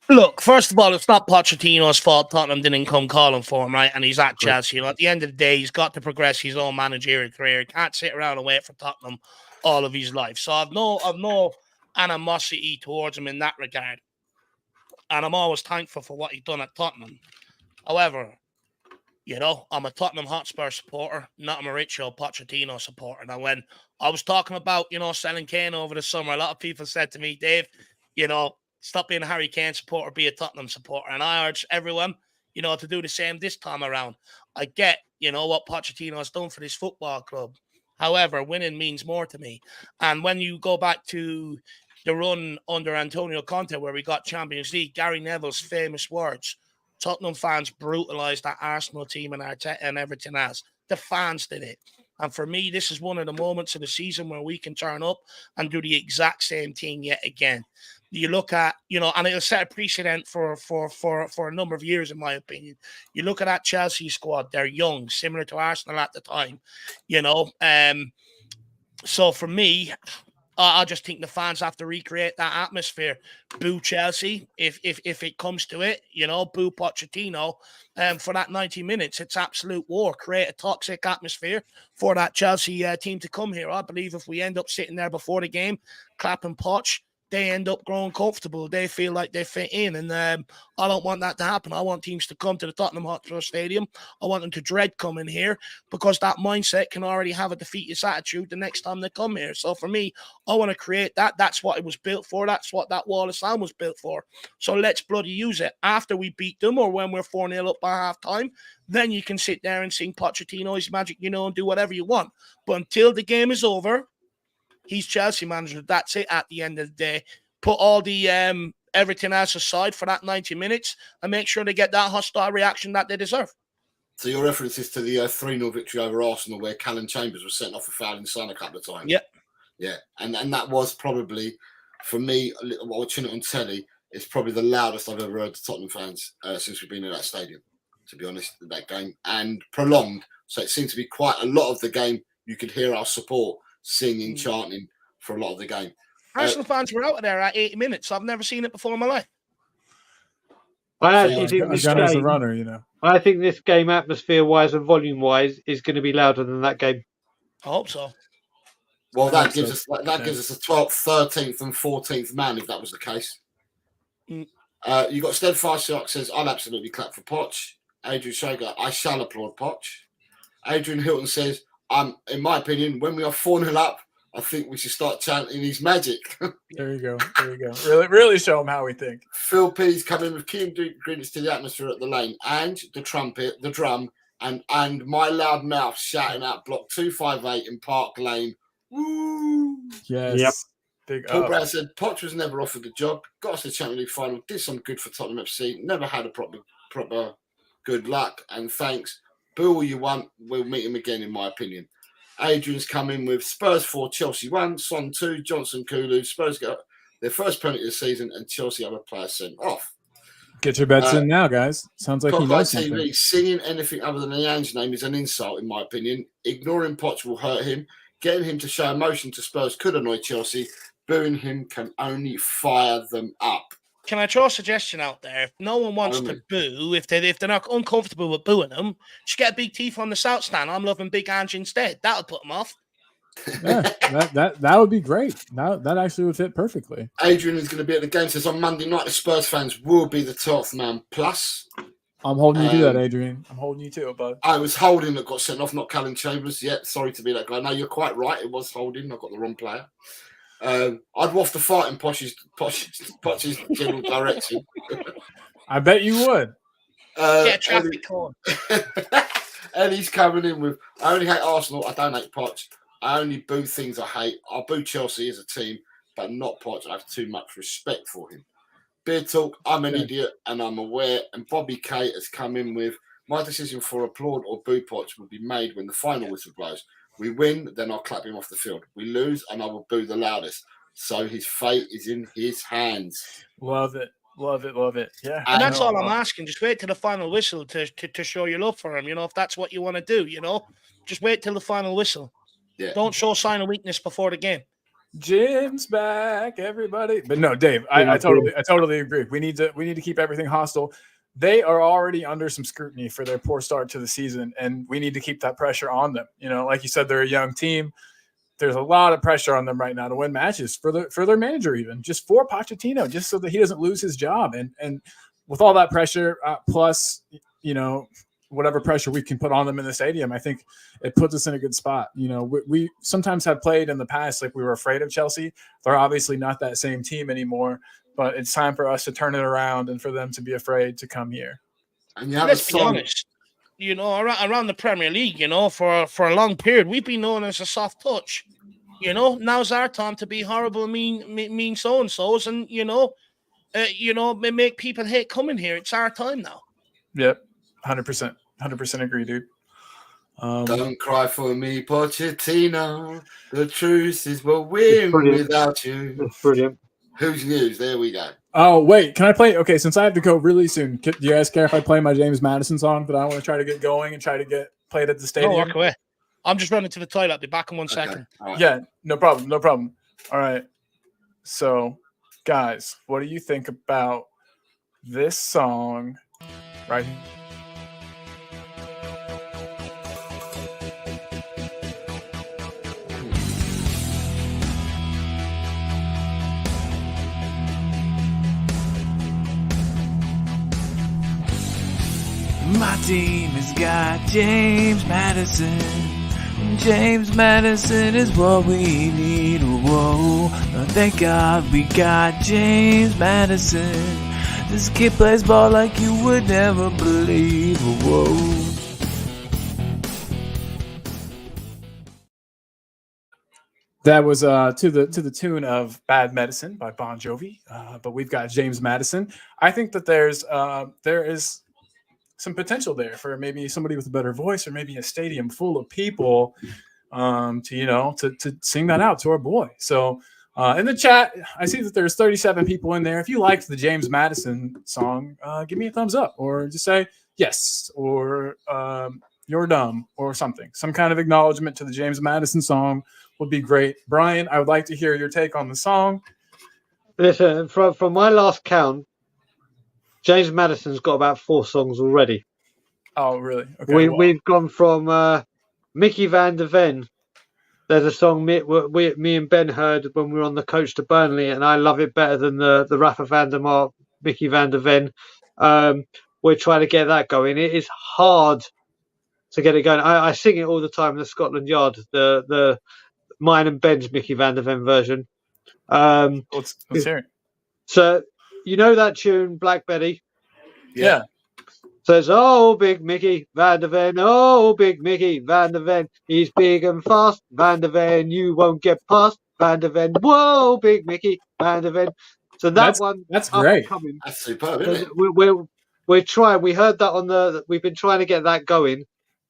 Look, first of all, it's not Pochettino's fault Tottenham didn't come calling for him, right? And he's at Chelsea. You know, at the end of the day, he's got to progress his own managerial career. He can't sit around and wait for Tottenham all of his life. So I've no animosity towards him in that regard. And I'm always thankful for what he's done at Tottenham. However, you know, I'm a Tottenham Hotspur supporter, not a Mauricio Pochettino supporter. Now, when I was talking about, you know, selling Kane over the summer, a lot of people said to me, Dave, you know, stop being a Harry Kane supporter, be a Tottenham supporter. And I urge everyone, you know, to do the same this time around. I get, you know, what Pochettino has done for this football club. However, winning means more to me. And when you go back to the run under Antonio Conte, where we got Champions League, Gary Neville's famous words, Tottenham fans brutalised that Arsenal team and Arteta and everything else. The fans did it. And for me, this is one of the moments of the season where we can turn up and do the exact same thing yet again. You look at, you know, and it'll set a precedent for a number of years, in my opinion. You look at that Chelsea squad, they're young, similar to Arsenal at the time, you know. So for me, I just think the fans have to recreate that atmosphere. Boo Chelsea if it comes to it, you know, boo Pochettino for that 90 minutes. It's absolute war. Create a toxic atmosphere for that Chelsea team to come here. I believe if we end up sitting there before the game, clapping Poch, they end up growing comfortable. They feel like they fit in. And I don't want that to happen. I want teams to come to the Tottenham Hotspur Stadium. I want them to dread coming here because that mindset can already have a defeatist attitude the next time they come here. So for me, I want to create that. That's what it was built for. That's what that wall of sound was built for. So let's bloody use it. After we beat them or when we're 4-0 up by half time, then you can sit there and sing Pochettino's magic, you know, and do whatever you want. But until the game is over, he's Chelsea manager. That's it at the end of the day. Put all the everything else aside for that 90 minutes and make sure they get that hostile reaction that they deserve. So your references to the 3-0 victory over Arsenal where Callum Chambers was sent off for fouling Son a couple of times. Yeah. Yeah. And that was probably, for me, watching it on telly, it's probably the loudest I've ever heard the Tottenham fans since we've been in that stadium, to be honest, in that game, and prolonged. So it seemed to be quite a lot of the game. You could hear our support singing, chanting for a lot of the game. Arsenal fans were out of there at 80 minutes. I've never seen it before in my life. I actually think this Gunner's a game, runner, you know. I think this game, atmosphere-wise and volume-wise, is going to be louder than that game. I hope so. Well, that gives us a 12th, 13th, and 14th man if that was the case. You got Steadfast Shark says, I'll absolutely clap for Poch. Adrian Shoga, I shall applaud Poch. Adrian Hilton says, in my opinion, when we are 4-0 up, I think we should start chanting his magic. There you go. Really show him how we think. Phil P's coming with keen greetings to the atmosphere at the lane and the trumpet, the drum, and my loud mouth shouting out block 258 in Park Lane. Woo! Yes. Yep. Big Paul up. Brown said, Poch was never offered the job, got us to the Champions League final, did some good for Tottenham FC, never had a proper good luck, and thanks. Boo all you want, we'll meet him again, in my opinion. Adrian's coming with Spurs 4, Chelsea 1, Son 2, Johnson Kulu. Spurs got their first penalty of the season, and Chelsea have a player sent off. Get your bets in now, guys. Sounds like he knows TV, something. singing anything other than Leanne's name is an insult, in my opinion. Ignoring Poch will hurt him. Getting him to show emotion to Spurs could annoy Chelsea. Booing him can only fire them up. Can I throw a suggestion out there? If no one wants to boo, if they're not uncomfortable with booing them, just get a big T from the South stand. I'm loving Big Ange instead. That'll put them off. Yeah, that would be great. That actually would fit perfectly. Adrian is going to be at the game. Says on Monday night, the Spurs fans will be the 12th man plus. I'm holding you to that, Adrian. I'm holding you to it, bud. I was Holding that got sent off, not Callum Chambers. Yeah, sorry to be that guy. No, you're quite right. It was Holding. I got the wrong player. I'd waft the fart in Poch's general direction. I bet you would. Get a traffic cone. Eddie's coming in with, I only hate Arsenal. I don't hate Poch. I only boo things I hate. I'll boo Chelsea as a team, but not Poch. I have too much respect for him. Beer Talk, I'm an idiot and I'm aware. And Bobby K has come in with, my decision for applaud or boo Poch will be made when the final whistle blows. We win, then I'll clap him off the field. We lose, and I will boo the loudest. So his fate is in his hands. Love it. Yeah. And that's all I'm asking. Just wait till the final whistle to show your love for him. You know, if that's what you want to do, you know, just wait till the final whistle. Yeah. Don't show sign of weakness before the game. Jim's back, everybody. But no, Dave, I totally agree. We need to keep everything hostile. They are already under some scrutiny for their poor start to the season, and we need to keep that pressure on them. You know, like you said, they're a young team. There's a lot of pressure on them right now to win matches for their manager, even just for Pochettino, just so that he doesn't lose his job. And with all that pressure, plus, you know, whatever pressure we can put on them in the stadium, I think it puts us in a good spot. You know, we sometimes have played in the past like we were afraid of Chelsea. They're obviously not that same team anymore. But it's time for us to turn it around and for them to be afraid to come here. And let's be honest, you know, around the Premier League, you know, for a long period, we've been known as a soft touch. You know, now's our time to be horrible, mean so and so's, and you know, make people hate coming here. It's our time now. Yep, 100% agree, dude. Don't cry for me, Pochettino. The truth is we'll win without you. That's brilliant. Who's news? There we go. Oh, wait. Can I play? Okay, since I have to go really soon, do you guys care if I play my James Madison song that I want to try to get going and try to get played at the stadium? No, walk away. I'm just running to the toilet. I'll be back in 1 second. Right. Yeah, no problem. All right. So, guys, what do you think about this song right here? My team has got James Madison. James Madison is what we need. Whoa, thank God we got James Madison. This kid plays ball like you would never believe. Whoa. That was to the tune of "Bad Medicine" by Bon Jovi, but we've got James Madison. I think that there is some potential there for maybe somebody with a better voice, or maybe a stadium full of people, to sing that out to our boy. So In the chat, I see that there's 37 people in there. If you liked the James Madison song, give me a thumbs up or just say yes or you're dumb or something. Some kind of acknowledgement to the James Madison song would be great. Brian, I would like to hear your take on the song. Listen, from my last count, James Madison's got about 4 songs already. Oh, really? Okay. We've gone from Mickey Van der Ven. There's a song me and Ben heard when we were on the coach to Burnley, and I love it better than the Rafa van der Mark, Mickey Van der Ven. We're trying to get that going. It is hard to get it going. I sing it all the time in the Scotland Yard, the mine and Ben's Mickey Van der Ven version. Let's hear it. So you know that tune, Black Betty? Yeah. Says, oh, big Mickey Van der Ven, oh, big Mickey Van der Ven, he's big and fast, Van der Ven, you won't get past, Van der Ven, whoa, big Mickey Van der Ven. So that's great. That's superb, isn't it? We're trying. We heard that we've been trying to get that going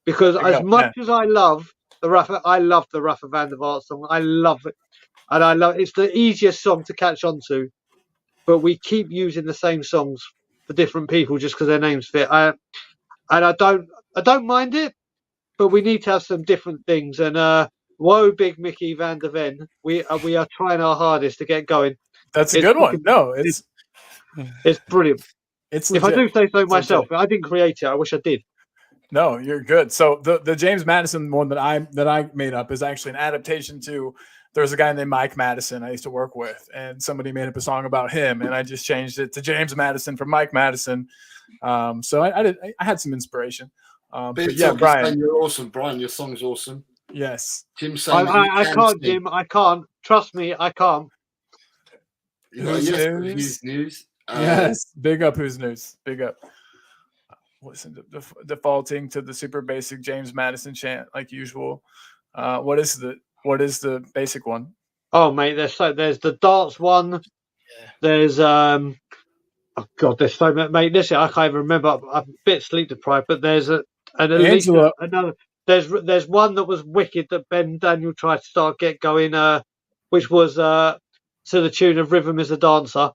because as much as I love the Rafa van der Vaart song. I love it, and it's the easiest song to catch on to, but we keep using the same songs for different people just because their names fit. I don't mind it, but we need to have some different things. And whoa, big Mickey Van der Ven, we are trying our hardest to get going. That's a good one. No, it's brilliant. It's if legit. I do say so myself, I didn't create it. I wish I did. No, you're good. So the James Madison one that I made up is actually an adaptation to. There's a guy named Mike Madison I used to work with, and somebody made up a song about him, and I just changed it to James Madison from Mike Madison. So I had some inspiration. But yeah, Brian, you're awesome. Brian, your song's awesome. Yes. Jim saying I can't, Jim. I can't. Trust me, I can't. Who's news? Yes. Big up Who's News. Big up. Listen, defaulting to the super basic James Madison chant like usual. What is the basic one? Oh mate, there's the darts one. Yeah. There's oh god, there's so many, mate. Listen, I can't even remember. I'm a bit sleep deprived, but there's another. There's one that was wicked that Ben Daniel tried to get going, which was to the tune of "Rhythm Is a Dancer,"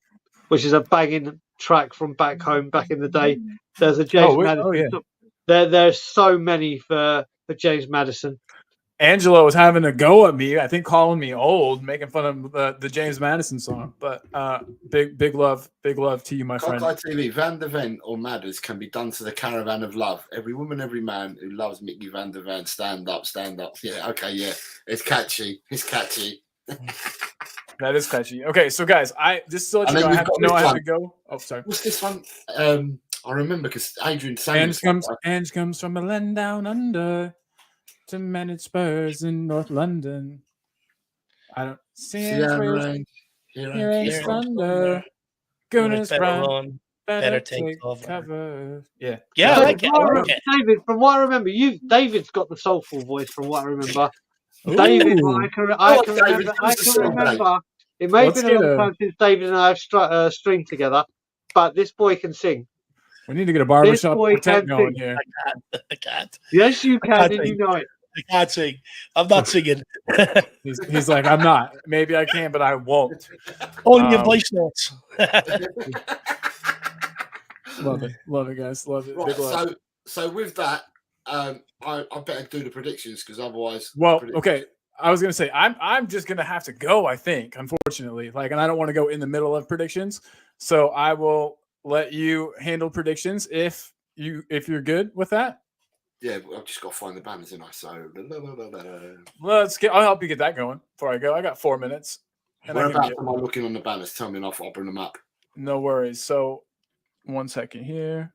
which is a banging track from back home back in the day. There's a James Madison. Oh, yeah. There's so many for James Madison. Angelo was having a go at me, I think calling me old, making fun of the James Madison song. But big love to you, my friend. TV, Van der Ven or Madders can be done to the caravan of love. Every woman, every man who loves Mickey Van der Ven, stand up, stand up. Yeah, okay, yeah. It's catchy. That is catchy. Okay, so guys, just to let you know, I have to go. Oh, sorry. What's this one? I remember because Adrian sang Ange comes from a land down under to manage Spurs in North London. I don't see it. Here ain't thunder. Goodness, Brian. Better take cover. Yeah. Yeah, I like it. David, from what I remember, David's got the soulful voice from what I remember. David, I can remember. It may have been a long time since David and I have streamed together, but this boy can sing. We need to get a barbershop quartet going here. I can't. Yes, you can, and you know it. I can't sing. I'm not singing. He's like, I'm not. Maybe I can, but I won't. Only in voice notes. Love it, guys. Love it. Right, so with that, I better do the predictions because otherwise. Well, okay. I was gonna say I'm just gonna have to go. I think, unfortunately, and I don't want to go in the middle of predictions, so I will let you handle predictions if you're good with that. Yeah, I've just got to find the banners, and so I'll help you get that going before I go. I got 4 minutes. Whereabouts am I looking on the banners? Tell me, and I'll bring them up. No worries. So, 1 second here.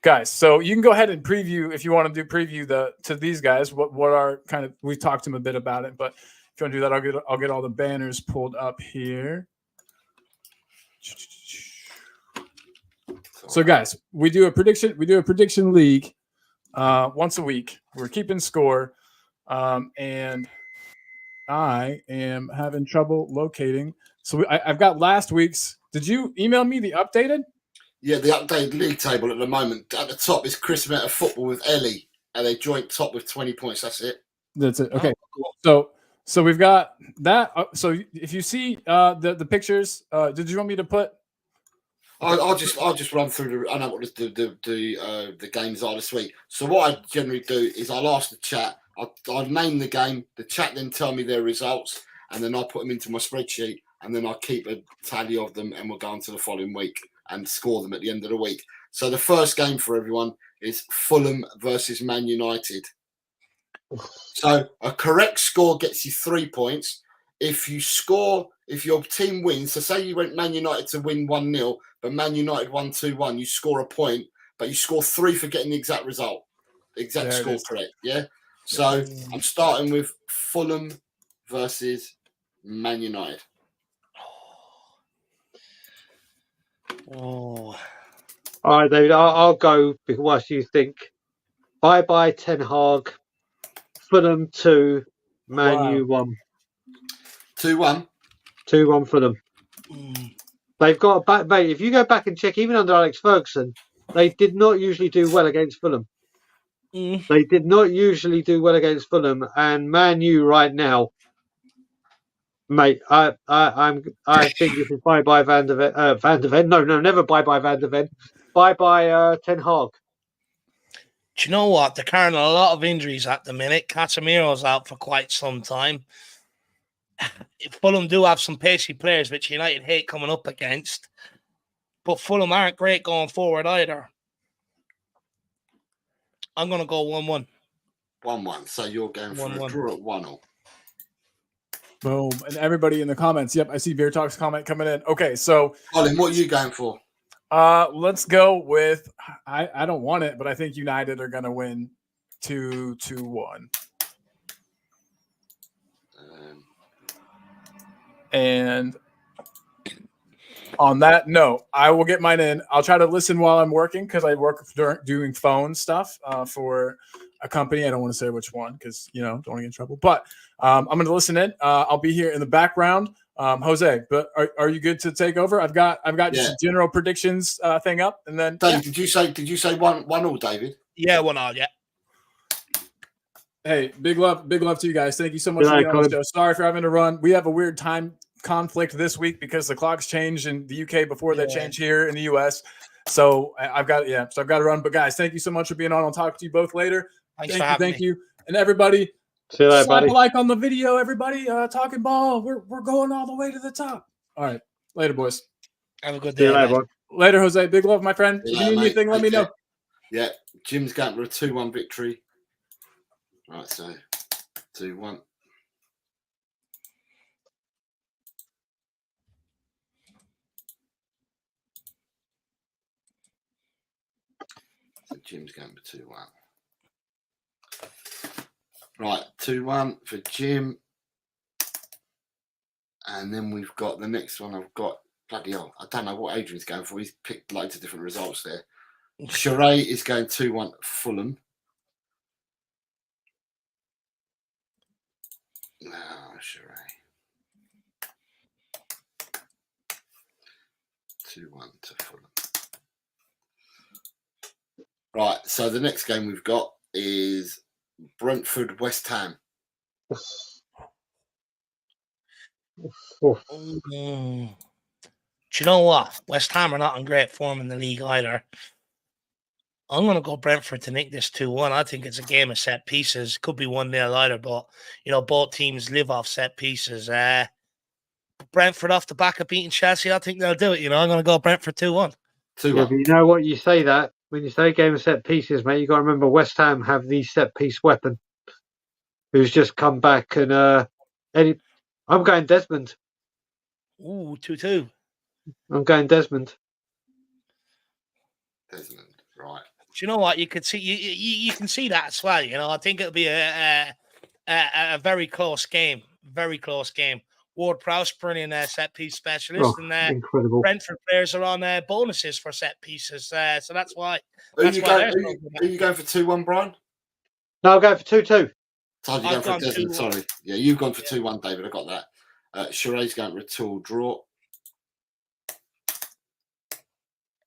Guys, so you can go ahead and preview if you want to do preview to these guys. What are kind of we talked to them a bit about it, but if you want to do that, I'll get all the banners pulled up here. So guys, we do a prediction league once a week. We're keeping score, and I am having trouble locating. So I've got last week's. Did you email me the updated? Yeah, the updated league table at the moment. At the top is Chris Meta Football with Ellie, and they joint top with 20 points. That's it. Okay. Cool. So So we've got that. So if you see the pictures, did you want me to put? I'll just run through I know what the games are this week. So what I generally do is I'll ask the chat. I'll name the game. The chat then tell me their results, and then I'll put them into my spreadsheet, and then I'll keep a tally of them, and we'll go on to the following week and score them at the end of the week. So the first game for everyone is Fulham versus Man United. So a correct score gets you 3 points. If your team wins, so say you went Man United to win 1-0, but Man United won 2-1, you score a point, but you score 3 for getting the exact result, the exact score correct. Yeah. So I'm starting with Fulham versus Man United. Oh. All right, David, I'll go whilst you think. Bye, Ten Hag. Fulham 2, Man U 1. 2-1. 2-1 Fulham. They've got a back, mate. If you go back and check, even under Alex Ferguson, they did not usually do well against Fulham. They did not usually do well against Fulham, and Man U right now, mate. I think this is bye Van der Ven. Van der Ven. No, never bye Van der Ven. Bye Ten Hag. Do you know what? They're carrying a lot of injuries at the minute. Casemiro's out for quite some time. Fulham do have some pacey players, which United hate coming up against. But Fulham aren't great going forward either. I'm going to go 1-1. 1-1. So you're going for a draw at 1-1. Boom. And everybody in the comments. Yep, I see Beer Talk's comment coming in. Okay, so Colin, what are you going for? Let's go with I don't want it, but I think United are gonna win 2-1. And on that note, I will get mine in. I'll try to listen while I'm working because I work doing phone stuff for a company. I don't want to say which one because don't want to get in trouble. But I'm going to listen in. I'll be here in the background. Jose, but are you good to take over? I've got just a general predictions thing up, and then Dave, did you say 1-1, David? Yeah, 1-1. Yeah. Hey, big love to you guys. Thank you so much for being on the show. Sorry for having to run. We have a weird time conflict this week because the clocks changed in the UK before they change here in the US. So I've got to run. But guys, thank you so much for being on. I'll talk to you both later. Thank you. And everybody, slap a like on the video, everybody. Talking ball. We're going all the way to the top. All right. Later, boys. Have a good day. Later, Jose. Big love, my friend. If you need anything, let me know. Yeah. Jim's going for a 2-1 victory. Right, so 2-1. So Jim's going for 2-1. Right, 2-1 for Jim. And then we've got the next one. I've got bloody hell. I don't know what Adrian's going for. He's picked loads of different results there. Sheree is going 2-1 Fulham. Sheree. 2-1 to Fulham. Right, so the next game we've got is Brentford West Ham. Do you know what? West Ham are not in great form in the league either. I'm going to go Brentford to nick this 2-1. I think it's a game of set pieces. Could be 1-0 either, but, both teams live off set pieces. Brentford off the back of beating Chelsea, I think they'll do it. I'm going to go Brentford 2-1. 2-1. Yeah, but you know what? You say that. When you say game of set pieces, mate, you got to remember West Ham have the set piece weapon who's just come back. And I'm going Desmond. Ooh, 2-2. I'm going Desmond. Desmond, right. Do you know what? You could see you can see that as well. I think it'll be a very close game. Very close game. Ward Prowse, brilliant set piece specialist, and incredible. Brentford players are on bonuses for set pieces. So that's why. Are you going for 2-1, Brian? No, I'm going for 2-2. So you're going for Desmond. Sorry, yeah, you've gone for 2-1, David. I got that. Sheree's going for a 2 draw.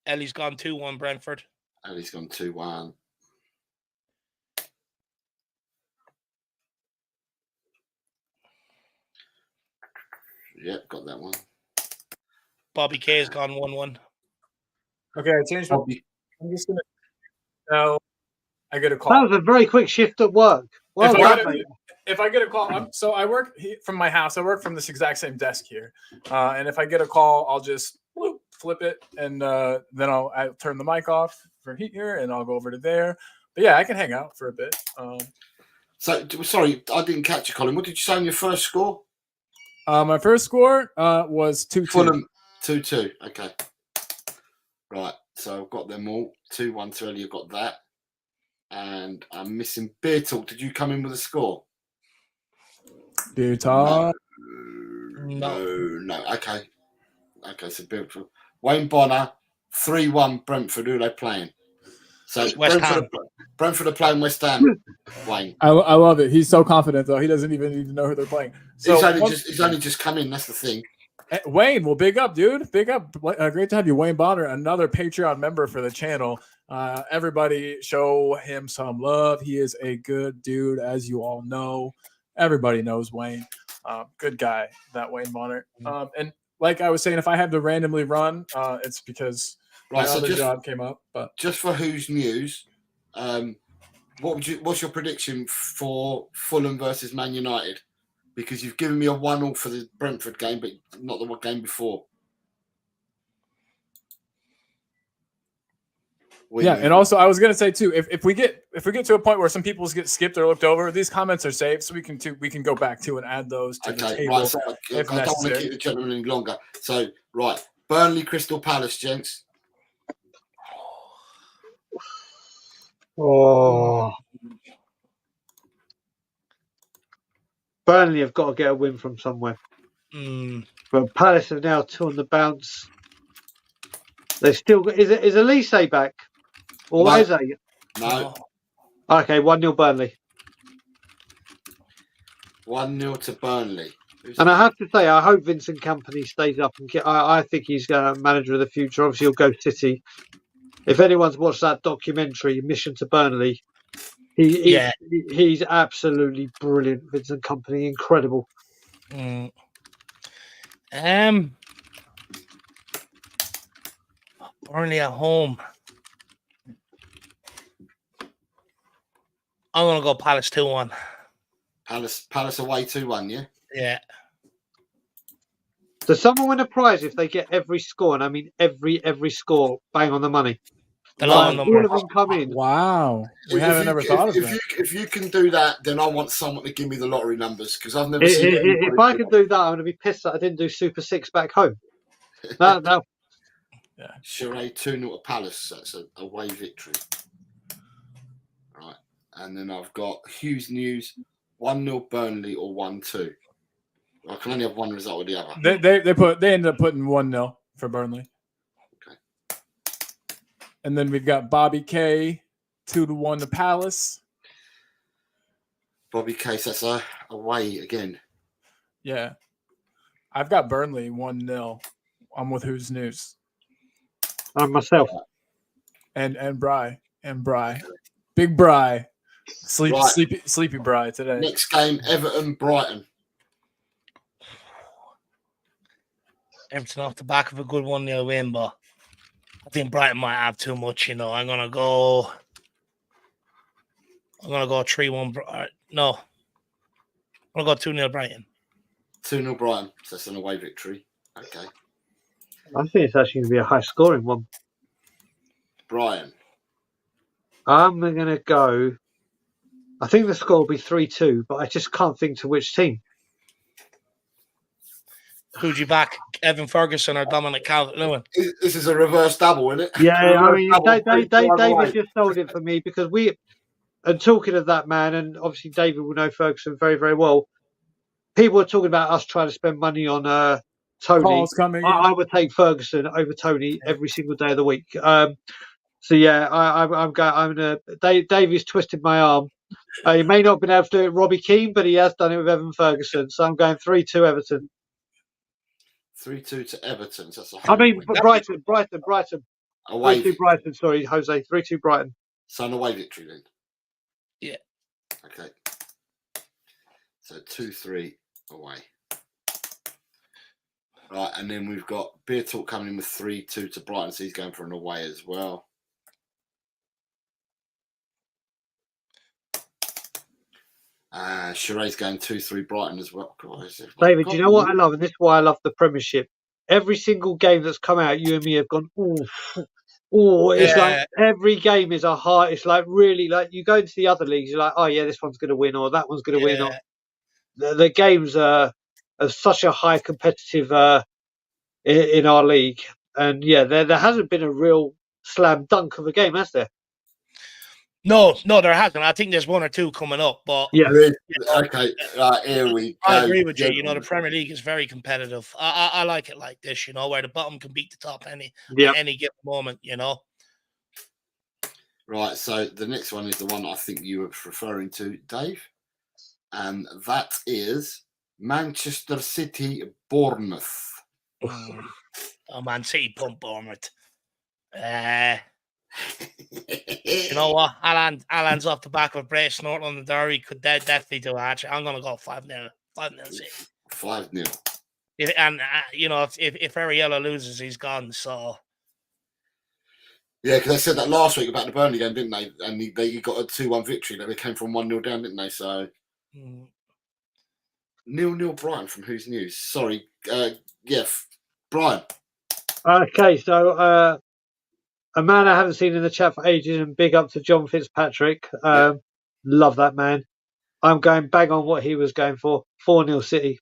Ellie's gone 2-1 Brentford. Ellie's gone 2-1. Yep, got that one. Bobby K has gone 1-1. Okay, I changed my. I'm just gonna. No, I get a call. That was a very quick shift at work. Well done, mate. If I get a call, so I work from my house. I work from this exact same desk here, and if I get a call, I'll just flip it, and then I'll turn the mic off for here, and I'll go over to there. But yeah, I can hang out for a bit. So sorry, I didn't catch you, Colin. What did you say on your first score? My first score was 2-2. Fulham 2-2. Okay. Right. So I've got them all. 2-1 to Ellie. You've got that. And I'm missing Beer Talk. Did you come in with a score? Beer Talk. No. Okay. So Beer Talk. Wayne Bonner, 3-1 Brentford. Who are they playing? So West Ham. Brentford are playing West Ham. Wayne. I love it. He's so confident though. He doesn't even need to know who they're playing. So he's only just come in. That's the thing. Wayne, well, big up, dude. Big up. Great to have you, Wayne Bonner, another Patreon member for the channel. Everybody show him some love. He is a good dude, as you all know. Everybody knows Wayne. Good guy, that Wayne Bonner. And like I was saying, if I had to randomly run, it's because my other job came up. But just for Who's News, what's your prediction for Fulham versus Man United? Because you've given me a 1-1 for the Brentford game, but not the game before. And also I was gonna say too, if we get to a point where some people get skipped or looked over, these comments are saved, so we can go back to and add those to the table. Right, so I don't want to keep the gentleman any longer. So right, Burnley, Crystal Palace, gents. Oh. Burnley have got to get a win from somewhere. But Palace have now 2 on the bounce. They still got, is Elise back? Or No. Eze? No. Okay, 1-0 Burnley. 1-0 to Burnley. And I have to say, I hope Vincent Kompany stays up. And I think he's manager of the future. Obviously, he'll go City. If anyone's watched that documentary, Mission to Burnley, he's absolutely brilliant. Vincent Kompany, incredible. Burnley at home. I'm gonna go Palace 2-1. Palace away 2-1, yeah? Yeah. Does someone win a prize if they get every score? And I mean every score bang on the money. All of them come in. Wow. We haven't ever thought of that. If you can do that, then I want someone to give me the lottery numbers because I've never seen it. If I can do that, I'm going to be pissed that I didn't do Super 6 back home. No. Yeah. Charade 2-0 to Palace. That's a away victory. Right. And then I've got Hughes News 1-0 Burnley or 1-2. I can only have one result or the other. They ended up putting 1-0 for Burnley. And then we've got Bobby K 2-1 to Palace. Bobby K, that's away again. Yeah. I've got Burnley 1-0. I'm with Who's News. I'm myself. And Bry. Big Bry. Sleepy Bry today. Next game, Everton Brighton. Everton off the back of a good 1-0 win, but I think Brighton might have too much, I'm gonna go 3-1. No. I'm gonna go 2-0 Brighton. 2-0 Brighton. So that's an away victory. Okay. I think it's actually gonna be a high scoring one. Brighton. I'm gonna go. I think the score will be 3-2, but I just can't think to which team. Who'd you back? Evan Ferguson or Dominic Calvert-Lewin? This is a reverse double, isn't it? Yeah, I mean, David just sold it for me because and talking of that man, and obviously David will know Ferguson very, very well. People are talking about us trying to spend money on Tony. I would take Ferguson over Tony every single day of the week. So yeah, I'm gonna. David's twisted my arm. He may not have been able to do it, Robbie Keane, but he has done it with Evan Ferguson. So I'm going 3-2 Everton. 3-2 to Everton. So that's Brighton. Away 3-2 Brighton. Sorry, Jose. 3-2 Brighton. So an away victory then. Yeah. Okay. So 2-3 away. Right, and then we've got Beer Talk coming in with 3-2 to Brighton, so he's going for an away as well. Sheree's going 2-3 Brighton as well. David, do you know what I love? And this is why I love the Premiership. Every single game that's come out, you and me have gone, it's like every game is a hard. It's like really like you go into the other leagues, you're like, oh yeah, this one's going to win or that one's going to win. Or the games are of such a high competitive in our league. And yeah, there hasn't been a real slam dunk of a game, has there? No, there hasn't. I think there's one or two coming up, but yeah. Okay, here we go. I agree with you. You know, the Premier League is very competitive. I like it like this, you know, where the bottom can beat the top at any given moment, you know. Right, so the next one is the one I think you were referring to, Dave, and that is Manchester City Bournemouth. Oh, Man City pump Bournemouth. You know what? Alan's off the back of a brace snorting on the door. He could definitely do it. I'm going to go 5-0. 5-0 City. 5-0. And, you know, if Ariella loses, he's gone. So. Yeah, because they said that last week about the Burnley game, didn't they? And they got a 2-1 victory. They came from 1-0 down, didn't they? So. 0-0 Brighton from Who's News. Sorry. Brian. Okay, so a man I haven't seen in the chat for ages, and big up to John Fitzpatrick. Love that man. I'm going bang on what he was going for. 4-0 City.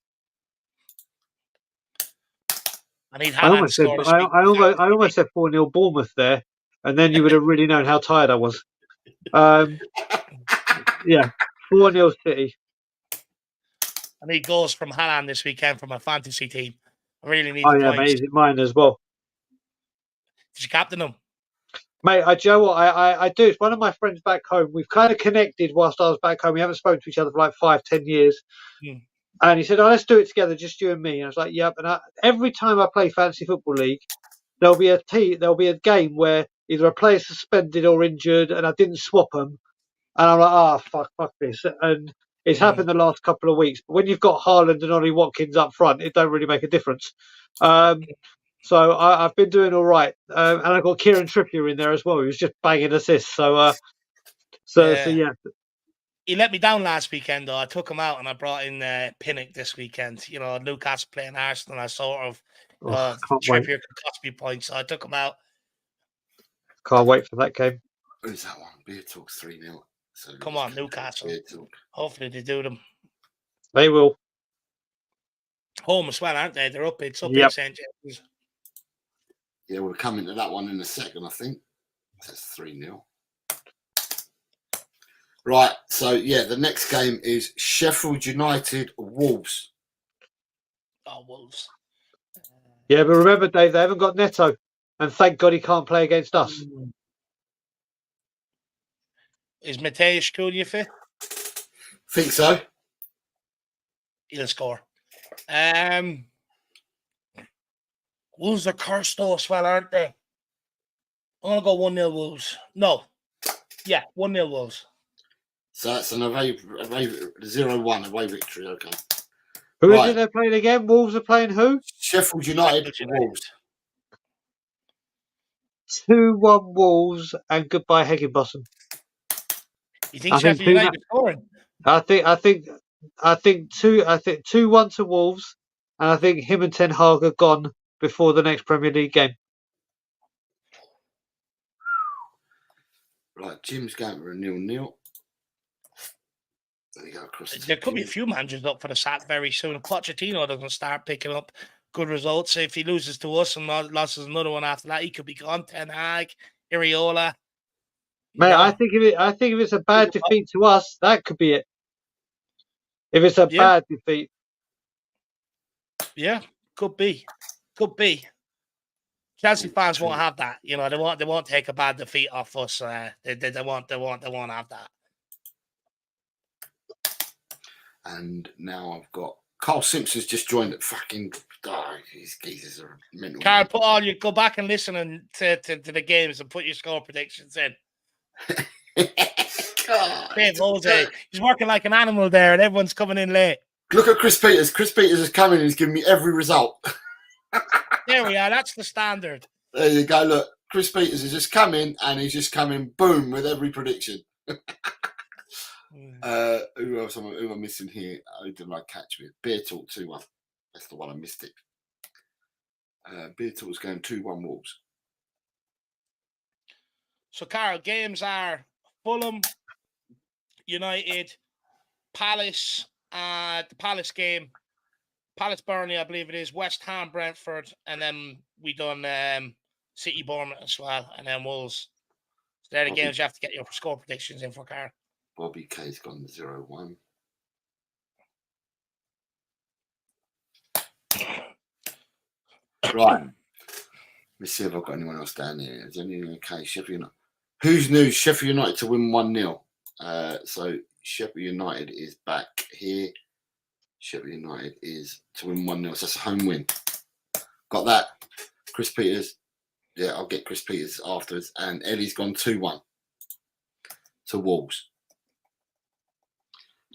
I almost said 4-0 Bournemouth there, and then you would have really known how tired I was. 4-0 City. I need goals from Haaland this weekend for my fantasy team. I really need the points. Mate, mine as well. Did you captain them? Mate, Joe, I do. It's one of my friends back home. We've kind of connected whilst I was back home. We haven't spoken to each other for like 5-10 years. And he said, let's do it together, just you and me. And I was like, yep. And every time I play Fantasy Football League, there'll be a game where either a player's suspended or injured and I didn't swap them. And I'm like, fuck this. And it's happened the last couple of weeks. But when you've got Haaland and Ollie Watkins up front, it don't really make a difference. So I've been doing all right. And I've got Kieran Trippier in there as well. He was just banging assists. So yeah. He let me down last weekend, though. I took him out and I brought in Pinnock this weekend. You know, Newcastle playing Arsenal. I sort of Trippier could cost me points, so I took him out. Can't wait for that game. Who's that one? Beer Talk's 3-0. So come on, Newcastle. Hopefully they do them. They will. Home as well, aren't they? They're up in St. James. Yeah, we'll come into that one in a second, I think. That's 3-0. Right, so yeah, the next game is Sheffield United Wolves. Oh, Wolves. Yeah, but remember, Dave, they haven't got Neto. And thank God he can't play against us. Is Mateus cool, you think? Think so. He'll score. Wolves are cursed though as well, aren't they? I'm going to go 1-0 Wolves. No. Yeah, 1-0 Wolves. So that's an away 0-1 away victory, okay. Who is it they're playing again? Wolves are playing who? Sheffield United. Wolves. 2-1 Wolves and goodbye Higginbotham. You think Sheffield United is scoring? I think 2-1 to Wolves, and I think him and Ten Hag are gone before the next Premier League game. Right, Jim's going for a 0-0. There could be a few managers up for the sack very soon. If Pochettino doesn't start picking up good results, if he loses to us and loses another one after that, he could be gone. Ten Hag, Iriola. Mate, I think if it's a bad defeat to us, that could be it. If it's a bad defeat. Yeah, could be. Chelsea fans won't have that. You know, they won't take a bad defeat off us. They won't have that. And now I've got Carl Simpson's just joined at fucking. These geezers are mental. Carl, go back and listen to the games and put your score predictions in. Dave Jose, he's working like an animal there, and everyone's coming in late. Look at Chris Peters. Chris Peters is coming and he's giving me every result. There we are. That's the standard. There you go. Look, Chris Peters has just come in, and he's just coming boom with every prediction. Who else am I missing here? Who did I catch with? Beer Talk 2-1. That's the one I missed it. Beer Talk's going 2-1 Wolves. So, Carl, games are Fulham, United, Palace, the Palace game, Palace Burnley, I believe it is, West Ham, Brentford, and then we done City Bournemouth as well, and then Wolves. So they're the games you have to get your score predictions in for, Carl. Bobby K's gone 0-1. Right. Let's see if I've got anyone else down here. Is anyone okay? Sheffield United. Who's news? Sheffield United to win 1-0. So Sheffield United is back here. Sheffield United is to win 1-0. So that's a home win. Got that. Chris Peters. Yeah, I'll get Chris Peters afterwards. And Ellie's gone 2-1 to Wolves.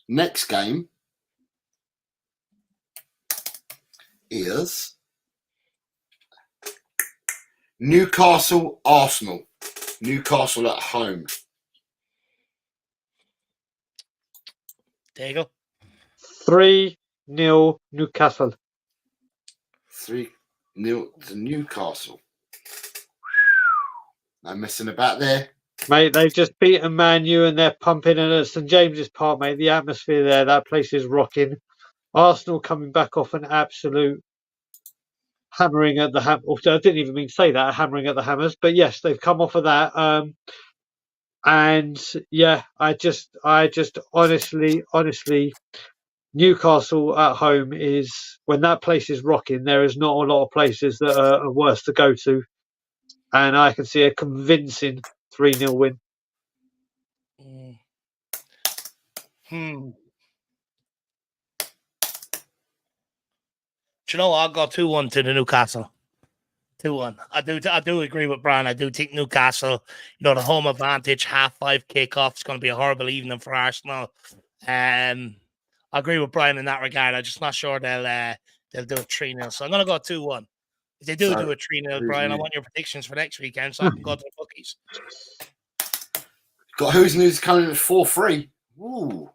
Next game is Newcastle Arsenal. Newcastle at home. There you go. 3-0 Newcastle. 3-0 to Newcastle. No messing about there. Mate, they've just beaten Man U and they're pumping in at St James's Park, mate. The atmosphere there, that place is rocking. Arsenal coming back off an absolute hammering at the hammer. I didn't even mean to say that, hammering at the hammers, but yes, they've come off of that. And yeah, I just honestly, Newcastle at home is, when that place is rocking, there is not a lot of places that are worse to go to. And I can see a convincing 3-0 win. Do you know what? I'll go 2-1 to the Newcastle. 2-1. I do agree with Brian. I do think Newcastle, the home advantage, 5:30 kickoff. It's going to be a horrible evening for Arsenal. I agree with Brian in that regard. I'm just not sure they'll do a 3-0. So I'm going to go 2-1. If they do a 3-0, Brian, I want your predictions for next weekend so I can go to the bookies. Got who's news coming at 4-3. Ooh.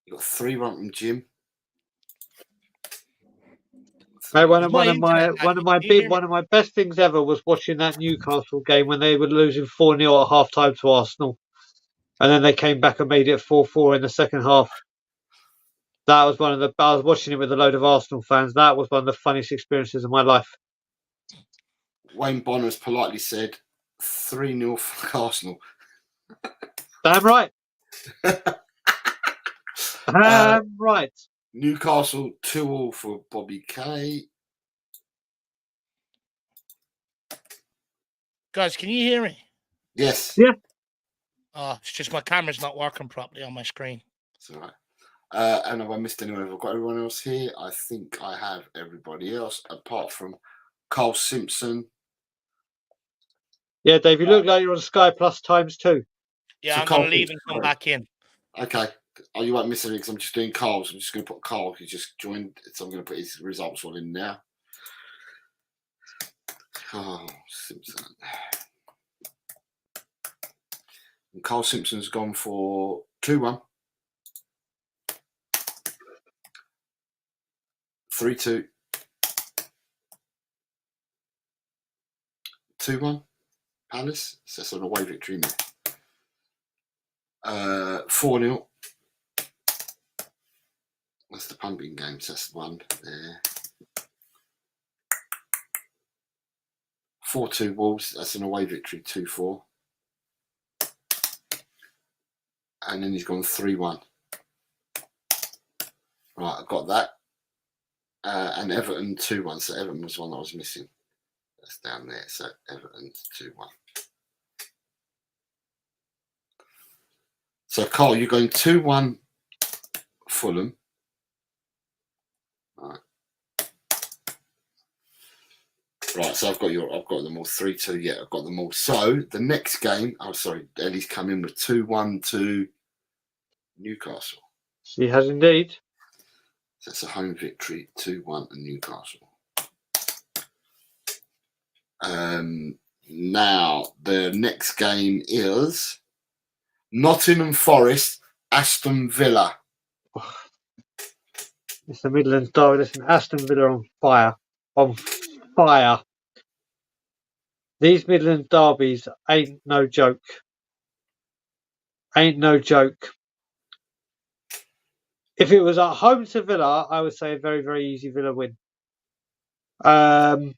You got 3-1 from Jim. Mate, one of my best things ever was watching that Newcastle game when they were losing 4-0 at half time to Arsenal. And then they came back and made it 4-4 in the second half. That was I was watching it with a load of Arsenal fans. That was one of the funniest experiences of my life. Wayne Bonner's politely said 3-0 for Arsenal. Damn right. Damn right. Newcastle 2-2 for Bobby K. Guys, can you hear me? Yes. Yeah. Oh, it's just my camera's not working properly on my screen. It's all right. And have I missed anyone? Have I got everyone else here? I think I have everybody else, apart from Carl Simpson. Yeah, Dave, you look like you're on Sky Plus ×2. Yeah, So I'm going to leave and come back in. Okay. Oh, you won't miss anything because I'm just doing Carl's. I'm just going to put Carl, who just joined. So I'm going to put his results all in now. Carl Simpson. And Carl Simpson's gone for 2-1. 3-2. 2-1. Palace. So that's an away victory in there. 4-0. That's the pumping game. So that's one there. 4-2 Wolves. That's an away victory. 2-4. And then he's gone 3-1. Right, I've got that. And Everton 2-1. So Everton was one that I was missing. That's down there. So Everton 2-1. So Carl, you're going 2-1 Fulham. Right, so I've got them all 3-2. Yeah, I've got them all. So the next game, Ellie's come in with 2-1 to Newcastle. She has indeed. So it's a home victory, 2-1 at Newcastle. Now, the next game is Nottingham Forest, Aston Villa. It's the Midlands derby. Listen, Aston Villa on fire. On fire. These Midlands derbies ain't no joke. Ain't no joke. If it was at home to Villa, I would say a very, very easy Villa win. I'm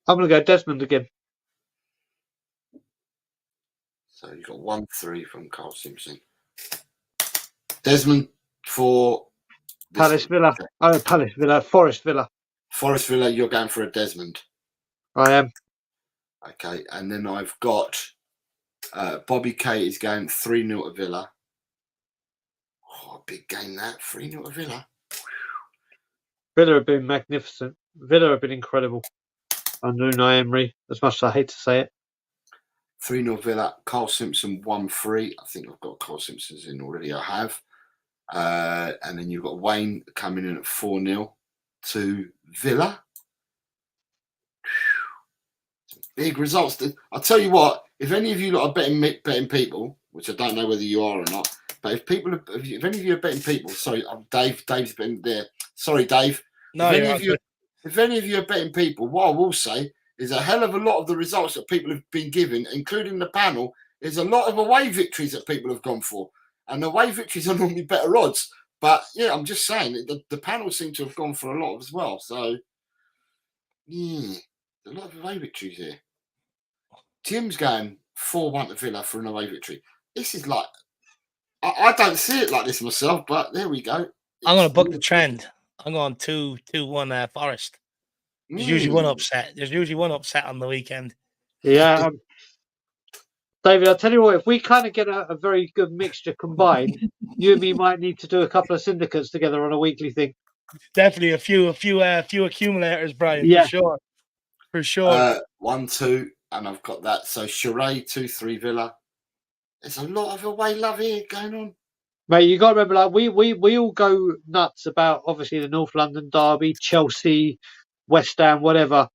going to go Desmond again. So you've got 1-3 from Carl Simpson. Desmond for Palace Villa. Oh, Palace Villa. Forest Villa. Forest Villa, you're going for a Desmond. I am. Okay, and then I've got Bobby K is going 3-0 to Villa. Oh, big game that. 3-0 to Villa. Villa have been magnificent. Villa have been incredible under Unai Emery, as much as I hate to say it. 3-0 Villa. Carl Simpson 1-3. I think I've got Carl Simpson's in already. I have. And then you've got Wayne coming in at 4-0 to Villa. Big results. I'll tell you what, if any of you lot are betting people, which I don't know whether you are or not, but if any of you are betting people, sorry, Dave's been there. Sorry, Dave. No, if any of you are betting people, what I will say is a hell of a lot of the results that people have been given, including the panel, is a lot of away victories that people have gone for. And away victories are normally better odds. But yeah, I'm just saying the panel seem to have gone for a lot as well. So, yeah, a lot of away victories here. Tim's going 4-1 to Villa for an away victory. This is like, I don't see it like this myself, but there we go. I'm going to book the trend. I'm going 2-1 Forest. There's usually one upset. There's usually one upset on the weekend. Yeah. David, I'll tell you what, if we kind of get a very good mixture combined, you and me might need to do a couple of syndicates together on a weekly thing. Definitely a few accumulators, Brian, Yeah. For sure. 1-2, and I've got that. So Charade 2-3 Villa. There's a lot of away love here going on. Mate, you got to remember, like we all go nuts about obviously the North London derby, Chelsea, West Ham, whatever.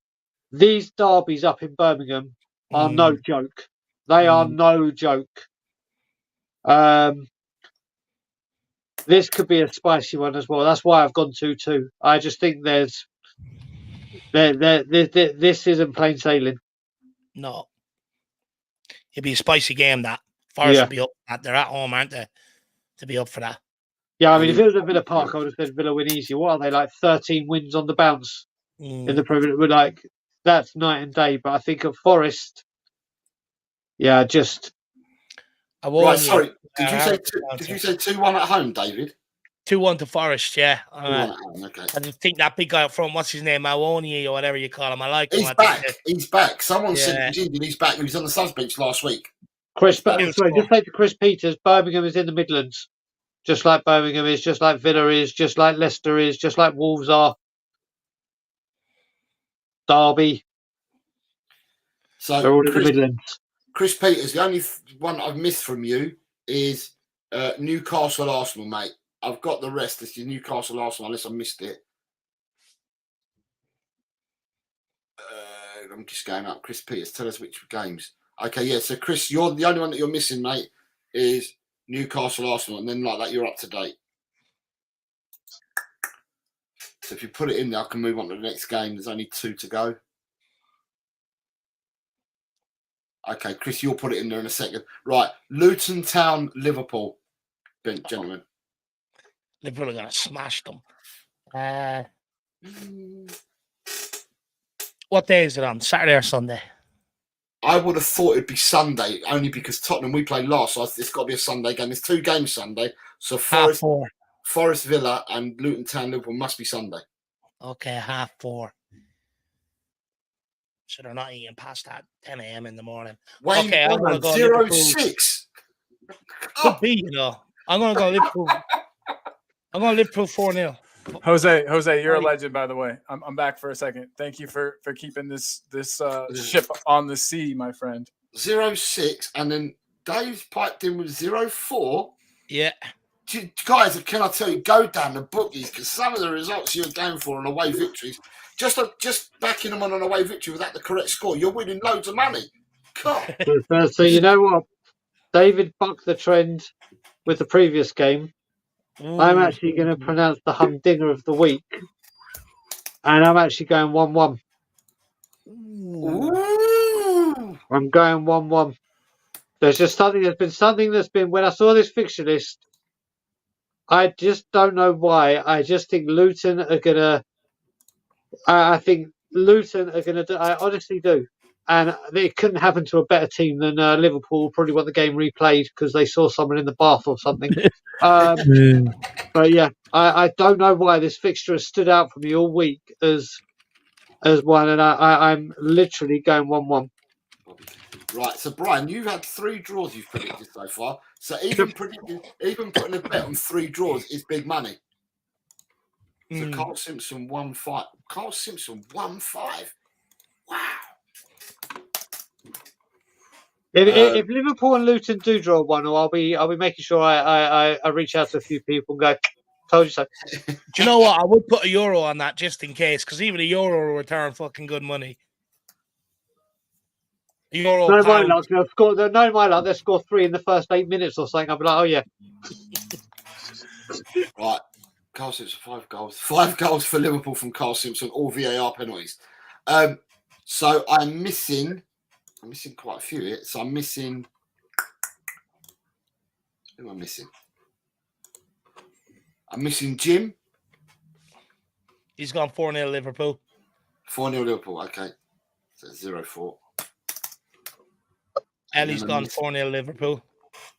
These derbies up in Birmingham are no joke. They are no joke. This could be a spicy one as well. That's why I've gone 2-2. I just think this isn't plain sailing. No. It'd be a spicy game, that. Forest will be up for that. They're at home, aren't they? To be up for that. Yeah, I mean, if it was at Villa Park, I would have said Villa win easy. What are they, like 13 wins on the bounce in the Premier League? We're like, that's night and day. But I think at Forest, yeah, just. Right, sorry. Did you say 2-1 at home, David? 2-1 to Forest, yeah. 2-1 at home, okay. I just think that big guy up front, what's his name, Maloney or whatever you call him. I like him. He's back. Someone said he's back. He was on the subs bench last week. Just say to Chris Peters, Birmingham is in the Midlands. Just like Birmingham is, just like Villa is, just like Leicester is, just like Wolves are. Derby. So they're all in the Midlands. Chris Peters, the only one I've missed from you is Newcastle Arsenal, mate. I've got the rest. It's your Newcastle Arsenal, unless I missed it. I'm just going up. Chris Peters, tell us which games. Okay, yeah. So Chris, you're the only one that you're missing, mate, is Newcastle Arsenal, and then like that, you're up to date. So if you put it in there, I can move on to the next game. There's only 2 to go. Okay, Chris, you'll put it in there in a second. Right, Luton Town, Liverpool, gentlemen. Liverpool are going to smash them. What day is it on? Saturday or Sunday? I would have thought it'd be Sunday, only because Tottenham, we played last, so it's got to be a Sunday game. There's 2 games Sunday, so Forest Villa and Luton Town, Liverpool must be Sunday. Okay, 4:30. So they're not eating past that 10 a.m. in the morning. Wayne, okay, I'm going to go 0-6. Could be, you know. I'm going to go Liverpool. I'm going to Liverpool 4-0. Jose, you're a legend, by the way. I'm back for a second. Thank you for keeping this ship on the sea, my friend. 0-6, and then Dave's piped in with 0-4. Yeah. Guys, can I tell you, go down the bookies because some of the results you're going for on away victories, just backing them on an away victory without the correct score, you're winning loads of money. God. So you know what? David bucked the trend with the previous game. I'm actually going to pronounce the humdinger of the week, and I'm actually going 1-1. Ooh. I'm going 1-1. There's something that's been when I saw this fixture list. I just don't know why. I just think Luton are gonna. I think Luton are gonna. I honestly do, and it couldn't happen to a better team than Liverpool. Probably want the game replayed because they saw someone in the bath or something. But yeah, I don't know why this fixture has stood out for me all week as one, and I'm literally going 1-1. Right, so Brian, you've had 3 draws you've predicted so far. So even putting a bet on 3 draws is big money. So Carl Simpson 1-5. Carl Simpson 1-5. Wow. If Liverpool and Luton do draw 1, I'll be making sure I reach out to a few people and go, told you so. Do you know what? I would put a euro on that just in case, because even a euro will return fucking good money. Euro no, my pound. luck. They'll score 3 in the first 8 minutes or something. I'll be like, oh yeah. Right. Carl Simpson, 5 goals. 5 goals for Liverpool from Carl Simpson, all VAR penalties. So I'm missing quite a few here. So I'm missing. Who am I missing? I'm missing Jim. He's gone 4-0 Liverpool. 4-0 Liverpool, okay. So 0-4. Ellie's gone 4-0 Liverpool.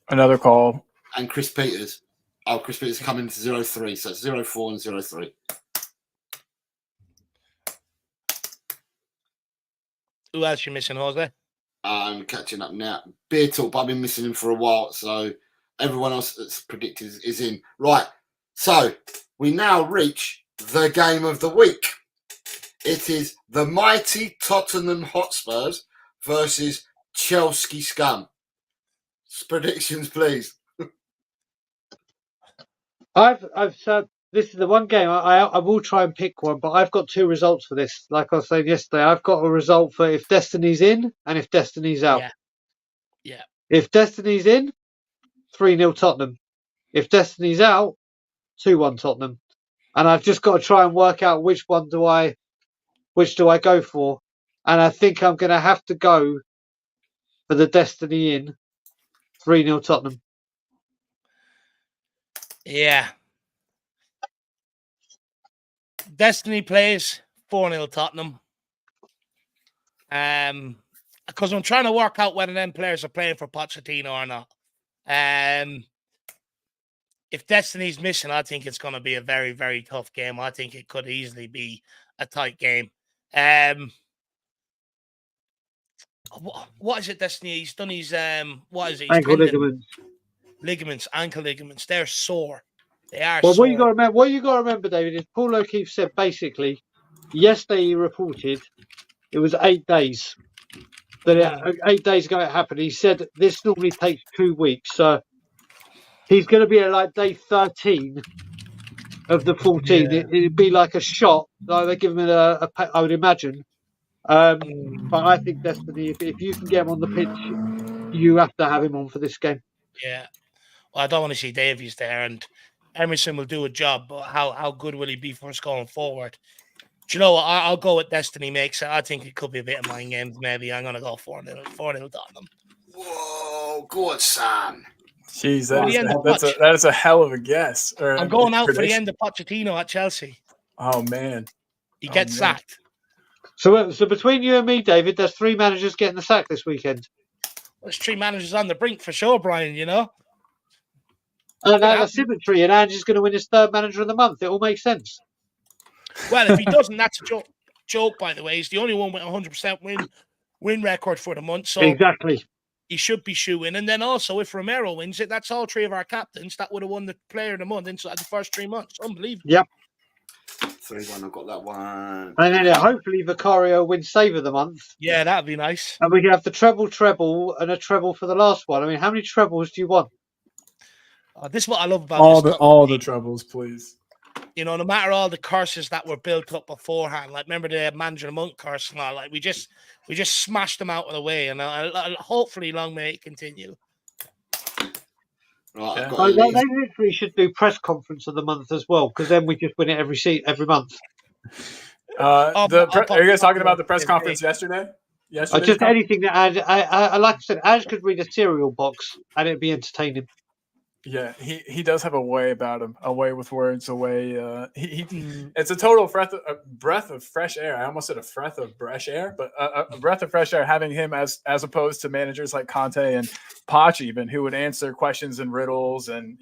Another call. And Chris Peters. Oh, Chris Peters coming to 0-3. So it's 0-4 and 0-3. Who else you missing, Jose? I'm catching up now. Beer Talk, but I've been missing him for a while. So everyone else that's predicted is in. Right. So we now reach the game of the week. It is the mighty Tottenham Hotspurs versus Chelsea Scum. Predictions, please. I've said this is the one game I will try and pick one, but I've got 2 results for this. Like I was saying yesterday, I've got a result for if Destiny's in and if Destiny's out. Yeah. If Destiny's in, 3-0 Tottenham. If Destiny's out, 2-1 Tottenham. And I've just got to try and work out which do I go for. And I think I'm going to have to go for the Destiny in, 3-0 Tottenham. Yeah. Destiny plays 4-0 Tottenham. Because I'm trying to work out whether them players are playing for Pochettino or not. If Destiny's missing, I think it's going to be a very, very tough game. I think it could easily be a tight game. What is it, Destiny? He's done his what is it? Ankle ligaments. Ankle ligaments. They're sore. They are well, sore. What you got to remember, David, is Paul O'Keefe said basically yesterday he reported it was 8 days. 8 days ago it happened. He said this normally takes 2 weeks, so he's going to be at like day 13 of the 14. Yeah. It'd be like a shot. Like they give him I would imagine. But I think Destiny, if you can get him on the pitch, you have to have him on for this game. Yeah. Well, I don't want to see Davies there, and Emerson will do a job, but how good will he be for us going forward? Do you know what? I'll go with Destiny makes it. I think it could be a bit of mind games, maybe. I'm going to go 4-0 Tottenham. Whoa, good son. Jeez, that is a hell of a guess. I'm going out for the end of Pochettino at Chelsea. Oh, man. He gets sacked. So between you and me, David, there's 3 managers getting the sack this weekend. There's 3 managers on the brink for sure, Brian, you know? And a symmetry, and Ange's going to win his 3rd manager of the month. It all makes sense. Well, if he doesn't, that's a joke, by the way. He's the only one with 100% win record for the month. So exactly. He should be shooing. And then also, if Romero wins it, that's all 3 of our captains that would have won the player of the month inside the first 3 months. Unbelievable. Yep. 3-1. I've got that one. And then hopefully Vicario wins Save of the Month. Yeah, that'd be nice. And we can have the treble, and a treble for the last one. I mean, how many trebles do you want? This is what I love about all the troubles, please. You know, no matter all the curses that were built up beforehand, like remember the Manager Monk curse and all, like we just smashed them out of the way, and hopefully long may it continue. Right, Yeah. They literally should do press conference of the month as well, because then we just win it every month. Are you guys talking about the press conference yesterday? Just anything that I like I said, Ash could read a cereal box and it'd be entertaining. Yeah, he does have a way about him, a way with words, a way. It's a total breath of fresh air. I almost said a breath of fresh air, but a breath of fresh air. Having him as opposed to managers like Conte and Poch, even who would answer questions and riddles, and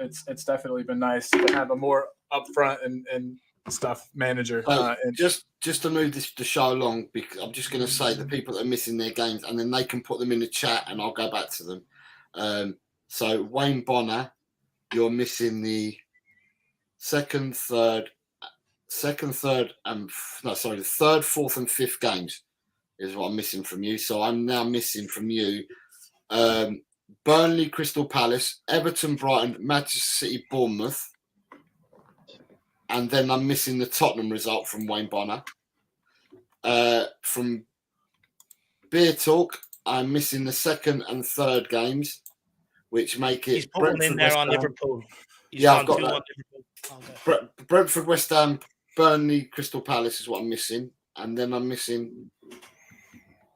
it's definitely been nice to have a more upfront and stuff manager. Just to move the show along, because I'm just going to say the people that are missing their games, and then they can put them in the chat, and I'll go back to them. So Wayne Bonner, you're missing the the third, fourth, and fifth games is what I'm missing from you. So I'm now missing from you Burnley, Crystal Palace, Everton, Brighton, Manchester City, Bournemouth, and then I'm missing the Tottenham result from Wayne Bonner. From Beer Talk, I'm missing the second and third games, which make it. He's putting in there on Liverpool. I've got that. Okay. Brentford, West Ham, Burnley, Crystal Palace is what I'm missing, and then I'm missing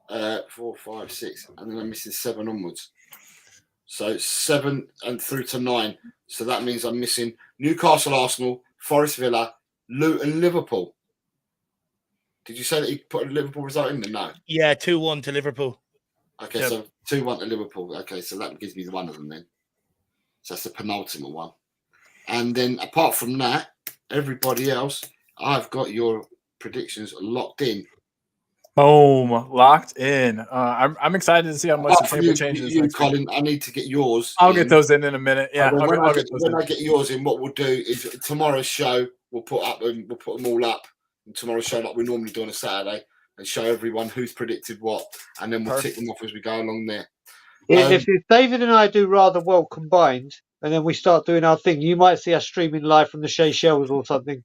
4, 5, 6, and then I'm missing 7 onwards. So 7 and through to 9. So that means I'm missing Newcastle, Arsenal, Forest, Villa, Luton, Liverpool. Did you say that he put a Liverpool result in there? No. Yeah, 2-1 to Liverpool. Okay, so 2-1 to Liverpool. Okay, so that gives me one of them then. So that's the penultimate one. And then apart from that, everybody else, I've got your predictions locked in. Boom, locked in. I'm excited to see how much the table changes. Colin, I need to get yours. I'll get those in a minute. Yeah, when I get yours in, what we'll do is tomorrow's show we'll put them all up. And tomorrow's show like we normally do on a Saturday, and show everyone who's predicted what, and then we'll tick them off as we go along there. If David and I do rather well combined, and then we start doing our thing, you might see us streaming live from the Seychelles or something,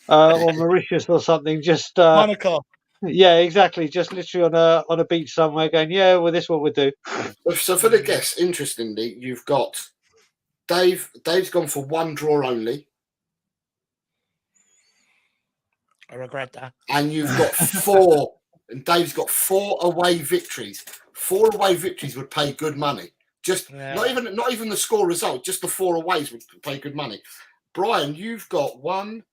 or Mauritius or something. Just Monaco. Yeah, exactly. Just literally on a beach somewhere, going, yeah, well, this is what we'll do. So for the guests, interestingly, you've got Dave. Dave's gone for 1 draw only. I regret that. And you've got 4. And Dave's got 4 away victories. 4 away victories would pay good money. Not even the score result, just the 4 aways would pay good money. Brian, you've got 1,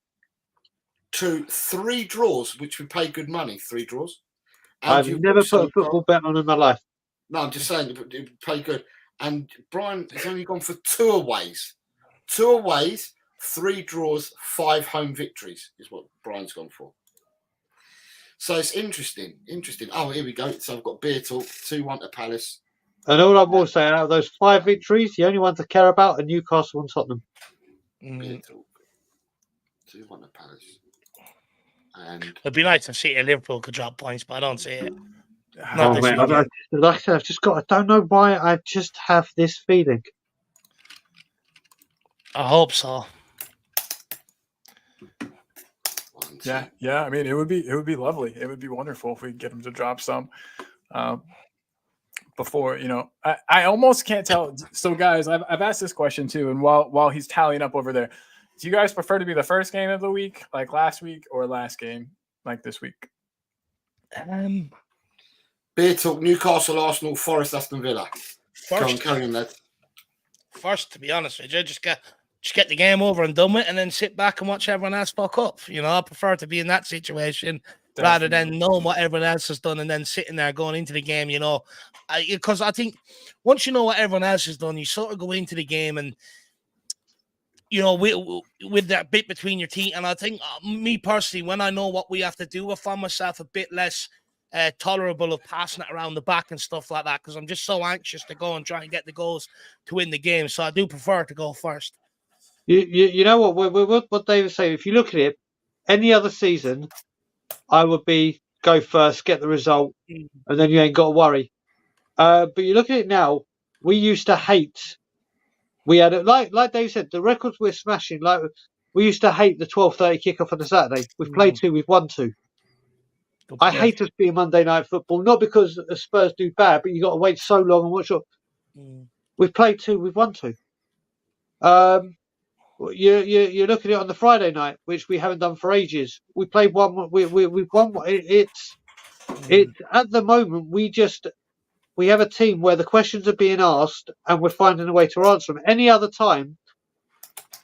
2, 3 draws, which would pay good money. 3 draws. And I've never put a football bet on in my life. No, I'm just saying it would pay good. And Brian has only gone for 2 aways. 2 aways, 3 draws, 5 home victories is what Brian's gone for. So it's interesting. Oh, here we go. So I've got Beer Talk, 2-1 to Palace. And all I will say, out of those 5 victories, the only ones I care about are Newcastle and Tottenham. Beer Talk, 2-1 to Palace. And it'd be nice to see if Liverpool could drop points, but I don't see it. Oh, man, like I said, I've just got. I don't know why. I just have this feeling. I hope so. Yeah. I mean, it would be lovely. It would be wonderful if we could get them to drop some. Before, I almost can't tell. So, guys, I've asked this question too, and while he's tallying up over there, do you guys prefer to be the first game of the week, like last week, or last game, like this week? Beer Talk, Newcastle, Arsenal, Forest, Aston Villa. Carry on, lad. First, to be honest with you, just get the game over and done with, and then sit back and watch everyone else fuck up. I prefer to be in that situation rather than knowing what everyone else has done and then sitting there going into the game. Because I think once you know what everyone else has done, you sort of go into the game and. With that bit between your teeth. And I think, me personally, when I know what we have to do, I find myself a bit less tolerable of passing it around the back and stuff like that, because I'm just so anxious to go and try and get the goals to win the game. So I do prefer to go first. You know what Dave was saying. If you look at it, any other season, I would go first, get the result, and then you ain't got to worry. But you look at it now. We used to hate. We had like Dave said, the records we're smashing. Like we used to hate the 12:30 kickoff on a Saturday. We've played 2, we've won 2. I hate us being Monday Night Football, not because the Spurs do bad, but you got to wait so long and watch. We've played 2, we've won 2. You look at it on the Friday night, which we haven't done for ages. We played 1. We've won. It's at the moment we have a team where the questions are being asked and we're finding a way to answer them. Any other time,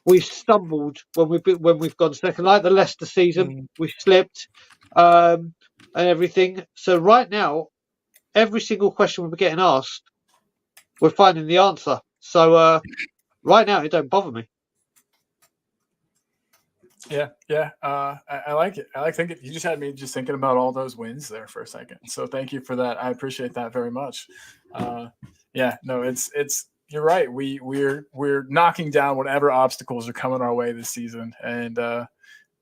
we've stumbled when we've gone second, like the Leicester season. We've slipped and everything. So right now, every single question we're getting asked, we're finding the answer. So right now, it don't bother me. Yeah. I like it. I like thinking. You just had me just thinking about all those wins there for a second. So thank you for that. I appreciate that very much. It's you're right. We're knocking down whatever obstacles are coming our way this season, and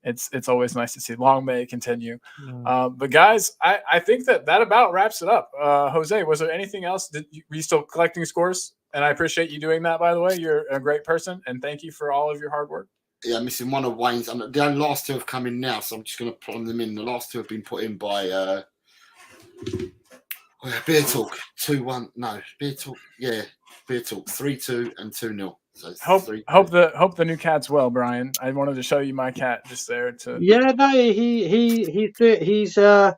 it's always nice to see. Long may it continue. But guys, I think that about wraps it up. Jose, was there anything else? Were you still collecting scores? And I appreciate you doing that, by the way. You're a great person, and thank you for all of your hard work. Yeah, missing one of Wayne's. The only last 2 have come in now, so I'm just going to plumb them in. The last 2 have been put in by Beer Talk 2-1. No, Beer Talk. Yeah, Beer Talk 3-2 and 2-0. So hope the new cat's well, Brian. I wanted to show you my cat just there to. Yeah, no, he's more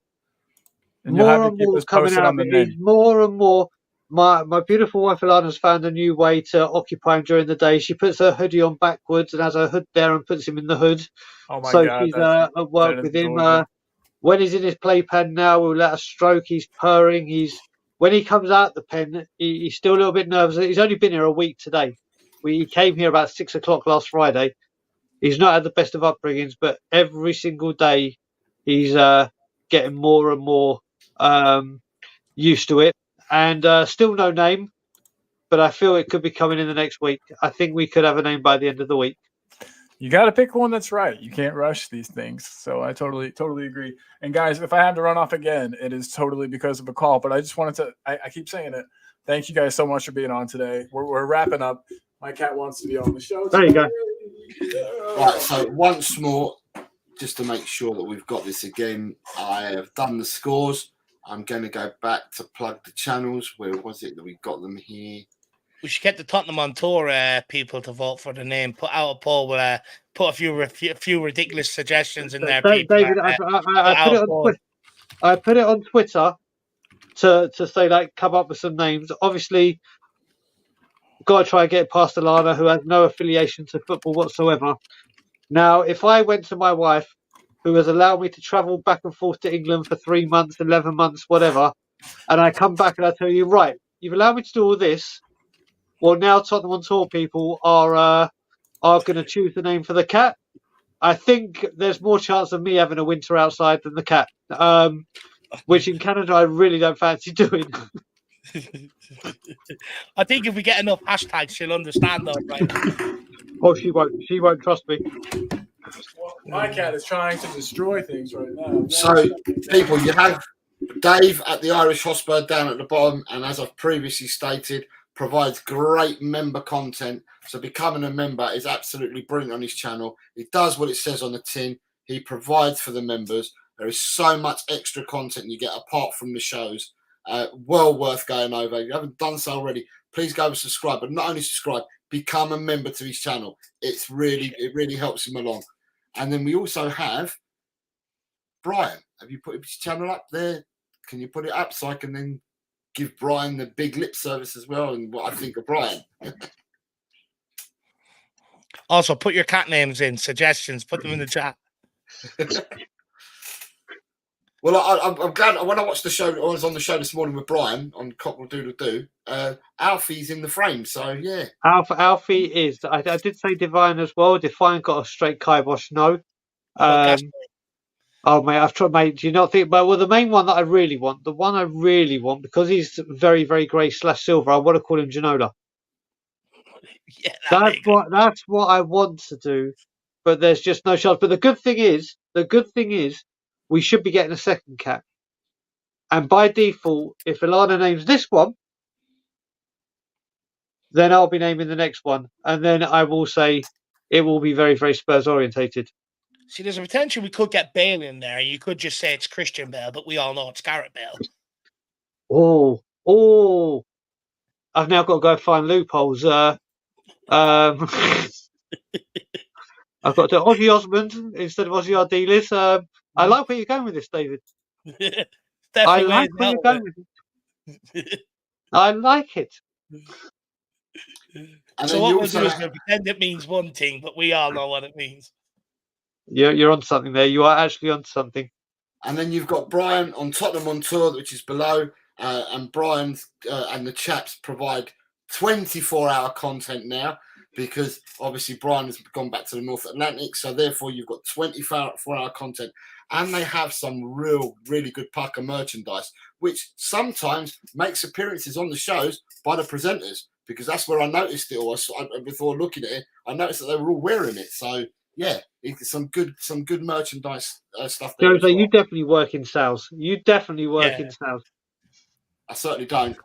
and more coming out. He's more and more. My beautiful wife Alana's found a new way to occupy him during the day. She puts her hoodie on backwards and has her hood there and puts him in the hood. Oh my God! So she's at work with him. When he's in his playpen now, we'll let her stroke. He's purring. When he comes out the pen, he's still a little bit nervous. He's only been here a week today. He came here about 6 o'clock last Friday. He's not had the best of upbringings, but every single day he's getting more and more used to it. And still no name, but I feel it could be coming in the next week. I think we could have a name by the end of the week. You got to pick one that's right. You can't rush these things. So I totally agree. And guys, if I have to run off again, it is totally because of a call. But I just wanted to, I keep saying it. Thank you guys so much for being on today. We're wrapping up. My cat wants to be on the show today. There you go. Right, so once more, just to make sure that we've got this again, I have done the scores. I'm going to go back to plug the channels. Where was it that we got them here? We should get the Tottenham on Tour people to vote for the name. Put out a poll. Put a few ridiculous suggestions in there. David, I put it on Twitter to say, like, come up with some names. Obviously, got to try and get past Alana, who has no affiliation to football whatsoever. Now, if I went to my wife, who has allowed me to travel back and forth to England for 3 months, 11 months, whatever, and I come back and I tell you, right, you've allowed me to do all this. Well, now Tottenham on Tour people are going to choose the name for the cat. I think there's more chance of me having a winter outside than the cat, which in Canada I really don't fancy doing. I think if we get enough hashtags, she'll understand though, right? Oh, she won't. She won't trust me. Well, my cat is trying to destroy things right now. So, people, you have Dave at the Irish Hotspur down at the bottom, and as I've previously stated, provides great member content. So becoming a member is absolutely brilliant on his channel. He does what it says on the tin. He provides for the members. There is so much extra content you get apart from the shows. Well worth going over. If you haven't done so already, please go and subscribe. But not only subscribe, become a member to his channel. It really helps him along. And then we also have Brian. Have you put his channel up there? Can you put it up so I can then give Brian the big lip service as well and what I think of Brian? Also, put your cat names in, suggestions, put them in the chat. Well, I'm glad when I watched the show. I was on the show this morning with Brian on Cockle Doodle Doo. Alfie's in the frame, so yeah. Alfie is. I did say Divine as well. Divine got a straight kibosh no. Oh mate, I've tried. Mate, do you not think? Well, the main one that I really want, because he's very very grey /silver. I want to call him Ginola. Yeah, That's what I want to do, but there's just no chance. But the good thing is, we should be getting a second cap. And by default, if Ilana names this one, then I'll be naming the next one, and then I will say it will be very, very Spurs orientated. See, there's a potential we could get Bale in there. You could just say it's Christian Bale, but we all know it's Gareth Bale. Oh! I've now got to go find loopholes. I've got to Ozzy Osbourne instead of Ozzy Ardiles. I like where you're going with this, David. I like where you're going with it. I like it. So what we'll do is we'll pretend it means one thing, but we all know what it means. You're on something there. You are actually on something. And then you've got Brian on Tottenham on Tour, which is below, and Brian and the chaps provide 24-hour content now, because obviously Brian has gone back to the North Atlantic, so therefore you've got 24-hour content, and they have some really good pucker merchandise, which sometimes makes appearances on the shows by the presenters, because that's where I noticed it all. Before looking at it, I noticed that they were all wearing it. So yeah, it's some good merchandise stuff there. Jose, you definitely work in sales. You definitely work in sales. I certainly don't.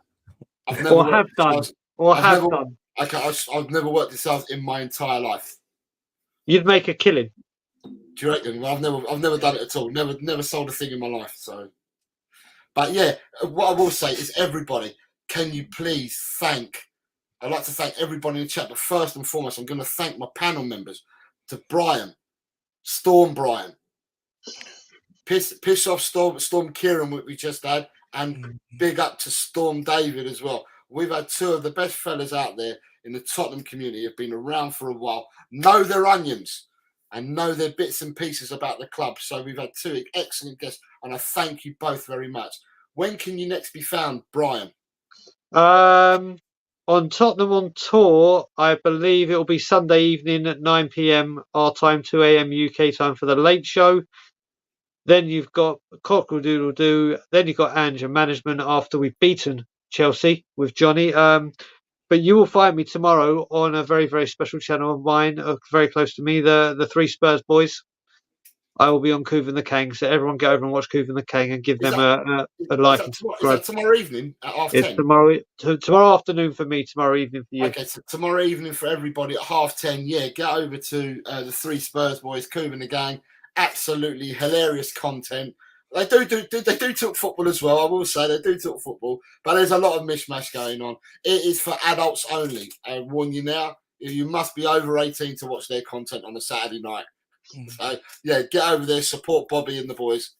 I've never done. I've never worked in sales in my entire life. You'd make a killing. Do you reckon? Well, I've never done it at all. Never sold a thing in my life. So, but yeah, what I will say is, everybody, can you please thank? I'd like to thank everybody in the chat, but first and foremost, I'm going to thank my panel members. To Brian, Storm Brian, piss off Storm Kieran, what we just had, and big up to Storm David as well. We've had two of the best fellas out there in the Tottenham community, have been around for a while, know their onions and know their bits and pieces about the club. So we've had two excellent guests, and I thank you both very much. When can you next be found, Brian? On Tottenham on Tour, I believe it will be Sunday evening at 9 p.m. our time, 2 a.m. UK time for the late show. Then you've got Cockle-Doodle-Doo. Then you've got Ange and management after we've beaten Chelsea with Johnny. But you will find me tomorrow on a very, very special channel of mine, very close to me, the Three Spurs Boys. I will be on Cooven the Kang, so everyone go over and watch Cooven the Kang and give them a like and subscribe. Is that tomorrow evening at half 10? It's tomorrow afternoon for me, tomorrow evening for you. Okay, so tomorrow evening for everybody at half 10. Yeah, get over to the Three Spurs Boys, Cooven the Gang. Absolutely hilarious content. They do talk football as well. I will say they do talk football, but there's a lot of mishmash going on. It is for adults only. I warn you now. You must be over 18 to watch their content on a Saturday night. So yeah, get over there, support Bobby and the boys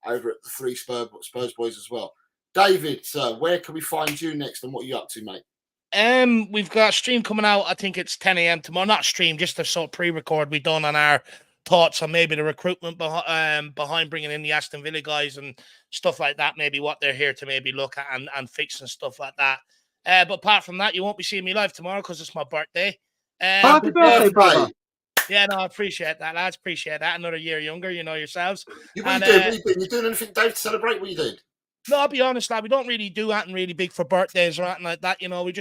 over at the Three Spurs Boys as well. David, sir, where can we find you next, and what are you up to, mate? We've got a stream coming out. I think it's 10 a.m. tomorrow. Not stream, just a sort of pre-record we done on our thoughts on maybe the recruitment behind bringing in the Aston Villa guys and stuff like that. Maybe what they're here to maybe look at and fix and stuff like that. But apart from that, you won't be seeing me live tomorrow because it's my birthday. Happy birthday, brother! Yeah, no, I appreciate that, lads. Appreciate that. Another year younger, you know yourselves. What are you doing? You doing anything, Dave, to celebrate? What are you doing? No, I'll be honest, lad. We don't really do anything really big for birthdays or anything like that. You know, we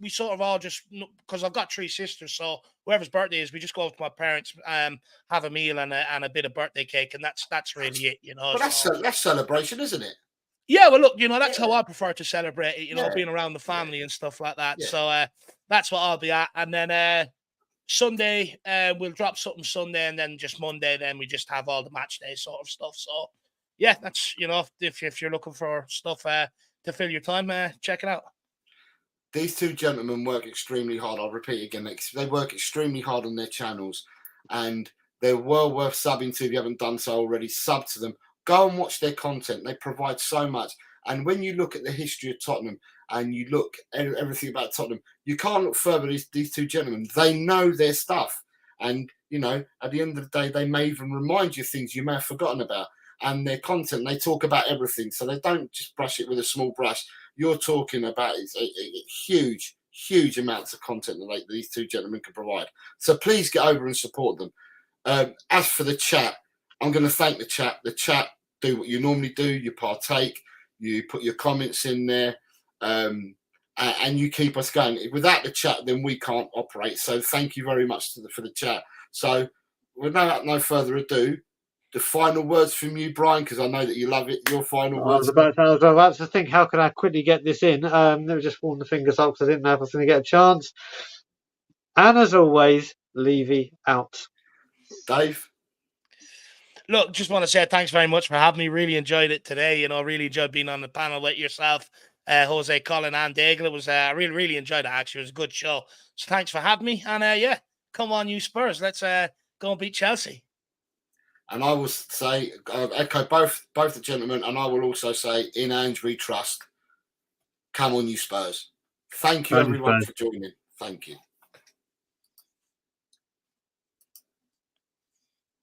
sort of all just, because I've got three sisters, so whoever's birthday is, we just go up to my parents, have a meal and a bit of birthday cake, and that's really it. You know, but that's celebration, isn't it? Yeah, well, look, you know, that's how I prefer to celebrate it. You know, being around the family and stuff like that. Yeah. So that's what I'll be at, and then. Sunday, we'll drop something Sunday, and then just Monday, then we just have all the match day sort of stuff. So, yeah, that's, you know, if you're looking for stuff to fill your time, check it out. These two gentlemen work extremely hard. I'll repeat again, they work extremely hard on their channels, and they're well worth subbing to. If you haven't done so already, sub to them. Go and watch their content. They provide so much. And when you look at the history of Tottenham and you look at everything about Tottenham, you can't look further. These two gentlemen, they know their stuff. And, you know, at the end of the day, they may even remind you of things you may have forgotten about. And their content, they talk about everything. So they don't just brush it with a small brush. You're talking about huge, huge amounts of content that these two gentlemen can provide. So please get over and support them. As for the chat, I'm going to thank the chat. The chat do what you normally do. You partake. You put your comments in there. and you keep us going. Without the chat, then we can't operate. So thank you very much for the chat. So without no further ado, the final words from you, Brian, because I know that you love it. Your final I was words. about to think, how can I quickly get this in? Let me just warm the fingers up because I didn't know if I was going to get a chance. And as always, Levy out. Dave? Look, just want to say thanks very much for having me. Really enjoyed it today. You know, really enjoyed being on the panel with yourself, Jose, Colin, and Daigle. It was really enjoyed it. Actually, it was a good show. So thanks for having me. And yeah, come on, you Spurs. Let's go and beat Chelsea. And I will say, echo both the gentlemen, and I will also say, in Ange we trust. Come on, you Spurs. Thank you, everyone, for joining. Thank you.